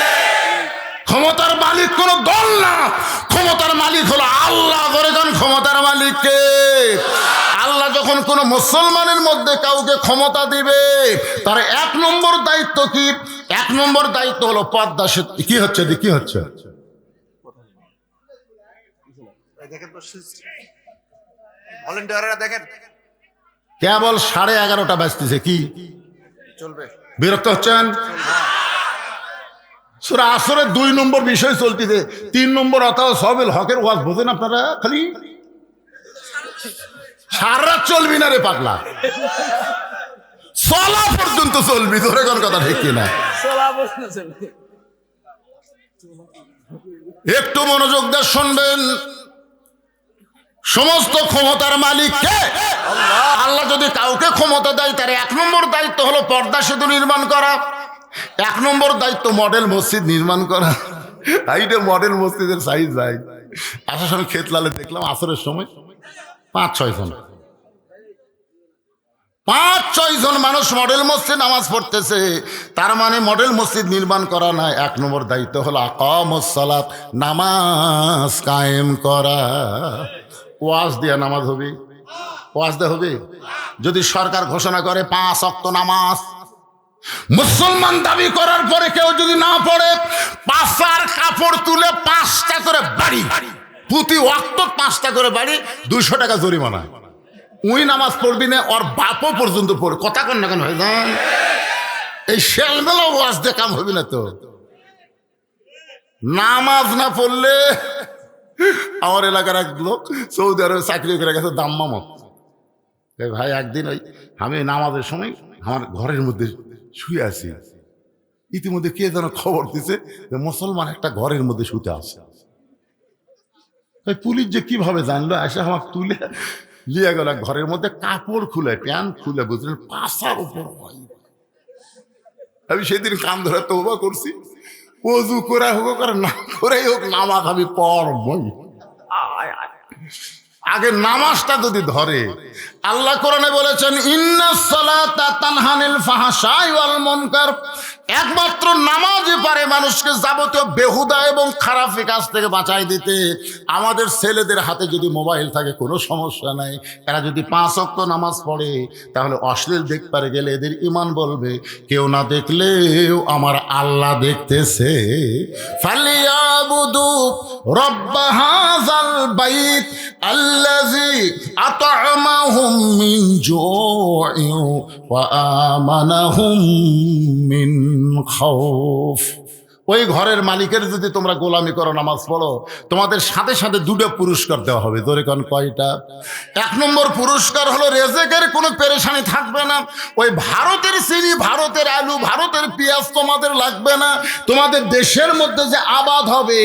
C: ক্ষমতার মালিক কোন দল না, ক্ষমতার মালিক হলো আল্লাহ। করে দেন ক্ষমতার মালিককে। আল্লাহ যখন কোন মুসলমানের মধ্যে কাউকে ক্ষমতা দিবে, তার 1 নম্বর দায়িত্ব কি? 1 নম্বর দায়িত্ব হলো পর্দা সেতু। কি হচ্ছে কি হচ্ছে?
D: ভলেন্টিয়াররা দেখেন,
C: কেবল 11:30 বাজতেছে। কি
D: চলবে?
C: বিরক্ত হচ্ছেন? সূরা আসরের 2 নম্বর বিষয় চলতিছে, 3 নম্বর অথবা সবেল হকের ওয়াজ বোঝেন আপনারা? খালি সারা রাত চলবি না রে পাগলা, চলা পর্যন্ত চলবি। ধরে কোন কথা ঠিক কিনা? একটু মনোযোগ দিয়ে শুনবেন। সমস্ত ক্ষমতার মালিক কে? আল্লাহ যদি কাউকে ক্ষমতা দেয় তার 1 নম্বর দায়িত্ব হলো পর্দা সেতু নির্মাণ করা, 1 নম্বর দায়িত্ব মডেল মসজিদ নির্মাণ করা। এইটা মডেল মসজিদের সাইজ ভাই। আসার সময় খেতলালে দেখলাম আসরের সময় 5-6 জন, 5-6 জন মানুষ মডেল মসজিদ নামাজ পড়তেছে। তার মানে মডেল মসজিদ নির্মাণ করা না, 1 নম্বর দায়িত্ব হলো আকামুস সালাত, নামাজ কায়েম করা। ওয়াজ দিয়া নামাজ হবে, ওয়াজ দেওয়া হবে। যদি সরকার ঘোষণা করে 5 ওয়াক্ত নামাজ, মুসলমান দাবি করার পরে কেউ যদি না পড়ে, পাছার কাপড় তুলে 5টা করে বাড়ি, প্রতি ওয়াক্ত 5টা করে বাড়ি, 200 টাকা জরিমানা। উই নামাজ পড়বি না, ওর বাপও পর্যন্ত পড়ে। কথা কন না কেন ভাই জান? এই শেলবেলা ওয়াজ দিয়ে কাম হবে না তো। নামাজ না পড়লে, আমার এলাকার এক লোক সৌদি আরবে চাকরি করে গেছে দাম্মামত। ভাই একদিন ওই আমি নামাজের সময় আমার ঘরের মধ্যে শুয়ে আছি, ইতিমধ্যে কে যেন খবর দিছে যে মুসলমান একটা ঘরের মধ্যে শুতে আছে। পুলিশ যে কিভাবে জানলো, এসে আমাকে তুলে লিয়ে গেল ঘরের মধ্যে, কাপড় খুলে, প্যান্ট খুলে, বুঝলেন, পাশার উপর। আমি সেদিন কান ধরে তওবা করছি, ওযু করে হোক আর না করেই হোক নামাজ আমি পড়বই। আগে নামাজটা যদি ধরে, আল্লাহ কোরআনে বলেছেন ইন্নাস সালাতা তানহা আনিল ফাহশাই ওয়াল মুনকার, একমাত্র নামাজই পারে মানুষকে যাবতীয় বেহুদা এবং খারাপ কাজ থেকে বাঁচাই দিতে। আমাদের ছেলেদের হাতে যদি মোবাইল থাকে কোনো সমস্যা নাই, এরা যদি 5 ওয়াক্ত নামাজ পড়ে তাহলে অশ্লীল দেখতে গেলে এদের ঈমান বলবে কেউ না দেখলেও আমার আল্লাহ দেখতেছে। ফালিয়াবুদু রব্ব হাযাল বাইত আল্লাযী আত'আমাহুম মিন জু'ইন ওয়া আমানাহুম মিন খাউফ। ওই ঘরের মালিকের যদি তোমরা গোলামি করো, নামাজ পড়ো, তোমাদের সাথে সাথে 2টা পুরস্কার দেওয়া হবে। ধরে কোন কয়টা? 1 নম্বর পুরস্কার হলো রেজেকের কোনো পেরেশানি থাকবে না। ওই ভারতের চিনি, ভারতের আলু, ভারতের পেঁয়াজ তোমাদের লাগবে না। তোমাদের দেশের মধ্যে যে আবাদ হবে,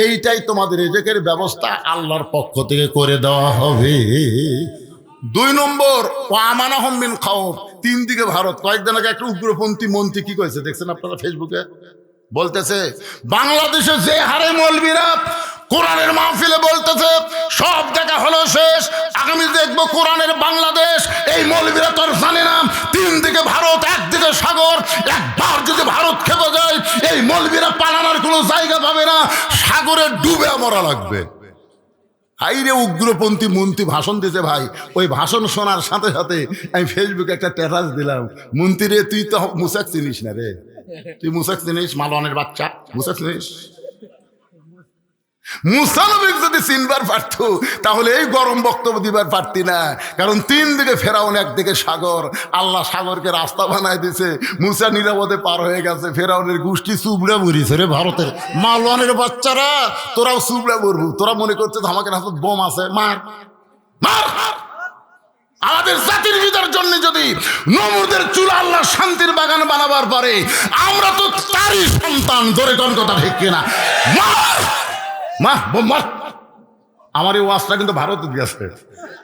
C: এইটাই তোমাদের রেজেকের ব্যবস্থা আল্লাহর পক্ষ থেকে করে দেওয়া হবে। 2 নম্বর ওয়া আমানাহুম মিন খাউফ, 3 দিকে ভারত। কয়েকদিন আগে একটা উগ্রপন্থী মন্ত্রী কি করেছে দেখছেন আপনারা ফেসবুকে? বলতেছে বাংলাদেশে যে হারে মৌলবীরা কোরআনের মাহফিলে বলতেছে সব দেখা হলো শেষ, আগামী দেখবো কোরআনের বাংলাদেশ। এই মৌলবীরা তো জানে না 3 দিকে ভারত, 1 দিকে সাগর। একবার যদি ভারত খেপে যায়, এই মৌলবীরা পালানোর কোনো জায়গা পাবে না, সাগরে ডুবে মরা লাগবে। আইরে উগ্রপন্থী মন্ত্রী ভাষণ দিতে ভাই, ওই ভাষণ শোনার সাথে সাথে আমি ফেসবুকে একটা স্ট্যাটাস দিলাম, মন্ত্রী রে তুই তো মুসাক চিনিস না রে, তুই মুসাক চিনিস? মালওয়ানের বাচ্চা, মুসাক চিনিস? মুসা নবীকে যদি চিনবার পারত তাহলে এই গরম বক্তব্য দিবার পারতি না। কারণ 3 দিকে ফেরাউন, 1 দিকে সাগর। আল্লাহ সাগরকে রাস্তা বানায় দিছে, মুসা নিরাপদে পার হয়ে গেছে। ফেরাউনের গোষ্ঠী চুবড়া মরিছে রে ভারতের মালওয়ানের বাচ্চারা, তোরাও চুবড়া মরবু। তোরা মনে করছে আমাকে হাতে বোম আছে, মার মার। আমাদের জাতির বিদার জন্য যদি নমরুদের চুলা আল্লাহ শান্তির বাগান বানাবার পরে, আমরা তো তারই সন্তান। ধরে কোন কথা ঠিক কিনা? মার মা বোমার। আমার এই ওয়াজটা কিন্তু ভারতে গেছে,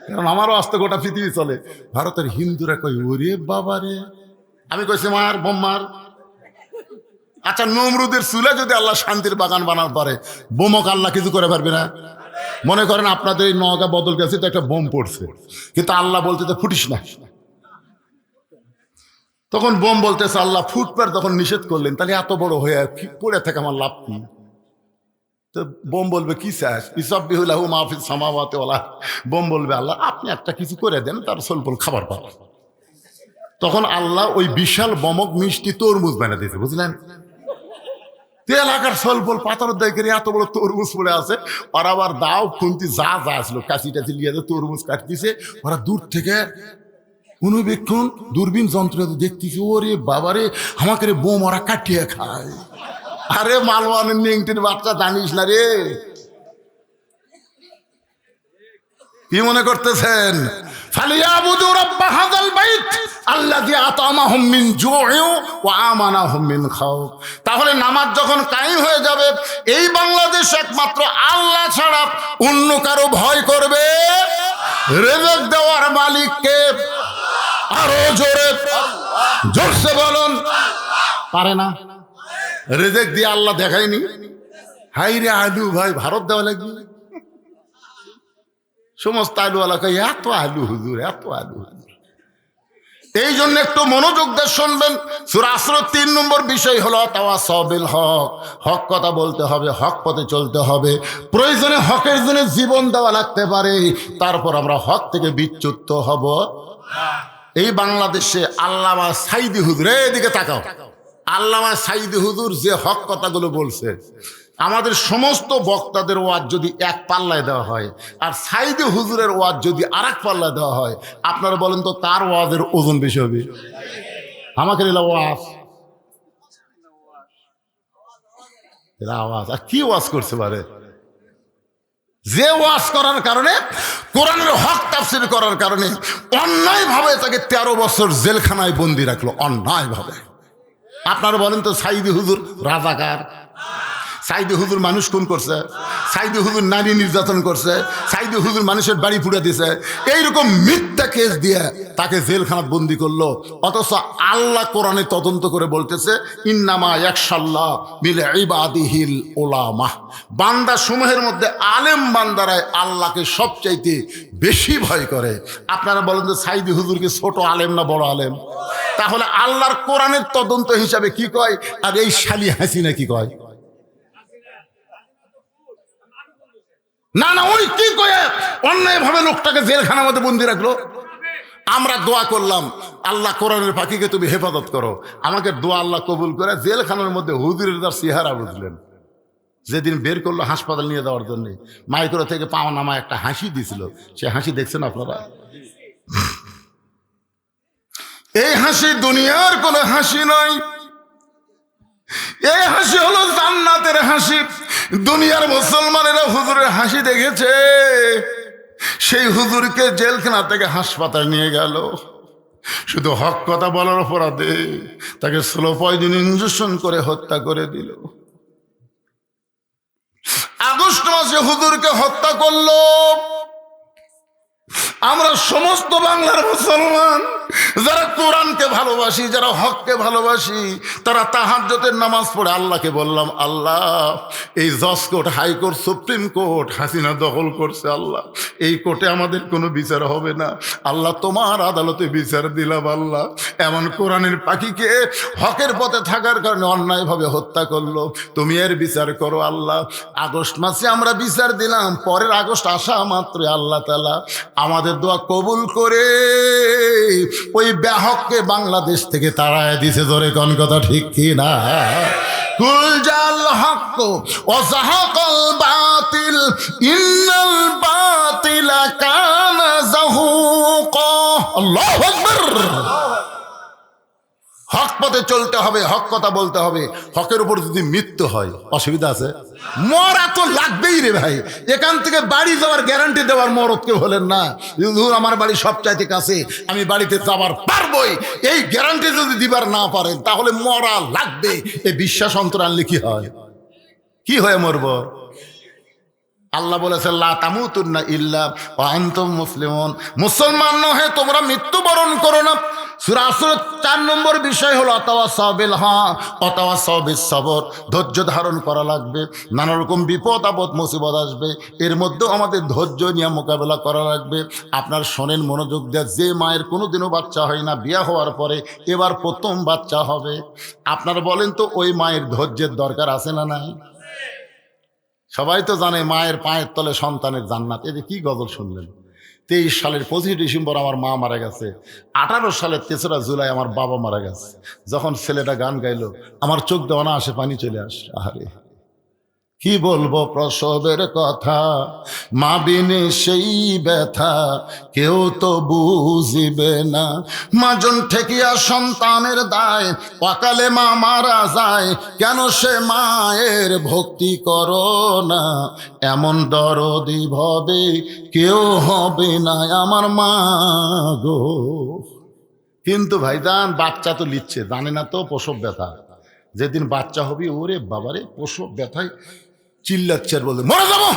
C: কারণ আমারও আস্তে গোটা পৃথিবী চলে। ভারতের হিন্দুরা কই ওরে বাবা রে, আমি কইছি মার বোমার। আচ্ছা, নমরুদের চুলা যদি আল্লাহ শান্তির বাগান বানার পরে, বোমক আল্লাহ কিছু করে পারবে না? মনে করেন আপনাদের এই নওগাঁ বদল গেছে তো একটা বোম পড়ছে, কিন্তু আল্লাহ বলতে তো ফুটিস না। তখন বোম বলতেছে আল্লাহ ফুটপার, তখন নিষেধ করলেন, তাহলে এত বড় হয়ে পড়ে থাকে আমার লাভ কি? তো বোম বলবে কি চাস? ইসাব্বিহুলাহু মা ফিস সামাওয়াতি ওয়াল আরদ। বোম বলবে আল্লাহ আপনি একটা কিছু করে দেন, তার সলপল খাবার পাবে। তখন আল্লাহ ওই বিশাল বমক মিষ্টি তরমুজ বানিয়ে দিয়েছে, বুঝলেন? এলাকার সলপল পাথর দেয় করে এত বড় তরমুজ পড়ে আছে। ওরা আবার দাও খুন্তি যা যা আসলো, কাশি টাচি লিয়ে তরমুজ কাটতেছে। ওরা দূর থেকে অনুবেক্ষণ দূরবীন যন্ত্র দেখতেছি, ওরে বাবারে, আমাকে রে বোম ওরা কাটিয়ে খায়। আরে মালওয়ানের নেংটির বাচ্চা জানিস না রে, কি মনে করতেছেন? ফালিয়াবুদু রাব্ব হাযাল বাইত আল্লাযী আতামাহুম মিন জু'ইন ওয়া আমানাহুম মিন খাউফ। তাহলে নামাজ যখন কায়েম হয়ে যাবে, এই বাংলাদেশ একমাত্র আল্লাহ ছাড়া অন্য কারো ভয় করবে? রিজিক দেওয়ার মালিককে আরো জোরে জোরসে বলুন, পারে না? রিজিক দিয়ে আল্লাহ দেখায়নি? হাই রে আলু ভাই, ভারত দেওয়া লাগবে। সমস্ত আলুওয়ালা কই এত আলু হুজুর, এত আলু হুজুর। এই জন্য একটু মনোযোগ দিয়ে শুনবেন। সূরা আসর 3 নম্বর বিষয় হলো তাওয়াসাউ বিল হক। হক কথা বলতে হবে, হক পথে চলতে হবে। প্রয়োজনে হকের জন্য জীবন দেওয়া লাগতে পারে, তারপর আমরা হক থেকে বিচ্যুত হব। এই বাংলাদেশে আল্লামা সাইদি হুজুর, এদিকে তাকাও, আল্লামা সাইদি হুজুর যে হক কথাগুলো বলছে, আমাদের সমস্ত বক্তাদের ওয়াজ যদি এক পাল্লায় দেওয়া হয় আর সাইদি হুজুরের ওয়াজ যদি আর এক পাল্লায় দেওয়া হয়, আপনারা বলেন তো তার ওয়াজের ওজন বেশি হবে? আমাকে ওয়াজ, আওয়াজ আর কি ওয়াজ করছে পারে? যে ওয়াজ করার কারণে, কোরআনের হক তাফসীর করার কারণে অন্যায়ভাবে তাকে 13 বছর জেলখানায় বন্দি রাখলো, অন্যায়ভাবে। আপনারা বলেন তো সাইদি হুজুর রাজাকার? সাইদি হুজুর মানুষ খুন করছে, সাইদি হুজুর নারী নির্যাতন করছে, সাইদি হুজুর মানুষের বাড়ি পুড়ে দিছে, এইরকম মিথ্যা কেস দিয়ে তাকে জেলখানাত বন্দি করলো। অথচ আল্লাহ কোরআনে তদন্ত করে বলতেছে ইন্নামা ইয়াখশাল্লাহ মিন ইবাদিহিল উলামা। বান্দা সমূহের মধ্যে আলেম বান্দারাই আল্লাহকে সবচাইতে বেশি ভয় করে। আপনারা বলেন তো সাইদি হুজুরকে ছোট আলেম না বড় আলেম? তাহলে আল্লাহর কোরআনের তদন্ত হিসাবে কি কয়, আর এই শালি হাসিনা কি কয়? না না, ওই কি কয়ে অন্যায় ভাবে লোকটাকে জেলখানার মধ্যে বন্দি রাখলো। আমরা দোয়া করলাম, আল্লাহ কোরআনের পাখিকে তুমি হেফাজত করো। আমাকে দোয়া আল্লাহ কবুল করে জেলখানার মধ্যে হুজুরের তার চেহারা বুঝলেন। যেদিন বের করলো হাসপাতাল নিয়ে যাওয়ার জন্য, মাইক্রো থেকে পাওয়া নামা একটা হাসি দিছিল, সে হাসি দেখছেন আপনারা? এই হাসি দুনিয়ার কোনো হাসি নয়, এই হাসি হলো জান্নাতের হাসি। দুনিয়ার মুসলমানেরা হুজুরের হাসি দেখেছে, সেই হুজুরকে জেলখানা থেকে হাসপাতাল নিয়ে গেল শুধু হক কথা বলার অপরাধে। তাকে স্লো পয়জন ইনজেকশন করে হত্যা করে দিল। আগস্ট মাসে হুজুরকে হত্যা করলো। আমরা সমস্ত বাংলার মুসলমান যারা কোরআনকে ভালোবাসি, যারা হককে ভালোবাসি, তারা তাহাজ্জুদের নামাজ পড়ে আল্লাহকে বললাম, আল্লাহ এই জজ court, high court, supreme court Hasina দখল করছে, আল্লাহ এই কোর্টে আমাদের কোনো বিচার হবে না, আল্লাহ তোমার আদালতে বিচার দিলাম। আল্লাহ এমন কোরআনের পাখিকে হকের পথে থাকার কারণে অন্যায়ভাবে হত্যা করলো, তুমি এর বিচার করো আল্লাহ। আগস্ট মাসে আমরা বিচার দিলাম, পরের আগস্ট আসা মাত্র আল্লাহ তাআলা আমাদের দোয়া কবুল করে ওই বেহককে বাংলাদেশ থেকে তাড়ায় দিছে। ধরে কোন কথা ঠিক কি না? কুল জাল হক ওয়া যাহাকাল বাতিল ইন্নাল বাতিলা কানা যাহুকা। আল্লাহু আকবার। হক পথে চলতে হবে, হক কথা বলতে হবে। হকের উপর যদি মৃত্যু হয় অসুবিধা আছে? মরা তো লাগবেই রে ভাই। এখান থেকে বাড়ি যাওয়ার গ্যারান্টি দেওয়ার মরদকে বলেন না, ধুর আমার বাড়ি সবচাইতে কাছে, আমি বাড়িতে যাবার পারবই, এই গ্যারান্টি যদি দিবার না পারেন তাহলে মরা লাগবে। এই বিশ্বাস অন্তর আনলে কি হয়? কি হয়ে মরব? আল্লাহ বলেছেন লা তামুতুন্না ইল্লা ওয়া আনতুম মুসলিমুন, মুসলমান নহে তোমরা মৃত্যুবরণ করো না। সূরা আসর 4 নম্বর বিষয় হলো তাওয়াসাউ বিল হক ওয়া তাওয়াসাউ বিস সবর। ধৈর্য ধারণ করা লাগবে। নানা রকম বিপদ আপদ মুসিবত আসবে, এর মধ্যেও আমাদের ধৈর্য নিয়ে মোকাবেলা করা লাগবে। আপনার শোনেন মনোযোগ দিয়ে, যে মায়ের কোনোদিনও বাচ্চা হয় না, বিয়ে হওয়ার পরে এবার প্রথম বাচ্চা হবে, আপনারা বলেন তো ওই মায়ের ধৈর্যের দরকার আছে না নাই? সবাই তো জানে মায়ের পায়ের তলে সন্তানের জান্নাত। এই যে কি গজল শুনলেন। 23 সালের 25 ডিসেম্বর আমার মা মারা গেছে, 18 সালের 3রা জুলাই আমার বাবা মারা গেছে। যখন ছেলেটা গান গাইলো আমার চোখ দিয়ে অনায়াসে পানি চলে আসে। আহারে, কি বলবো প্রসবের কথা, মা বিনে সেই ব্যথা কেউ তো বুঝিবে না। মাজন ঠেকিয়া সন্তানের দায়, অকালে মা মারা যায়, কেন সে মায়ের ভক্তি করো না। এমন দরদি ভবে কেউ হবে না আমার মা গো। কিন্তু ভাইজান বাচ্চা তো লিচ্ছে, জানে না তো প্রসব ব্যথা। যেদিন বাচ্চা হবে, ওরে বাবারে প্রসব ব্যথায় চিল্লাচ্ছে আর বলবে মরে যাবো,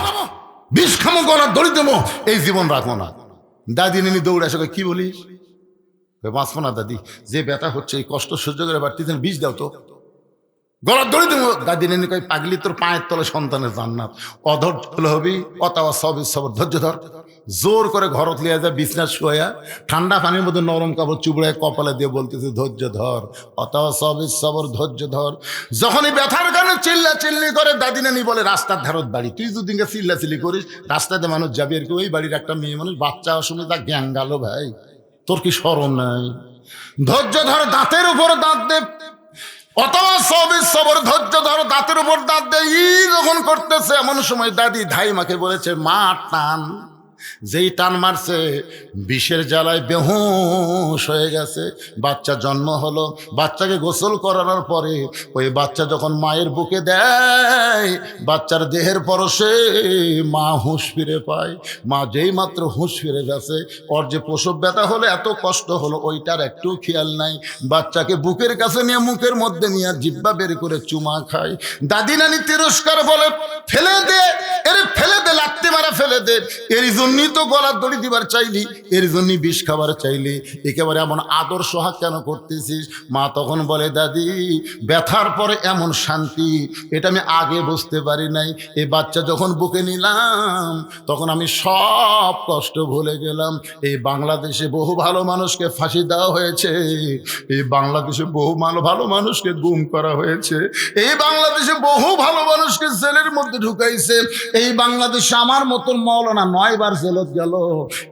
C: বিষ খামো, গলার দড়ি দেবো, এই জীবন রাখবো না। দাদি নিনি দৌড়ে আসে, কি বলিস? বাঁচবো না দাদি, যে ব্যথা হচ্ছে এই কষ্ট সহ্য করে বাড়তিছেন, বিষ দাও তো, গলার দড়ি দেবো। দাদি নিনি কই পাগলি, তোর পায়ের তলে সন্তানের জান্নাত, অধৈর্য হবি, অথবা সবই সবর, ধৈর্য ধর। জোর করে ঘরত লিয়ে যায়, বিছনা শুয়া ঠান্ডা পানির মধ্যে নরম কাপড় চুবড়ায় কপালে দিয়ে বলতেছে ধৈর্য ধর, অথবা সবই সবর, ধৈর্য ধর। যখনই ব্যথার কারণে চিল্লা চিল্লি করে, দাদি নানি বলে রাস্তার ধারত বাড়ি, তুই যদি চিল্লা চিল্লি করিস রাস্তাতে মানুষ যাবি আর কি। ওই বাড়ির একটা মেয়ে মানুষ বাচ্চা শুনে তা জ্ঞান গেল, ভাই তোর কি শরম নাই? ধৈর্য ধর, দাঁতের উপর দাঁত দে, অথবা সবই সবর, ধৈর্য ধরো, দাঁতের উপর দাঁত দেয়। যখন করতেছে এমন সময় দাদি ধাই মাকে বলেছে মা টান। যেই টান মারছে বিষের জ্বালায় বেহুশ হয়ে গেছে। বাচ্চা জন্ম হলো, বাচ্চাকে গোসল করানোর পরে ওই বাচ্চা যখন মায়ের বুকে দেয়, বাচ্চার দেহের পরশে মা হুঁশ ফিরে পায়। মা যেই মাত্র হুঁশ ফিরে গেছে, ওর যে প্রসব ব্যথা হলো, এত কষ্ট হলো, ওইটার একটু খেয়াল নাই। বাচ্চাকে বুকের কাছে নিয়ে মুখের মধ্যে নিয়ে জিব্বা বের করে চুমা খায়। দাদি নানি তিরস্কার বলে ফেলে দে, এরে ফেলে দে, লাগতে মারা ফেলে দে, এর জন্যই তো গলার দড়ি দিবার চাইলি, এর জন্যই বিষ খাবার চাইলি, একেবারে এমন আদর সোহাগ কেন করতেছিস? মা তখন বলে দাদি ব্যথার পরে এমন শান্তি, এটা আমি আগে বুঝতে পারি নাই। এই বাচ্চা যখন বুকে নিলাম তখন আমি সব কষ্ট ভুলে গেলাম। এই বাংলাদেশে বহু ভালো মানুষকে ফাঁসি দেওয়া হয়েছে, এই বাংলাদেশে বহু ভালো মানুষকে গুম করা হয়েছে, এই বাংলাদেশে বহু ভালো মানুষকে জেলের মধ্যে ঢুকাইছে, এই বাংলাদেশে আমার মতন মৌলানা 9 বার জেলত গেল।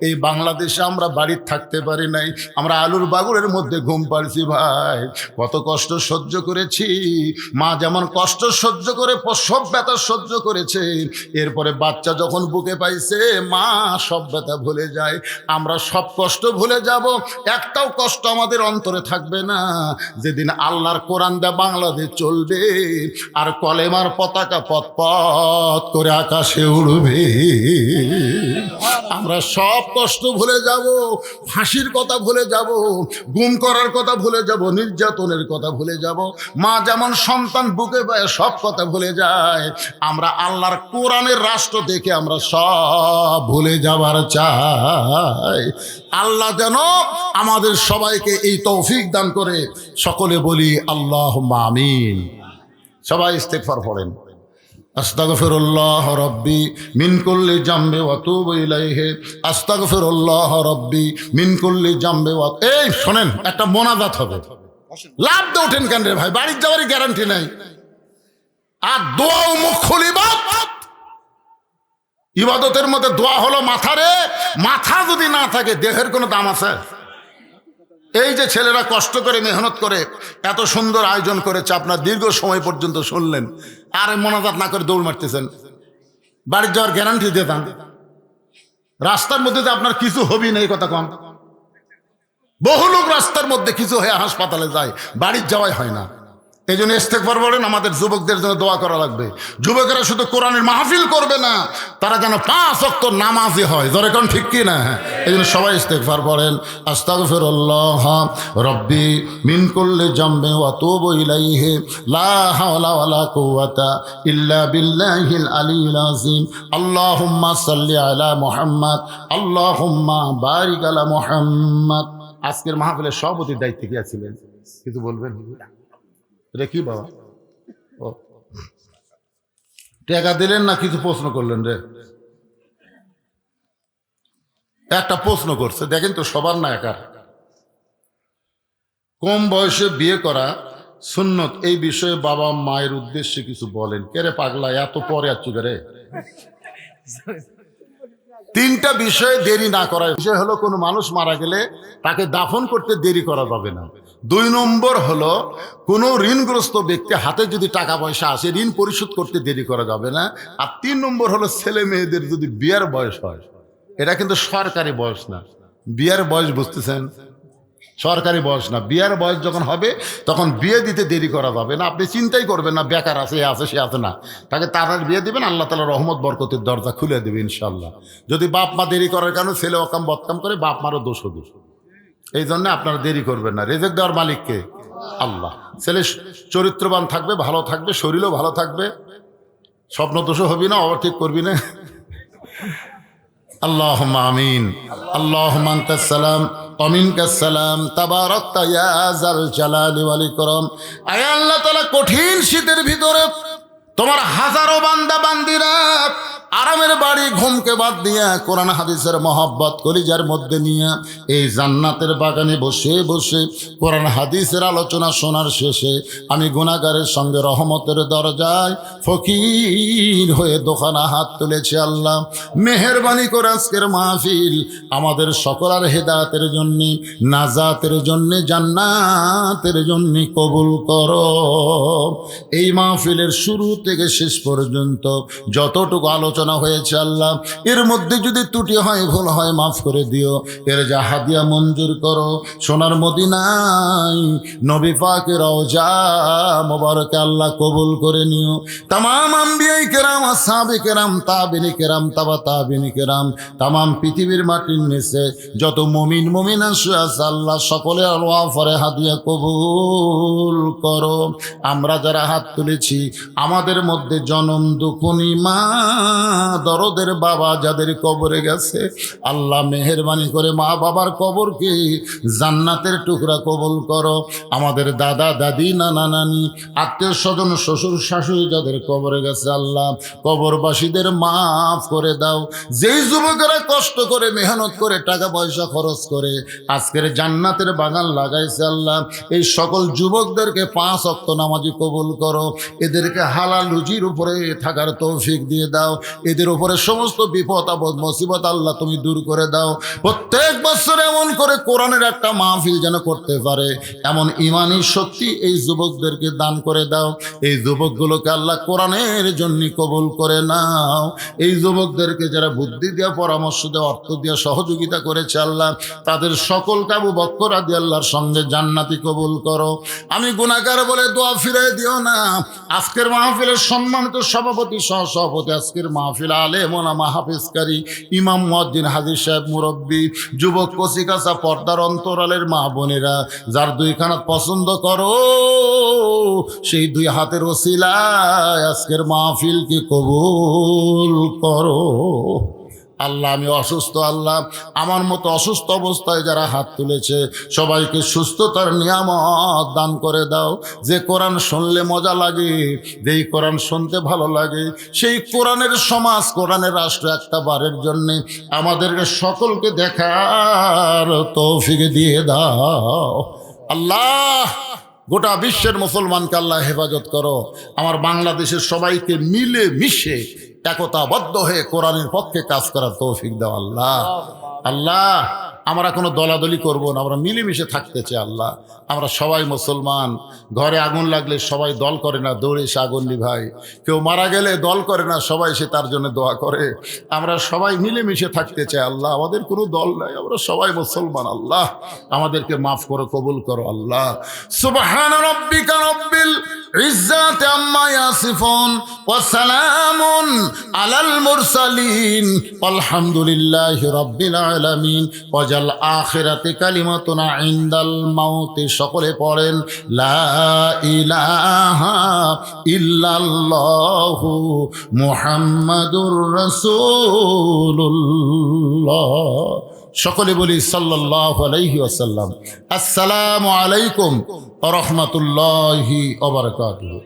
C: এই বাংলাদেশে আমরা বাড়ির থাকতে পারি নাই, আমরা আলুর বাগুরের মধ্যে ঘুম পাড়ছি। ভাই কত কষ্ট সহ্য করেছি। মা যেমন কষ্ট সহ্য করে প্রসব ব্যথা সহ্য করেছে, এরপরে বাচ্চা যখন বুকে পাইছে মা সব ব্যথা ভুলে যায়। আমরা সব কষ্ট ভুলে যাব, একটাও কষ্ট আমাদের অন্তরে থাকবে না। যেদিন আল্লাহর কোরআন দে বাংলাদেশ চলবে আর কলেমার পতাকা পথ পথ করে আকাশে উড়বে, আমরা সব কষ্ট ভুলে যাব, ফাঁসির কথা ভুলে যাব, গুম করার কথা ভুলে যাব, নির্যাতনের কথা ভুলে যাব। মা যেমন সন্তান বুকে পায় সব কথা ভুলে যায়, আমরা আল্লাহর কোরআনের রাষ্ট্র দেখে আমরা সব ভুলে যাবার চাই। আল্লাহ যেন আমাদের সবাইকে এই তৌফিক দান করে। সকলে বলি আল্লাহুম্মা আমিন। সবাই ইস্তেগফার পড়েন। আস্তাগফিরুল্লাহ রাব্বি মিন কুল্লি জামবি ওয়া আতুবু ইলাইহি, আস্তাগফিরুল্লাহ রাব্বি মিন কুল্লি জামবি ওয়া। এই শোনেন, একটা মোনাজাত হবে, লাভ দিয়ে ওঠেন কেন রে ভাই, বাড়ির যাওয়ারই গ্যারান্টি নাই। আর দোয়া ও মুখুল ইবাদত, ইবাদতের মধ্যে দোয়া হলো মাথা রে। মাথা যদি না থাকে দেহের কোনো দাম আছে? এই যে ছেলেরা কষ্ট করে মেহনত করে এত সুন্দর আয়োজন করেছে, আপনার দীর্ঘ সময় পর্যন্ত শুনলেন, আর মোনাজাত না করে দৌড় মারতেছেন, বাড়ির যাওয়ার গ্যারান্টি দিতাম। রাস্তার মধ্যে যে আপনার কিছু হবি না এই কথা কম। বহু লোক রাস্তার মধ্যে কিছু হয়ে হাসপাতালে যায়, বাড়ির যাওয়াই হয় না। এই জন্য ইস্তেগফার বলেন, আমাদের যুবকদের জন্য দোয়া করা লাগবে। যুবকেরা শুধু কোরআনের মাহফিল করবে না, তারা যেন 5 ওয়াক্ত নামাজি হয়, জোরে কোন ঠিক কি না? এই জন্য সবাই ইস্তেগফার পড়েন। আস্তাগফিরুল্লাহ রাব্বি মিন কুল্লি জামবি ওয়া আতুবু ইলাইহি, লা হাওলা ওয়ালা কুওয়াতা ইল্লা বিল্লাহিল আলিয়্যিল আযীম। আল্লাহুম্মা সাল্লি আলা মুহাম্মদ, আল্লাহুম্মা বারিক আলা মুহাম্মদ। আজকের মাহফিলের সভাপতির দায়িত্বে কি আছিলেন? কিছু বলবেন? এটা কি বাবা, ও টাকা দিলেন না কিছু প্রশ্ন করলেন রে? একটা প্রশ্ন করছে, দেখেন তো সবার না একা। কম বয়সে বিয়ে করা সুন্নত, এই বিষয়ে বাবা মায়ের উদ্দেশ্যে কিছু বলেন। কে রে পাগলা, এত পরে আছো রে? তিনটা বিষয়ে দেরি না করার বিষয় হলো, কোনো মানুষ মারা গেলে তাকে দাফন করতে দেরি করা যাবে না। 2 নম্বর হলো, কোনো ঋণগ্রস্ত ব্যক্তি হাতে যদি টাকা পয়সা আসে ঋণ পরিশোধ করতে দেরি করা যাবে না। আর 3 নম্বর হলো, ছেলে মেয়েদের যদি বিয়ের বয়স হয়, এটা কিন্তু সরকারি বয়স না, বিয়ের বয়স, বুঝতেছেন? সরকারি বয়স না, বিয়ের বয়স যখন হবে তখন বিয়ে দিতে দেরি করা যাবে না। আপনি চিন্তাই করবেন না বেকার আছে, এ আছে, সে আছে, না, তাকে তাড়াতাড়ি বিয়ে দিবেন, আল্লাহ তাআলা রহমত বরকতের দরজা খুলে দেবে ইনশাল্লাহ। যদি বাপ মা দেরি করার কারণে ছেলে অকাম বদকাম করে, বাপ মারও দোষ হবে। এই জন্য আপনারা দেরি করবেন না। রেজেক দেওয়ার মালিককে আল্লাহ। ছেলে চরিত্রবান থাকবে, ভালো থাকবে, শরীরও ভালো থাকবে, স্বপ্ন দোষও হবি না, ওভারটেক করবি না। আল্লাহুম্মা আমিন। আল্লাহুম্মা আনতাস সালাম ওয়া মিনকাস সালাম তাবারাকতা ইয়া যাল জালালি ওয়াল ইকরাম। আয় আল্লাহ তাআলা, কঠিন শীতের ভিতরে তোমার হাজারো বান্দা বান্দিরা আরামের বাড়ি ঘুমকে বাদ দিয়া কোরআন হাদিসের মহব্বত কলিজার মধ্যে নিয়ে এই জান্নাতের বাগানে বসে বসে কোরআন হাদিসের আলোচনা শোনার শেষে আমি গুনাহগারের সঙ্গে রহমতের দরজায় ফকির হয়ে দোকানা হাত তুলেছি। আল্লাহ মেহেরবানি করে আজকের মাহফিল আমাদের সকলের হেদায়েতের জন্য, নাজাতের জন্য, জান্নাতের জন্য কবুল করো। এই মাহফিলের শুরু থেকে শেষ পর্যন্ত যতটুকু আলোচনা হয়েছে আল্লাহ, এর মধ্যে যদি ত্রুটি হয়, ভুল হয়, মাফ করে দিও। এর যা হাদিয়া মঞ্জুর করো। সোনার মদিনায় নবী পাকের রওজা মোবারকে আল্লাহ কবুল করে নিও। তামাম আম্বিয়ায়ে কেরাম, আসহাবে কেরাম, তাবিনী কেরাম, তাবা তাবিনী কেরাম, তামাম পৃথিবীর মাটির নিচে যত মুমিন মুমিনা শুয়ে আছে আল্লাহ, সকলে আল্লাহ ফরে হাদিয়া কবুল করো। আমরা যারা হাত তুলেছি, আমাদের মধ্যে জনম দুঃখনী মা, দরদের বাবা যাদের কবরে গেছে আল্লাহ মেহেরবানি করে মা বাবার কবরকে জান্নাতের টুকরা কবুল করো। আমাদের দাদা দাদি, নানা নানি, আত্মীয় স্বজন, শ্বশুর শাশুড়ি যাদের কবরে গেছে আল্লাহ কবরবাসীদের মাফ করে দাও। যেই যুবকেরা কষ্ট করে মেহনত করে টাকা পয়সা খরচ করে আজকের জান্নাতের বাগান লাগাইছে আল্লাহ, এই সকল যুবকদেরকে 5 ওয়াক্ত নামাজি কবুল করো। এদেরকে হালাল রুজির উপরে থাকার তৌফিক দিয়ে দাও। এদের উপরে সমস্ত বিপদ আপদ মুসিবত আল্লাহ তুমি দূর করে দাও। প্রত্যেক বছর এমন করে কোরআনের একটা মাহফিল যেন করতে পারে, এমন ইমানি শক্তি এই যুবকদেরকে দান করে দাও। এই যুবকগুলোকে আল্লাহ কোরআনের জন্য কবুল করে নাও। এই যুবকদেরকে যারা বুদ্ধি দিয়া, পরামর্শ দেওয়া, অর্থ দিয়া সহযোগিতা করেছে আল্লাহ, তাদের সকলকে আবু বকর রাদিয়াল্লাহর সঙ্গে জান্নাতি কবুল করো। আমি গুনাহগার বলে দোয়া ফিরাই দিও না। আজকের মাহফিলের সম্মানিত সভাপতি, সহসভাপতি, আজকের মাহফিল আলেম ওলামা, হাফেজকারী, ইমাম, মুয়াজ্জিন, হাজির সাহেব, মুরব্বী, যুবক, কচিকাঁচা, পর্দার অন্তরালের মা বোনেরা, যার 2 হাত পছন্দ করো, সেই 2 হাতের ওসিলায় আজকের মাহফিলকে কবুল করো। আল্লাহ আমি অসুস্থ, আল্লাহ আমার মতো অসুস্থ অবস্থায় যারা হাত তুলেছে সবাইকে সুস্থতার নিয়ামত দান করে দাও। যে কোরআন শুনলে মজা লাগে, যেই কোরআন শুনতে ভালো লাগে, সেই কোরআনের সমাজ, কোরআনের রাষ্ট্র একটা বারের জন্যে আমাদেরকে সকলকে দেখার তৌফিক দিয়ে দাও। আল্লাহ গোটা বিশ্বের মুসলমানকে আল্লাহ হেফাজত করো। আমার বাংলাদেশের সবাইকে মিলে মিশে একতাবদ্ধ হয়ে কোরআনের পক্ষে কাজ করার তৌফিক দাও আল্লাহ। আল্লাহ আমরা কোনো দলাদলি করব না, আমরা মিলেমিশে থাকতে চাই আল্লাহ। আমরা সবাই মুসলমান। ঘরে আগুন লাগলে সবাই দল করে না, দৌড়ে এসে আগুন নিভাই। কেউ মারা গেলে দল করে না, সবাই সে তার জন্য দোয়া করে। আমরা সবাই মিলেমিশে থাকতে চাই আল্লাহ। আমাদের কোনো দল নাই, আমরা সবাই মুসলমান আল্লাহ। আমাদেরকে মাফ করো, কবুল করো আল্লাহ। সুবহান রাব্বিকা রাব্বিল ইজ্জাতি আম্মা ইয়াসিফুন ওয়া সালামুন আলাল মুরসালিন আলহামদুলিল্লাহি রাব্বিল আলামিন। ওয়াজাল আখিরাতি কালিমাতুনা ইনদাল মাউতি। সকলে পড়েন লা ইলাহা ইল্লাল্লাহু মুহাম্মাদুর রাসূলুল্লাহ। সকলে বলি সাল্লাল্লাহু আলাইহি ওয়াসাল্লাম। আসসালামু আলাইকুম ওয়া রাহমাতুল্লাহি ওয়া বারাকাতুহু।